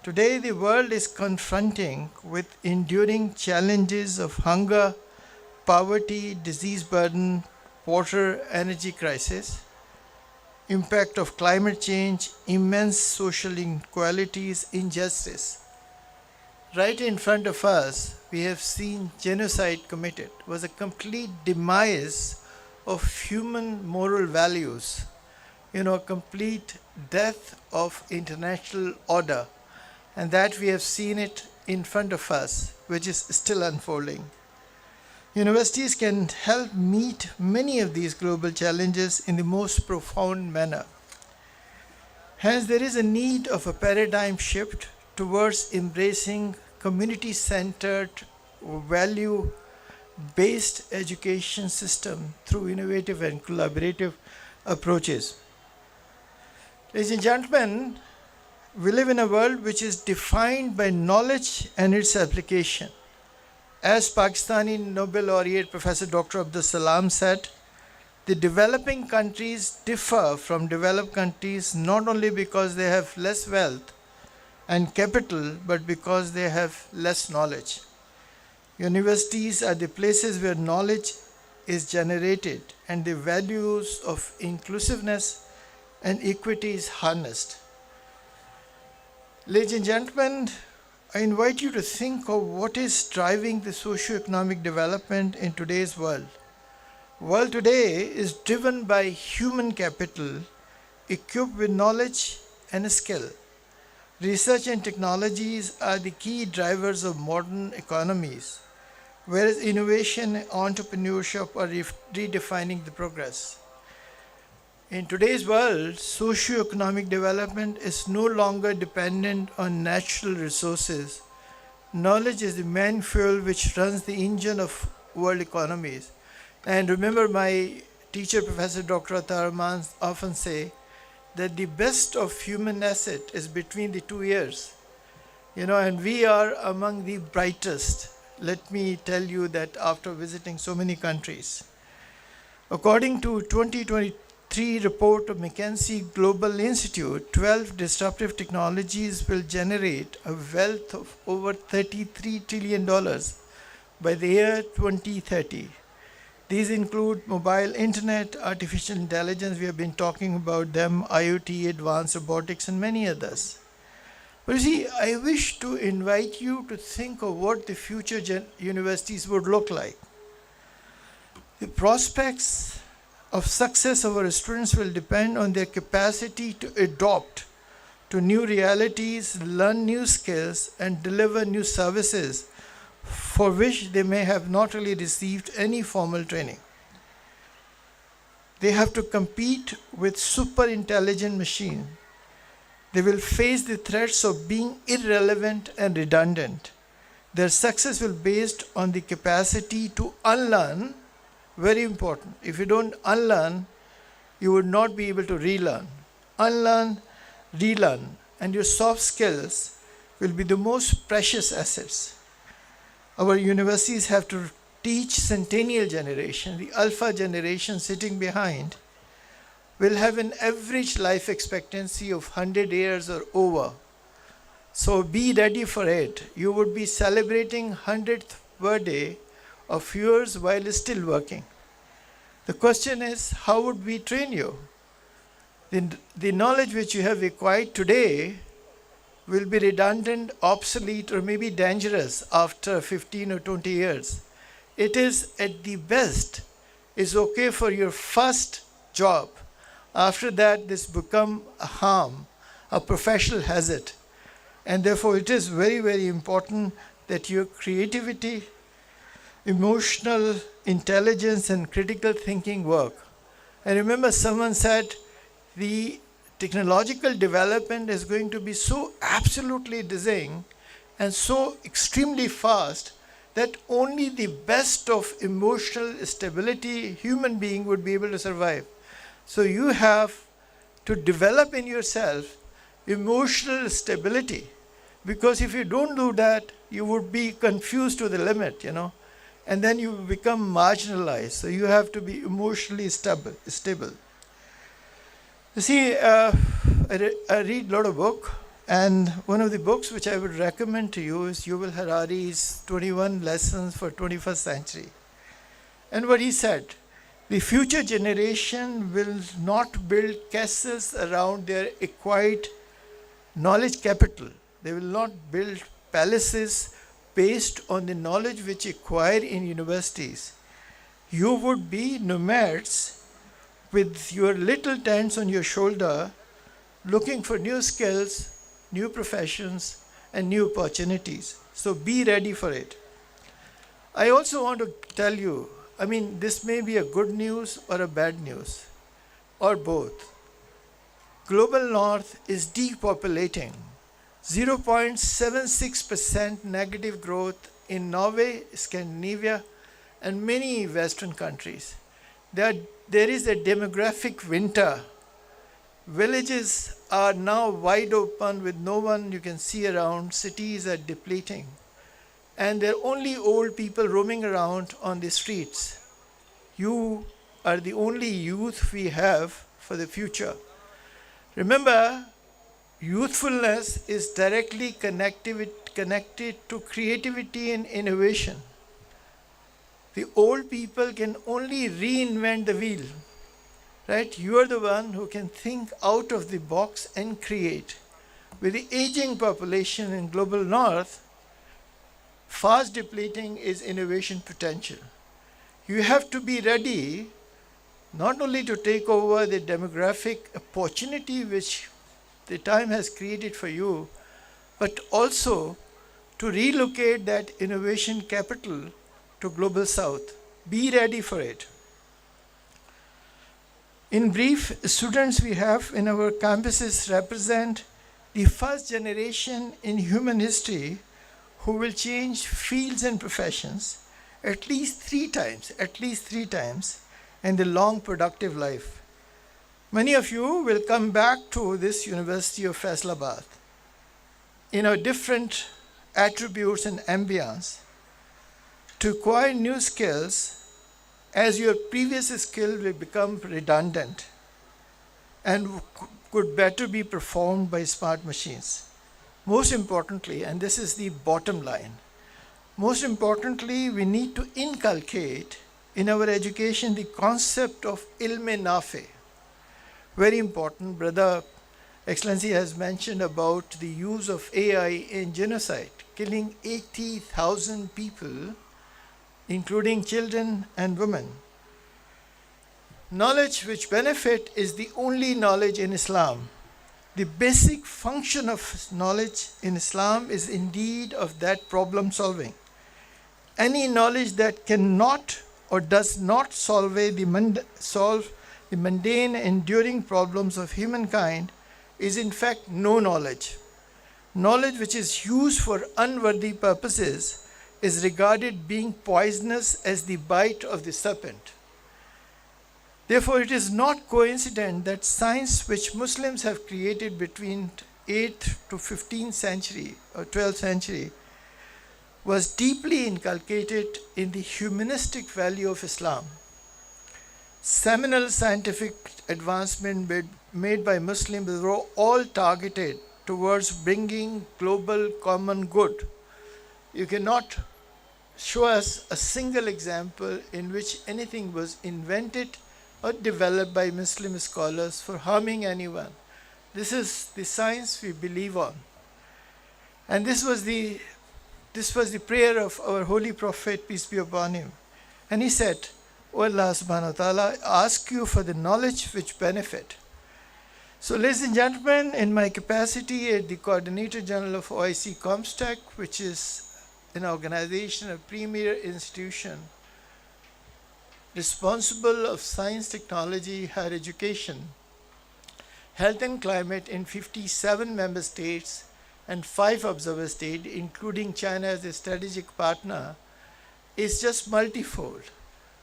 Today, the world is confronting with enduring challenges of hunger, poverty, disease burden, water, energy crisis, impact of climate change, immense social inequalities, injustice. Right in front of us, we have seen genocide committed. It was a complete demise of human moral values, a complete death of international order. And that we have seen it in front of us, which is still unfolding. Universities can help meet many of these global challenges in the most profound manner. Hence, there is a need of a paradigm shift towards embracing community-centered, value-based education system through innovative and collaborative approaches. Ladies and gentlemen, we live in a world which is defined by knowledge and its application. As Pakistani Nobel laureate Professor Dr. Abdul Salam said, the developing countries differ from developed countries not only because they have less wealth and capital, but because they have less knowledge. Universities are the places where knowledge is generated and the values of inclusiveness and equity is harnessed. Ladies and gentlemen, I invite you to think of what is driving the socio-economic development in today's world. World today is driven by human capital equipped with knowledge and skill. Research and technologies are the key drivers of modern economies, whereas innovation and entrepreneurship are redefining the progress. In today's world, socio-economic development is no longer dependent on natural resources. Knowledge is the main fuel which runs the engine of world economies. And remember, my teacher, Professor Dr. Atar Rahman, often say that the best of human asset is between the 2 ears. And we are among the brightest. Let me tell you that after visiting so many countries. According to 2023 report of McKinsey Global Institute, 12 disruptive technologies will generate a wealth of over $33 trillion by the year 2030. These include mobile internet, artificial intelligence, we have been talking about them, IoT, advanced robotics, and many others. But you see, I wish to invite you to think of what the future universities would look like. The prospects of success of our students will depend on their capacity to adopt to new realities, learn new skills, and deliver new services for which they may have not really received any formal training. They have to compete with super intelligent machines. They will face the threats of being irrelevant and redundant. Their success will be based on the capacity to unlearn, very important. If you don't unlearn, you would not be able to relearn. Unlearn, relearn, and your soft skills will be the most precious assets. Our universities have to teach centennial generation, the alpha generation sitting behind, will have an average life expectancy of 100 years or over. So be ready for it. You would be celebrating 100th birthday of yours while still working. The question is, how would we train you? The knowledge which you have acquired today will be redundant, obsolete, or maybe dangerous after 15 or 20 years. It is at the best, is okay for your first job. After that, this become a harm, a professional hazard. And therefore, it is very, very important that your creativity, emotional intelligence, and critical thinking work. I remember someone said, the technological development is going to be so absolutely dizzying and so extremely fast that only the best of emotional stability human being would be able to survive. So you have to develop in yourself emotional stability, because if you don't do that, you would be confused to the limit, and then you become marginalized. So you have to be emotionally stable. You see, I read a lot of books, and one of the books which I would recommend to you is Yuval Harari's 21 Lessons for 21st Century. And what he said, the future generation will not build castles around their acquired knowledge capital. They will not build palaces based on the knowledge which acquired in universities. You would be nomads with your little tents on your shoulder, looking for new skills, new professions, and new opportunities. So be ready for it. I also want to tell you, this may be a good news or a bad news, or both. Global North is depopulating. 0.76% negative growth in Norway, Scandinavia, and many Western countries. There is a demographic winter. Villages are now wide open with no one you can see around. Cities are depleting. And there are only old people roaming around on the streets. You are the only youth we have for the future. Remember, youthfulness is directly connected to creativity and innovation. The old people can only reinvent the wheel, right? You are the one who can think out of the box and create. With the aging population in global north, fast depleting is innovation potential. You have to be ready not only to take over the demographic opportunity which the time has created for you, but also to relocate that innovation capital to global south. Be ready for it. In brief, students we have in our campuses represent the first generation in human history who will change fields and professions at least three times in the long productive life. Many of you will come back to this University of Faisalabad in our different attributes and ambience to acquire new skills as your previous skill will become redundant and could better be performed by smart machines. Most importantly, and this is the bottom line, most importantly, we need to inculcate in our education the concept of ilme nafe. Very important. Brother Excellency has mentioned about the use of AI in genocide, killing 80,000 people, including children and women. Knowledge which benefit is the only knowledge in Islam. The basic function of knowledge in Islam is indeed of that problem solving. Any knowledge that cannot or does not solve the mundane enduring problems of humankind is in fact no knowledge. Knowledge which is used for unworthy purposes is regarded being poisonous as the bite of the serpent. Therefore, it is not coincident that science which Muslims have created between 8th to 15th century or 12th century was deeply inculcated in the humanistic value of Islam. Seminal scientific advancement made by Muslims were all targeted towards bringing global common good. You cannot show us a single example in which anything was invented or developed by Muslim scholars for harming anyone. This is the science we believe on. And this was the prayer of our Holy Prophet, peace be upon him. And he said, O Allah subhanahu wa ta'ala, I ask you for the knowledge which benefit. So ladies and gentlemen, in my capacity as the Coordinator General of OIC Comstack, which is an organization, a premier institution responsible of science, technology, higher education, health and climate in 57 member states and 5 observer states, including China as a strategic partner, is just multifold.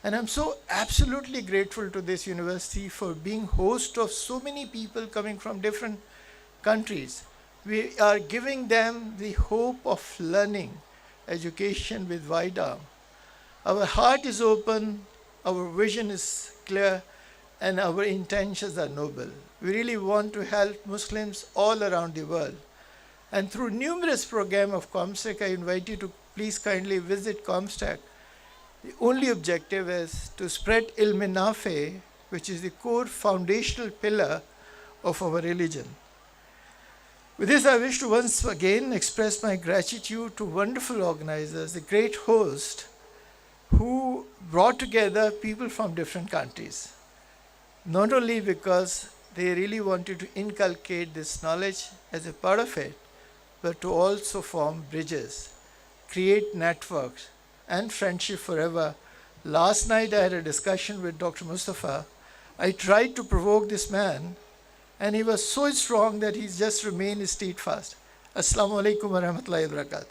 And I'm so absolutely grateful to this university for being host of so many people coming from different countries. We are giving them the hope of learning education with wide arm. Our heart is open, our vision is clear, and our intentions are noble. We really want to help Muslims all around the world. And through numerous programs of Comstack, I invite you to please kindly visit Comstack. The only objective is to spread ilm nafe, which is the core foundational pillar of our religion. With this, I wish to once again express my gratitude to wonderful organizers, the great host, who brought together people from different countries. Not only because they really wanted to inculcate this knowledge as a part of it, but to also form bridges, create networks, and friendship forever. Last night I had a discussion with Dr. Mustafa. I tried to provoke this man and he was so strong that he just remained steadfast. Assalamu alaikum wa rahmatullahi wa barakatuh.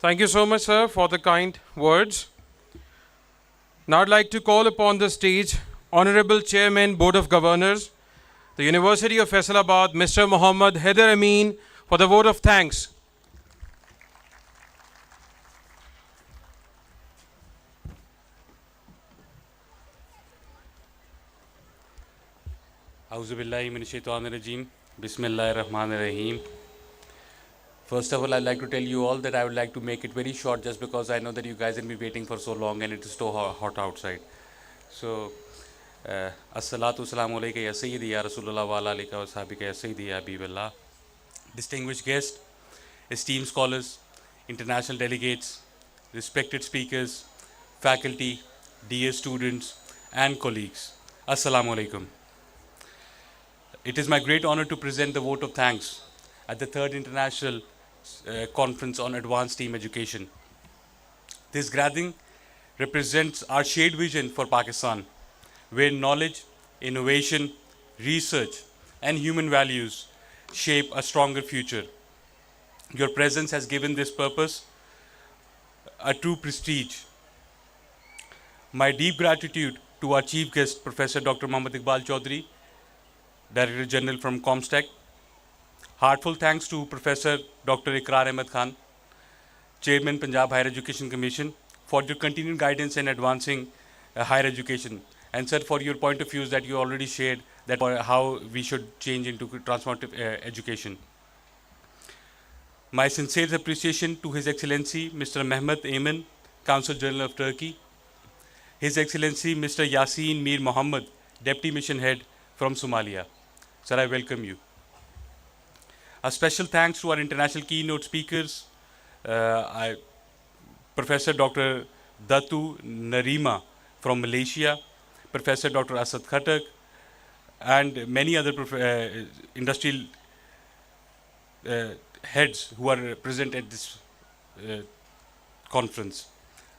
Thank you so much, sir, for the kind words. Now I'd like to call upon the stage Honorable Chairman, Board of Governors, the University of Faisalabad, Mr. Mohammad Haider Amin, for the vote of thanks. Auzubillahi minash-shaytanir-rajim. Bismillahir-rahmanir-rahim. First of all, I'd like to tell you all that I would like to make it very short just because I know that you guys have been waiting for so long and it is so hot outside. So, As-salatu salamu alayka ya Sayyidi ya Rasulullah wa ala alika wa sahabika ya Sayyidi ya Habiballah. Distinguished guests, esteemed scholars, international delegates, respected speakers, faculty, dear students, and colleagues. Assalamu alaikum. It is my great honor to present the vote of thanks at the 3rd International Conference on Advanced STEAM Education. This gathering represents our shared vision for Pakistan, where knowledge, innovation, research, and human values shape a stronger future. Your presence has given this purpose a true prestige. My deep gratitude to our chief guest, Professor Dr. Muhammad Iqbal Chaudhry, Director General from Comstack. Heartfelt thanks to Professor Dr. Iqrar Ahmed Khan, Chairman, Punjab Higher Education Commission, for your continued guidance in advancing higher education. And sir, for your point of views that you already shared, that how we should change into transformative education. My sincere appreciation to His Excellency Mr. Mehmet Emin, Consul General of Turkey, His Excellency Mr. Yasin Mir Mohammed, Deputy Mission Head from Somalia. Sir, I welcome you. A special thanks to our international keynote speakers, Professor Dr. Datu Narima from Malaysia, Professor Dr. Asad Khattak, and many other industrial heads who are present at this conference.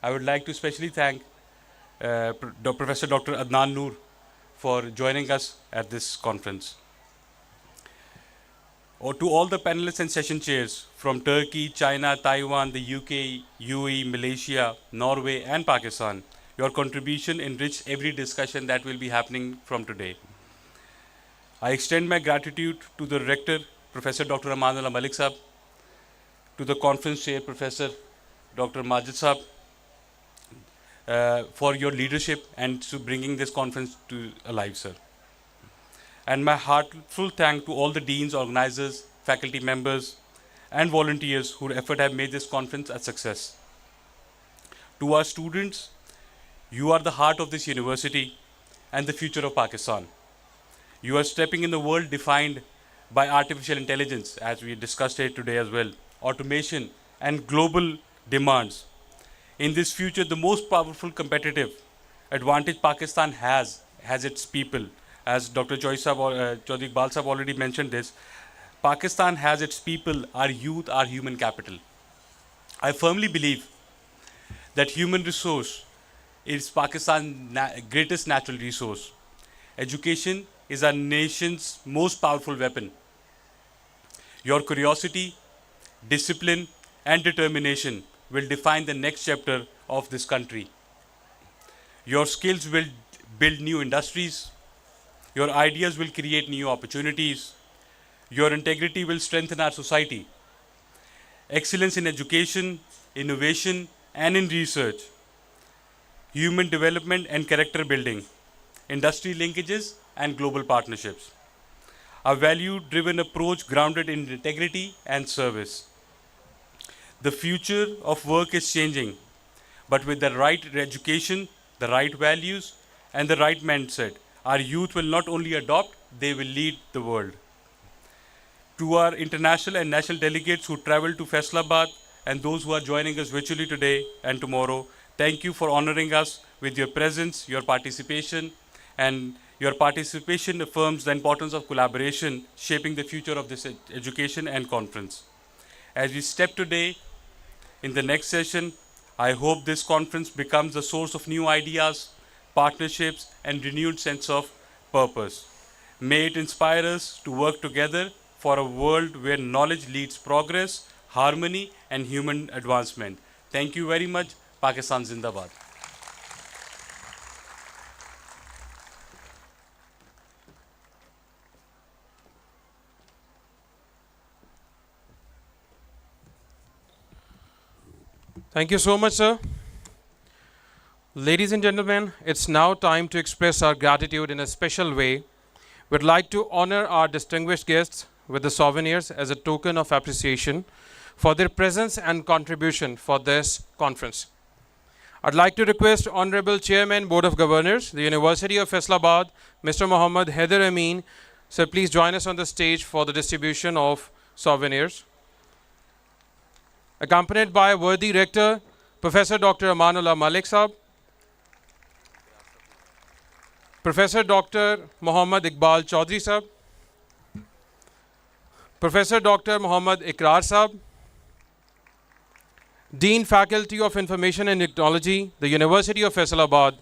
I would like to especially thank Professor Dr. Adnan Noor for joining us at this conference. Or to all the panelists and session chairs from Turkey, China, Taiwan, the UK, UAE, Malaysia, Norway, and Pakistan, your contribution enriched every discussion that will be happening from today. I extend my gratitude to the Rector, Professor Dr. Amanullah Malik Sahab, to the conference chair, Professor Dr. Majid Sahab, for your leadership and to bringing this conference to alive, sir. And my heartfelt thanks to all the deans, organizers, faculty members, and volunteers whose effort have made this conference a success. To our students, you are the heart of this university and the future of Pakistan. You are stepping in the world defined by artificial intelligence, as we discussed it today as well, automation, and global demands. In this future, the most powerful competitive advantage Pakistan has its people. As Dr. Chaudhry Iqbal Sahab already mentioned this, Pakistan has its people, our youth, our human capital. I firmly believe that human resource is Pakistan's greatest natural resource. Education is our nation's most powerful weapon. Your curiosity, discipline, and determination will define the next chapter of this country. Your skills will build new industries. Your ideas will create new opportunities. Your integrity will strengthen our society. Excellence in education, innovation, and in research, human development and character building, industry linkages, and global partnerships. A value-driven approach grounded in integrity and service. The future of work is changing, but with the right education, the right values, and the right mindset, our youth will not only adopt, they will lead the world. To our international and national delegates who traveled to Faisalabad and those who are joining us virtually today and tomorrow, thank you for honoring us with your presence, your participation, and Your participation affirms the importance of collaboration shaping the future of this education and conference. As we step today in the next session, I hope this conference becomes a source of new ideas, partnerships, and renewed sense of purpose. May it inspire us to work together for a world where knowledge leads progress, harmony, and human advancement. Thank you very much. Pakistan Zindabad. Thank you so much, sir. Ladies and gentlemen, it's now time to express our gratitude in a special way. We'd like to honor our distinguished guests with the souvenirs as a token of appreciation for their presence and contribution for this conference. I'd like to request Honorable Chairman, Board of Governors, the University of Faisalabad, Mr. Mohammad Haider Amin. Sir, please join us on the stage for the distribution of souvenirs. Accompanied by worthy rector, Professor Dr. Amanullah Malik Saab, Professor Dr. Muhammad Iqbal Chaudhry Saab, Professor Dr. Muhammad Ikrar Saab, Dean Faculty of Information and Technology, the University of Faisalabad,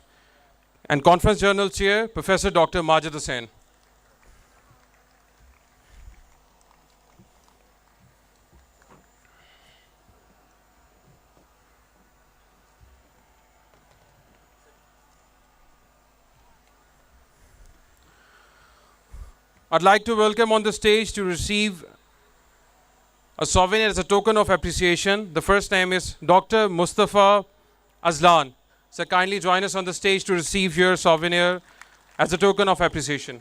and Conference Journal Chair, Professor Dr. Majid Hussain. I'd like to welcome on the stage to receive a souvenir as a token of appreciation. The first name is Dr. Mustafa Azlan. So kindly join us on the stage to receive your souvenir as a token of appreciation.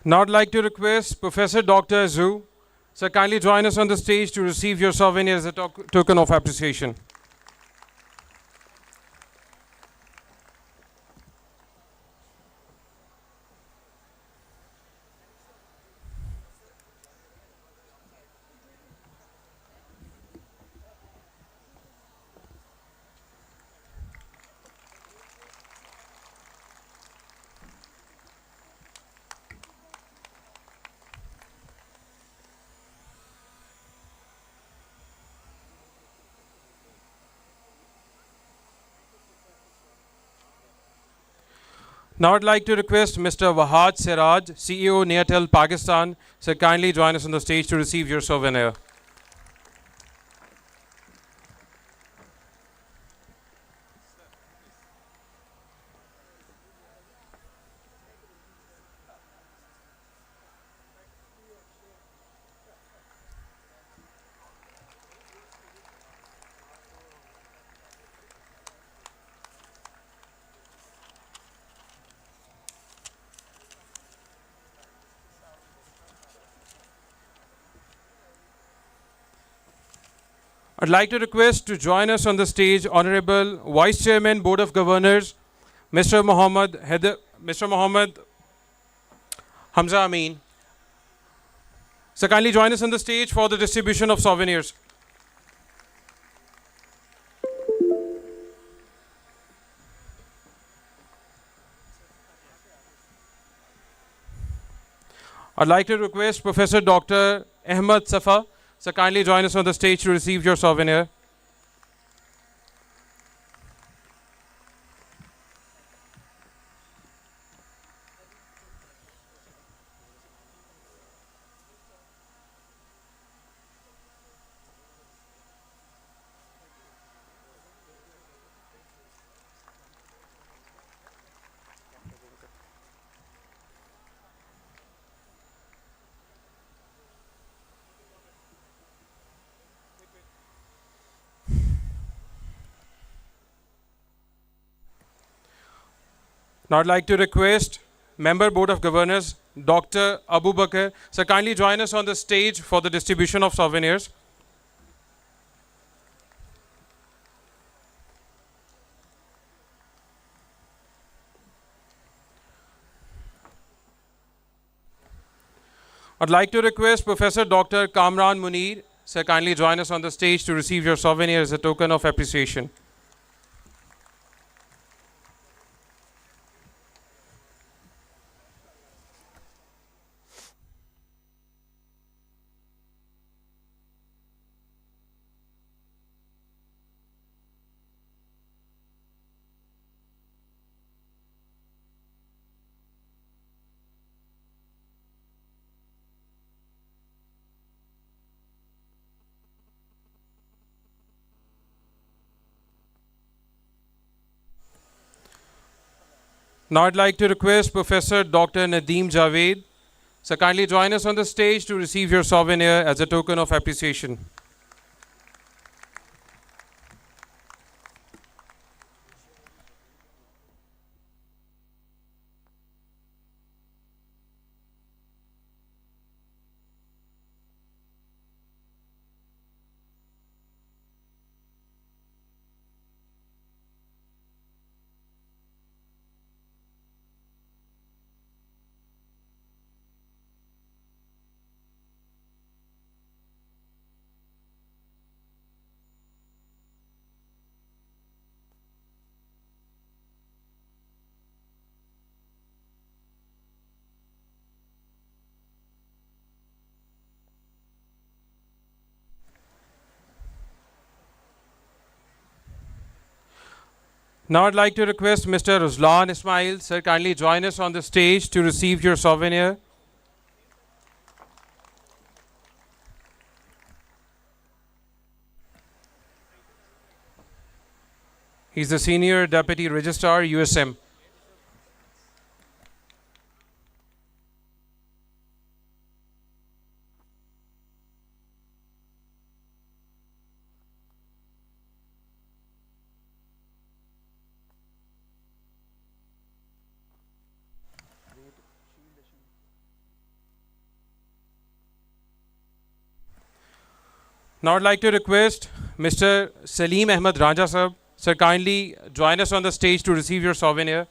Now I'd like to request Professor Dr. Zhu. Sir, kindly join us on the stage to receive your souvenir as a token of appreciation. Now I'd like to request Mr. Wahad Siraj, CEO, Neotel, Pakistan. Sir, kindly join us on the stage to receive your souvenir. I'd like to request to join us on the stage Honorable Vice Chairman, Board of Governors, Mr. Mohammad Hamza Amin. So kindly join us on the stage for the distribution of souvenirs. I'd like to request Professor Dr. Ahmed Safa. So kindly join us on the stage to receive your souvenir. Now I'd like to request Member Board of Governors, Dr. Abu Bakr, sir, kindly join us on the stage for the distribution of souvenirs. I'd like to request Professor Dr. Kamran Munir, sir, kindly join us on the stage to receive your souvenir as a token of appreciation. Now I'd like to request Professor Dr. Nadeem Javed, sir, kindly join us on the stage to receive your souvenir as a token of appreciation. Now I'd like to request Mr. Ruslan Ismail, sir, kindly join us on the stage to receive your souvenir. He's the Senior Deputy Registrar, USM. Now I'd like to request Mr. Salim Ahmed Ranja sir, sir, kindly join us on the stage to receive your souvenir.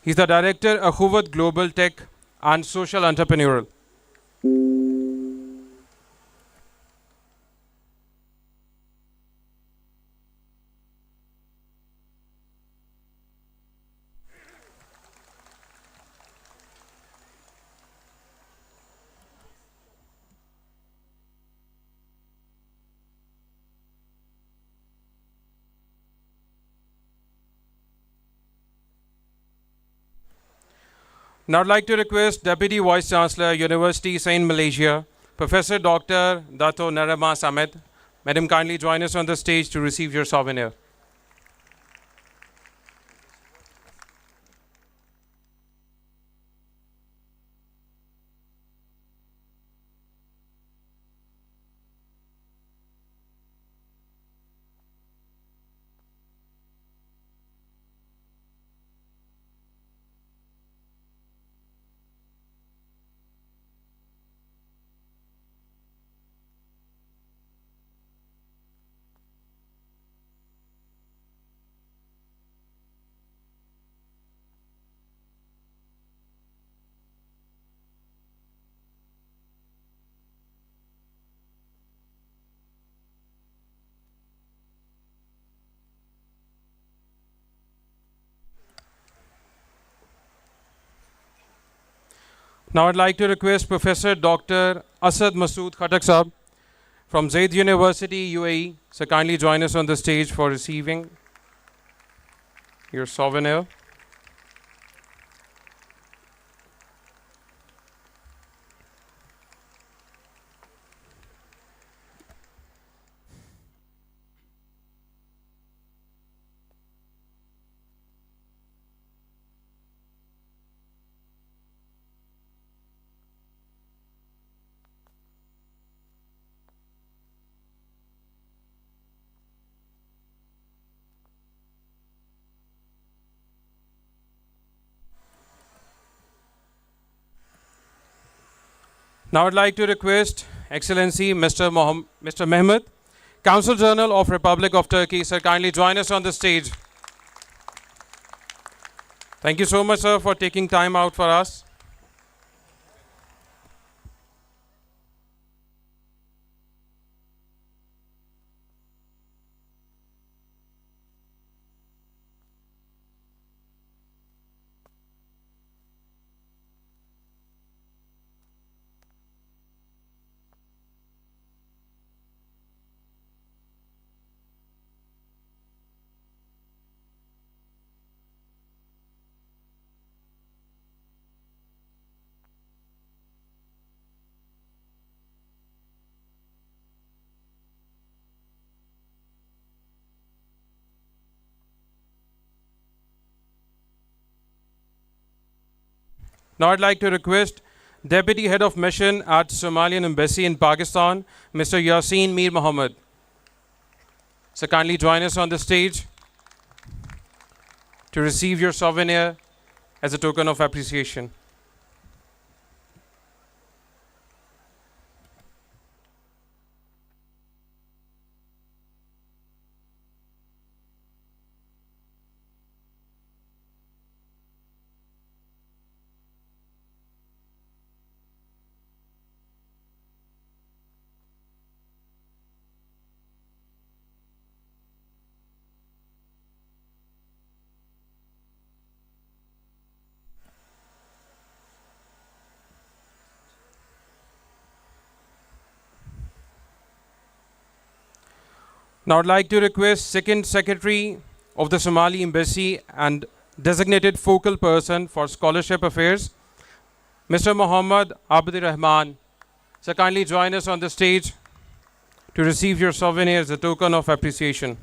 He's the Director, Akhuvat Global Tech and Social Entrepreneurial. Now I'd like to request Deputy Vice Chancellor, University Saint Malaysia, Professor Dr. Dato Narama Samet. Madam, kindly join us on the stage to receive your souvenir. Now I'd like to request Professor Dr. Asad Masood Khatak Sahab from Zaid University, UAE. So kindly join us on the stage for receiving your souvenir. Now I'd like to request Excellency Mr. Mehmet, Consul General of Republic of Turkey, sir, kindly join us on the stage. Thank you so much, sir, for taking time out for us. Now I'd like to request Deputy Head of Mission at Somalian Embassy in Pakistan, Mr. Yasin Mir Mohammed. So kindly join us on the stage to receive your souvenir as a token of appreciation. Now I'd like to request Second Secretary of the Somali Embassy and designated focal person for scholarship affairs, Mr. Muhammad Abdi Rahman. So kindly join us on the stage to receive your souvenir as a token of appreciation.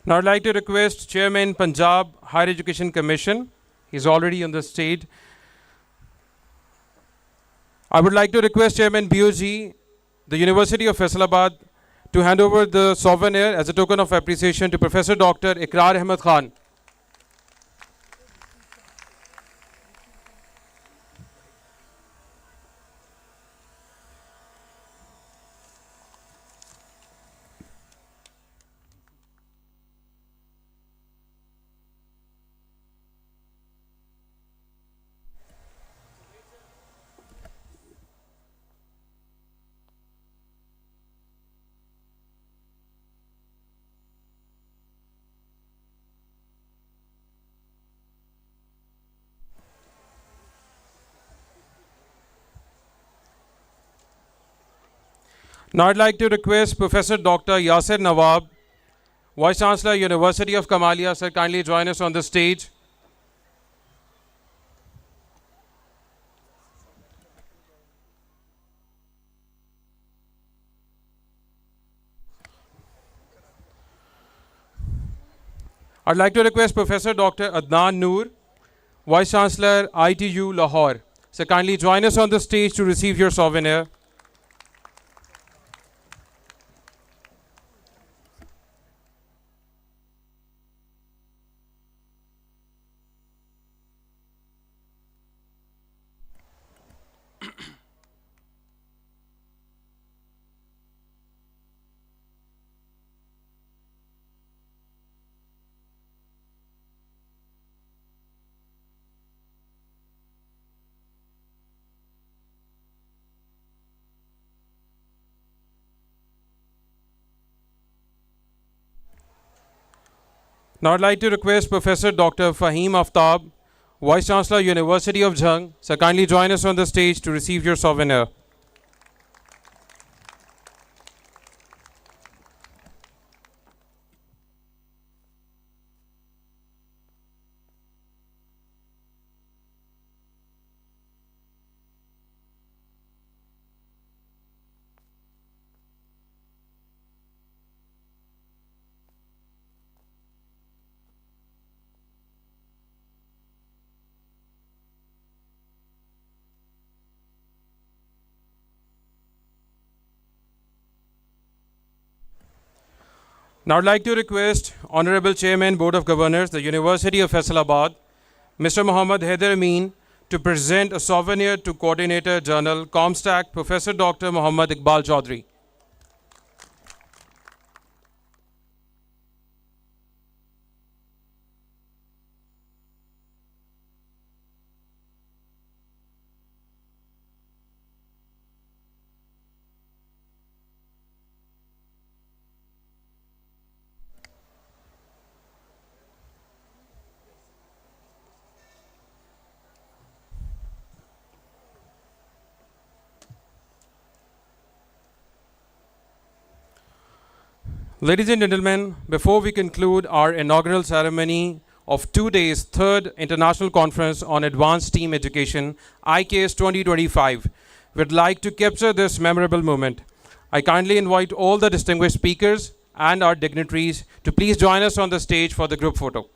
Now I'd like to request Chairman Punjab Higher Education Commission. He's already on the stage. I would like to request Chairman BOG, the University of Faisalabad, to hand over the souvenir as a token of appreciation to Professor Dr. Ikrar Ahmed Khan. Now I'd like to request Professor Dr. Yasir Nawab, Vice Chancellor, University of Kamalia, sir, kindly join us on the stage. I'd like to request Professor Dr. Adnan Noor, Vice Chancellor, ITU Lahore. So kindly join us on the stage to receive your souvenir. Now I'd like to request Professor Dr. Fahim Aftab, Vice Chancellor, University of Jhang. So kindly join us on the stage to receive your souvenir. Now I'd like to request Honorable Chairman, Board of Governors, the University of Faisalabad, Mr. Mohammad Haider Amin, to present a souvenir to Coordinator General, Comstack, Professor Dr. Muhammad Iqbal Chaudhry. Ladies and gentlemen, before we conclude our inaugural ceremony of 2 days, third International Conference on Advanced STEAM Education, ICAS 2025, we'd like to capture this memorable moment. I kindly invite all the distinguished speakers and our dignitaries to please join us on the stage for the group photo.